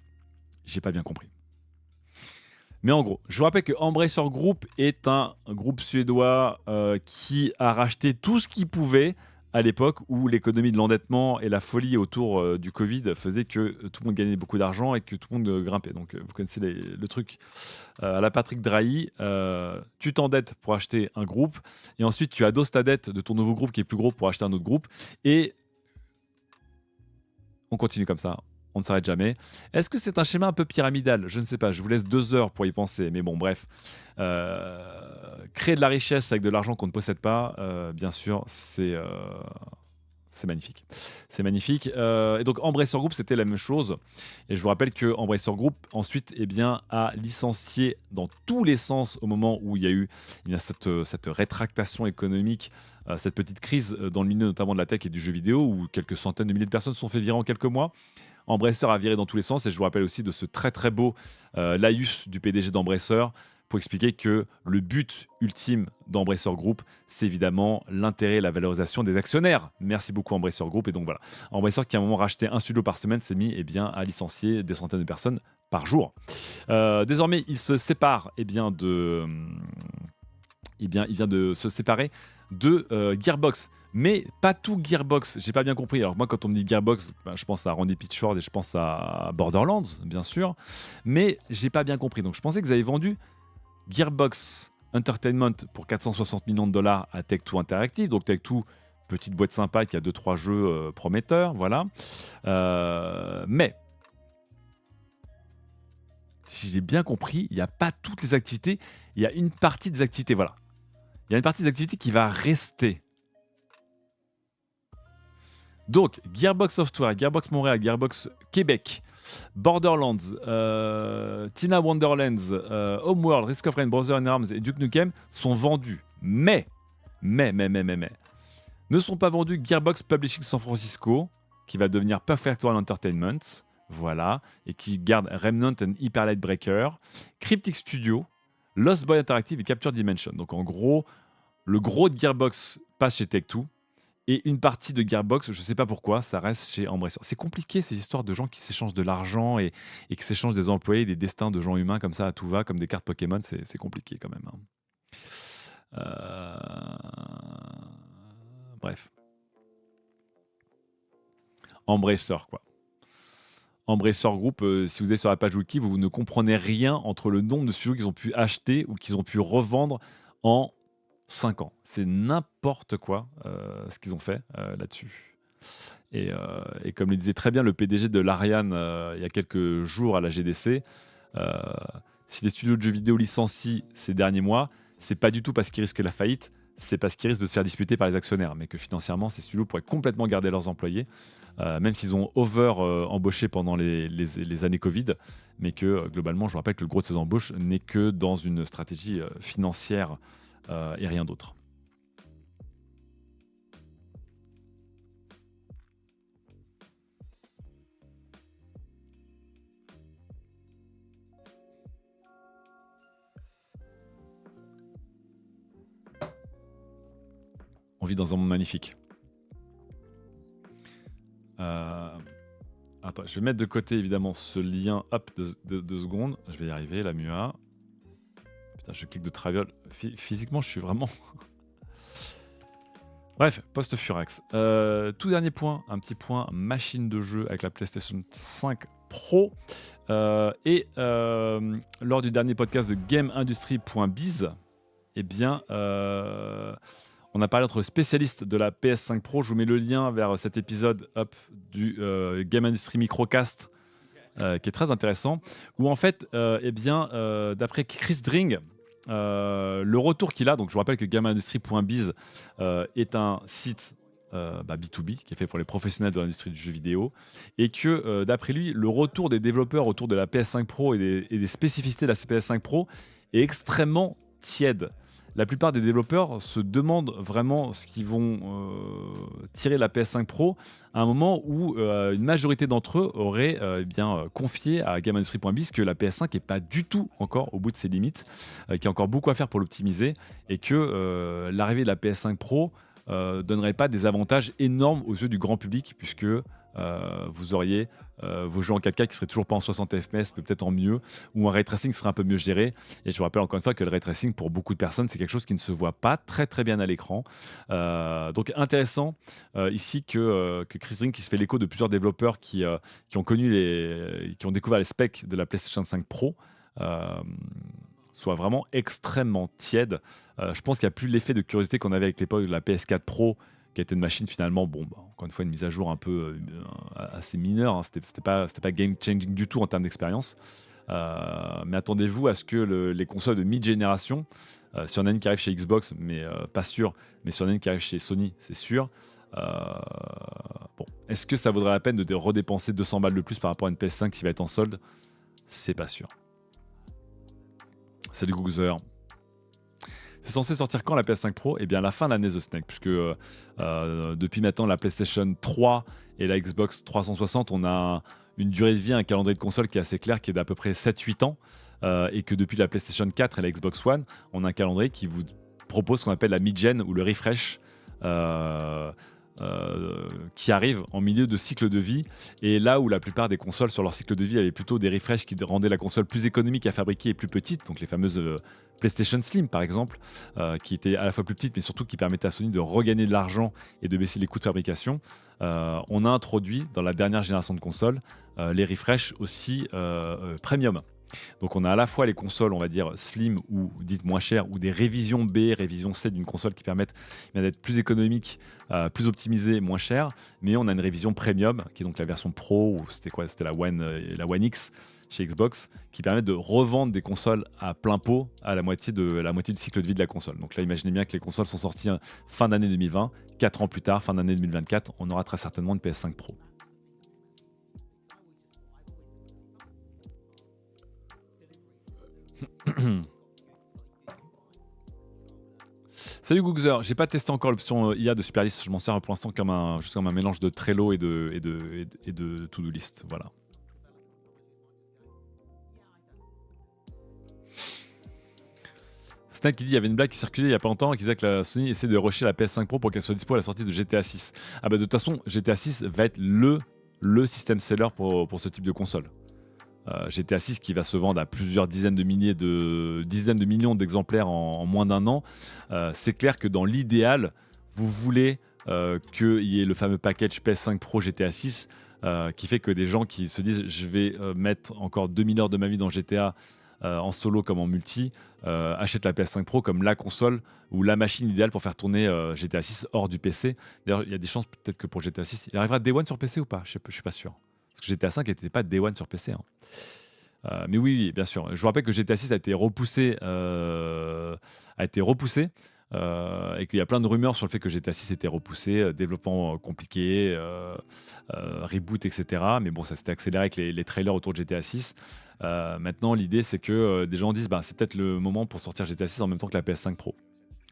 J'ai pas bien compris. Mais en gros, je vous rappelle que Embracer Group est un groupe suédois qui a racheté tout ce qu'il pouvait à l'époque où l'économie de l'endettement et la folie autour du Covid faisaient que tout le monde gagnait beaucoup d'argent et que tout le monde grimpait. Donc vous connaissez le truc à la Patrick Drahi, tu t'endettes pour acheter un groupe et ensuite tu adosses ta dette de ton nouveau groupe qui est plus gros pour acheter un autre groupe et on continue comme ça. On ne s'arrête jamais. Est-ce que c'est un schéma un peu pyramidal? Je ne sais pas. Je vous laisse 2 heures pour y penser. Mais bon, bref. Créer de la richesse avec de l'argent qu'on ne possède pas, bien sûr, c'est magnifique. C'est magnifique. Et donc, Embracer Group, c'était la même chose. Et je vous rappelle que Embracer Group, ensuite, eh bien, a licencié dans tous les sens au moment où il y a eu cette rétractation économique, cette petite crise dans le milieu notamment de la tech et du jeu vidéo, où quelques centaines de milliers de personnes se sont fait virer en quelques mois. Embracer a viré dans tous les sens et je vous rappelle aussi de ce très très beau laïus du PDG d'Embracer pour expliquer que le but ultime d'Embracer Group, c'est évidemment l'intérêt et la valorisation des actionnaires. Merci beaucoup Embracer Group. Et donc voilà, Embracer qui à un moment rachetait un studio par semaine s'est mis à licencier des centaines de personnes par jour. Désormais, il se sépare il vient de se séparer de Gearbox. Mais pas tout Gearbox, j'ai pas bien compris. Alors moi, quand on me dit Gearbox, je pense à Randy Pitchford et je pense à Borderlands, bien sûr. Mais j'ai pas bien compris. Donc je pensais que vous avez vendu Gearbox Entertainment pour 460 millions de dollars à Take-Two Interactive. Donc Take-Two, petite boîte sympa qui a 2-3 jeux prometteurs, voilà. Mais, si j'ai bien compris, il n'y a pas toutes les activités. Il y a une partie des activités, voilà. Il y a une partie des activités qui va rester. Donc, Gearbox Software, Gearbox Montréal, Gearbox Québec, Borderlands, Tina Wonderlands, Homeworld, Risk of Rain, Brother in Arms et Duke Nukem sont vendus. Mais, ne sont pas vendus Gearbox Publishing San Francisco, qui va devenir Perfect One Entertainment, voilà, et qui garde Remnant and Hyper Light Breaker, Cryptic Studio, Lost Boy Interactive et Capture Dimension. Donc en gros, le gros de Gearbox passe chez Take-Two. Et une partie de Gearbox, je ne sais pas pourquoi, ça reste chez Embracer. C'est compliqué ces histoires de gens qui s'échangent de l'argent et qui s'échangent des employés, des destins de gens humains comme ça à tout va, comme des cartes Pokémon, c'est compliqué quand même. Bref. Embracer, quoi. Embracer Group, si vous êtes sur la page Wiki, vous ne comprenez rien entre le nombre de studios qu'ils ont pu acheter ou qu'ils ont pu revendre en 5 ans. C'est n'importe quoi ce qu'ils ont fait là-dessus. Et comme le disait très bien le PDG de l'Ariane il y a quelques jours à la GDC, si les studios de jeux vidéo licencient ces derniers mois, c'est pas du tout parce qu'ils risquent la faillite, c'est parce qu'ils risquent de se faire disputer par les actionnaires, mais que financièrement, ces studios pourraient complètement garder leurs employés, même s'ils ont embauché pendant les années Covid, mais que globalement, je vous rappelle que le gros de ces embauches n'est que dans une stratégie financière et rien d'autre. On vit dans un monde magnifique. Attends, je vais mettre de côté évidemment ce lien. Hop, 2 secondes. Je vais y arriver, la MUA. Putain, je clique de traviole. Physiquement, je suis vraiment... Bref, post-Furax. Tout dernier point, un petit point machine de jeu avec la PlayStation 5 Pro. Et lors du dernier podcast de GameIndustry.biz, eh bien... on a parlé entre spécialistes de la PS5 Pro. Je vous mets le lien vers cet épisode du Game Industry Microcast qui est très intéressant. Où en fait, d'après Chris Dring, le retour qu'il a, donc je vous rappelle que GameIndustry.biz est un site B2B qui est fait pour les professionnels de l'industrie du jeu vidéo et que d'après lui, le retour des développeurs autour de la PS5 Pro et des spécificités de la PS5 Pro est extrêmement tiède. La plupart des développeurs se demandent vraiment ce qu'ils vont tirer de la PS5 Pro à un moment où une majorité d'entre eux auraient confié à GameIndustry.biz que la PS5 n'est pas du tout encore au bout de ses limites, qu'il y a encore beaucoup à faire pour l'optimiser et que l'arrivée de la PS5 Pro donnerait pas des avantages énormes aux yeux du grand public puisque vous auriez vos jeux en 4K qui seraient toujours pas en 60 fps, mais peut-être en mieux, ou un ray tracing serait un peu mieux géré. Et je vous rappelle encore une fois que le ray tracing, pour beaucoup de personnes, c'est quelque chose qui ne se voit pas très très bien à l'écran. Donc intéressant ici que Chris Ring, qui se fait l'écho de plusieurs développeurs qui ont qui ont découvert les specs de la PlayStation 5 Pro, euh, soit vraiment extrêmement tiède. Je pense qu'il n'y a plus l'effet de curiosité qu'on avait avec l'époque de la PS4 Pro, qui était une machine finalement, bon, bah, encore une fois, une mise à jour un peu assez mineure. Hein. C'était pas game changing du tout en termes d'expérience. Mais attendez-vous à ce que les consoles de mid-génération, si on a une qui arrive chez Xbox, mais pas sûr, mais si on a une qui arrive chez Sony, c'est sûr. euh, bon, est-ce que ça vaudrait la peine de redépenser 200 balles de plus par rapport à une PS5 qui va être en solde? C'est pas sûr. Salut Googzer. C'est censé sortir quand la PS5 Pro? Eh bien, à la fin de l'année The Snake, puisque depuis maintenant la PlayStation 3 et la Xbox 360, on a une durée de vie, un calendrier de console qui est assez clair, qui est d'à peu près 7-8 ans, et que depuis la PlayStation 4 et la Xbox One, on a un calendrier qui vous propose ce qu'on appelle la mid-gen ou le refresh. euh, qui arrive en milieu de cycle de vie, et là où la plupart des consoles sur leur cycle de vie avaient plutôt des refreshs qui rendaient la console plus économique à fabriquer et plus petite, donc les fameuses PlayStation Slim par exemple, qui étaient à la fois plus petites mais surtout qui permettaient à Sony de regagner de l'argent et de baisser les coûts de fabrication. On a introduit dans la dernière génération de consoles les refreshs aussi premium. Donc on a à la fois les consoles, on va dire slim ou dites moins chères, ou des révisions B, révisions C d'une console qui permettent d'être plus économiques, plus optimisées, moins chères. Mais on a une révision premium, qui est donc la version Pro, ou c'était quoi? C'était la One et la One X chez Xbox, qui permettent de revendre des consoles à plein pot à la moitié du cycle de vie de la console. Donc là, imaginez bien que les consoles sont sorties fin d'année 2020, 4 ans plus tard, fin d'année 2024, on aura très certainement une PS5 Pro. Salut Googzer, j'ai pas testé encore l'option IA de Superlist, je m'en sers pour l'instant juste comme un mélange de Trello et de to-do list, voilà. Snack qui dit il y avait une blague qui circulait il y a pas longtemps qui disait que la Sony essaie de rusher la PS5 Pro pour qu'elle soit dispo à la sortie de GTA 6. Ah bah de toute façon, GTA 6 va être le système seller pour ce type de console. GTA 6 qui va se vendre à plusieurs dizaines de millions d'exemplaires en moins d'un an. C'est clair que dans l'idéal, vous voulez qu'il y ait le fameux package PS5 Pro GTA 6 qui fait que des gens qui se disent je vais mettre encore 2000 heures de ma vie dans GTA en solo comme en multi, achètent la PS5 Pro comme la console ou la machine idéale pour faire tourner GTA 6 hors du PC. D'ailleurs, il y a des chances peut-être que pour GTA 6, il arrivera Day One sur PC ou pas? Je suis pas sûr. Parce que GTA 5 n'était pas Day One sur PC. Hein. Mais oui, bien sûr. Je vous rappelle que GTA 6 a été repoussé, et qu'il y a plein de rumeurs sur le fait que GTA 6 était repoussé, développement compliqué, reboot, etc. Mais bon, ça s'était accéléré avec les trailers autour de GTA 6. Maintenant, l'idée, c'est que des gens disent bah, c'est peut-être le moment pour sortir GTA 6 en même temps que la PS5 Pro.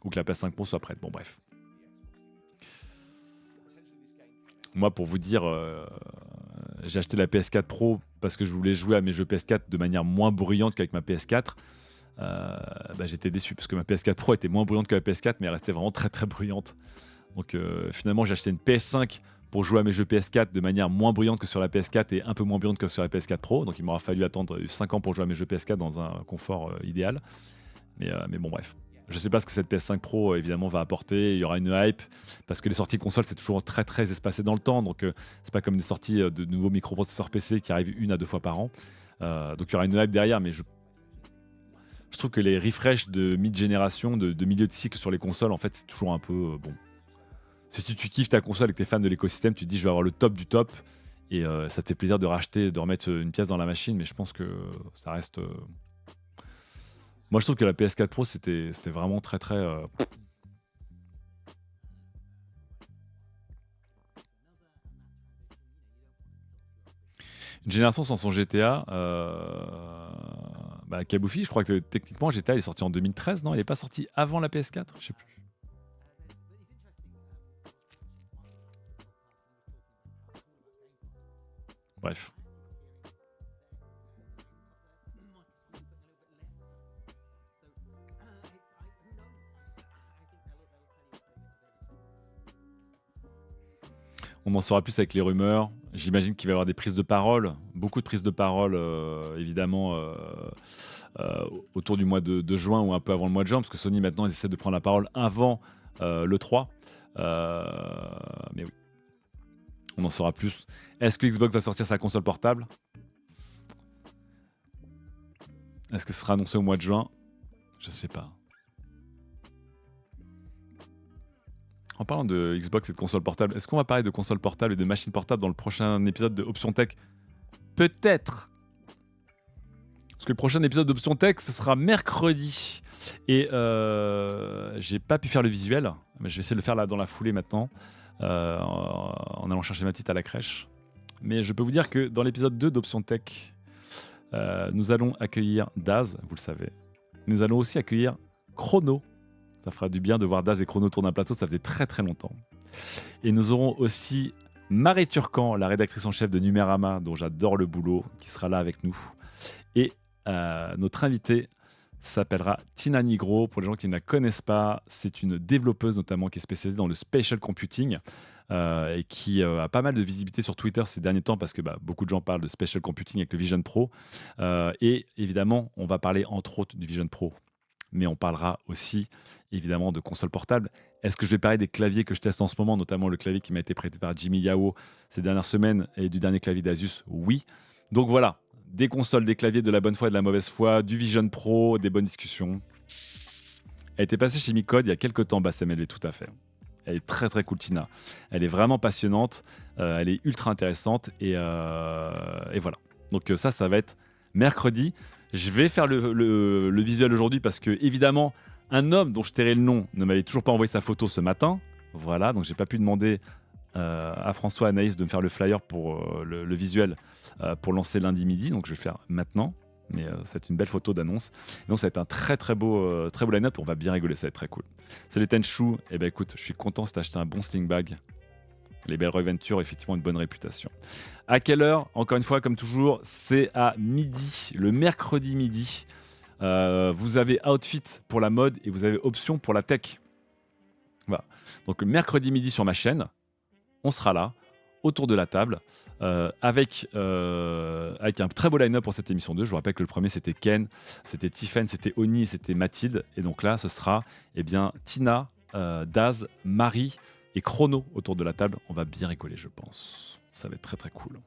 Ou que la PS5 Pro soit prête. Bon, bref. Moi, pour vous dire, j'ai acheté la PS4 Pro parce que je voulais jouer à mes jeux PS4 de manière moins bruyante qu'avec ma PS4. Bah, j'étais déçu parce que ma PS4 Pro était moins bruyante que la PS4, mais elle restait vraiment très très bruyante. Donc finalement, j'ai acheté une PS5 pour jouer à mes jeux PS4 de manière moins bruyante que sur la PS4 et un peu moins bruyante que sur la PS4 Pro. Donc il m'aura fallu attendre 5 ans pour jouer à mes jeux PS4 dans un confort idéal. Mais bon, bref. Je sais pas ce que cette PS5 Pro évidemment va apporter. Il y aura une hype parce que les sorties consoles c'est toujours très très espacé dans le temps. Donc c'est pas comme des sorties de nouveaux microprocesseurs PC qui arrivent 1 à 2 fois par an. Donc il y aura une hype derrière, mais je trouve que les refreshs de mid-génération, de milieu de cycle sur les consoles, en fait, c'est toujours un peu bon. Si tu kiffes ta console et que tu es fan de l'écosystème, tu te dis je vais avoir le top du top et ça te fait plaisir de racheter, de remettre une pièce dans la machine, mais je pense que ça reste. Moi, je trouve que la PS4 Pro, c'était vraiment très très. Une génération sans son GTA. Bah, Kaboufi, je crois que techniquement GTA est sorti en 2013, non? Il n'est pas sorti avant la PS4? Je sais plus. Bref. On en saura plus avec les rumeurs J'imagine qu'il va y avoir des prises de parole, beaucoup de prises de parole, évidemment, autour du mois de juin ou un peu avant le mois de juin, parce que Sony maintenant ils essaient de prendre la parole avant le 3. Mais oui, on en saura plus. Est-ce que Xbox va sortir sa console portable? Est-ce que ce sera annoncé au mois de juin? Je sais pas. En parlant de Xbox et de console portable, est-ce qu'on va parler de console portable et de machine portable dans le prochain épisode de Option Tech? Peut-être. Parce que le prochain épisode d'Option Tech, ce sera mercredi. Et j'ai pas pu faire le visuel, mais je vais essayer de le faire là dans la foulée maintenant, en allant chercher ma petite à la crèche. Mais je peux vous dire que dans l'épisode 2 d'Option Tech, nous allons accueillir Daz, vous le savez. Nous allons aussi accueillir Chrono. Ça fera du bien de voir Daz et Chrono autour d'un plateau, ça faisait très très longtemps. Et nous aurons aussi Marie Turcan, la rédactrice en chef de Numérama, dont j'adore le boulot, qui sera là avec nous. Et notre invitée s'appellera Tina Nigro. Pour les gens qui ne la connaissent pas, c'est une développeuse notamment qui est spécialisée dans le spatial computing et qui a pas mal de visibilité sur Twitter ces derniers temps parce que beaucoup de gens parlent de spatial computing avec le Vision Pro. Et évidemment, on va parler entre autres du Vision Pro, mais on parlera aussi évidemment de consoles portables. Est-ce que je vais parler des claviers que je teste en ce moment, notamment le clavier qui m'a été prêté par Jimmy Yao ces dernières semaines et du dernier clavier d'Asus? Oui. Donc voilà, des consoles, des claviers, de la bonne foi et de la mauvaise foi, du Vision Pro, des bonnes discussions. Elle était passée chez Micode il y a quelques temps, Bassem, tout à fait. Elle est très très cool, Tina. Elle est vraiment passionnante, elle est ultra intéressante et voilà. Donc ça va être mercredi. Je vais faire le visuel aujourd'hui parce que évidemment, un homme dont je tairai le nom ne m'avait toujours pas envoyé sa photo ce matin. Voilà, donc j'ai pas pu demander à François Anaïs de me faire le flyer pour le visuel pour lancer lundi midi. Donc je vais le faire maintenant. Mais c'est une belle photo d'annonce. Et donc ça va être un très beau line-up. On va bien rigoler, ça va être très cool. Salut Tenchou. Eh ben écoute, je suis content si t'as acheté un bon sling bag. Les belles Venture, effectivement, une bonne réputation. À quelle heure? Encore une fois, comme toujours, c'est à midi, le mercredi midi. Vous avez outfit pour la mode et vous avez option pour la tech. Voilà. Donc le mercredi midi sur ma chaîne, on sera là, autour de la table, avec un très beau line-up pour cette émission 2. Je vous rappelle que le premier, c'était Ken, c'était Tiffen, c'était Oni et c'était Mathilde. Et donc là, ce sera Tina, Daz, Marie et Chrono autour de la table. On va bien rigoler, je pense. Ça va être très très cool.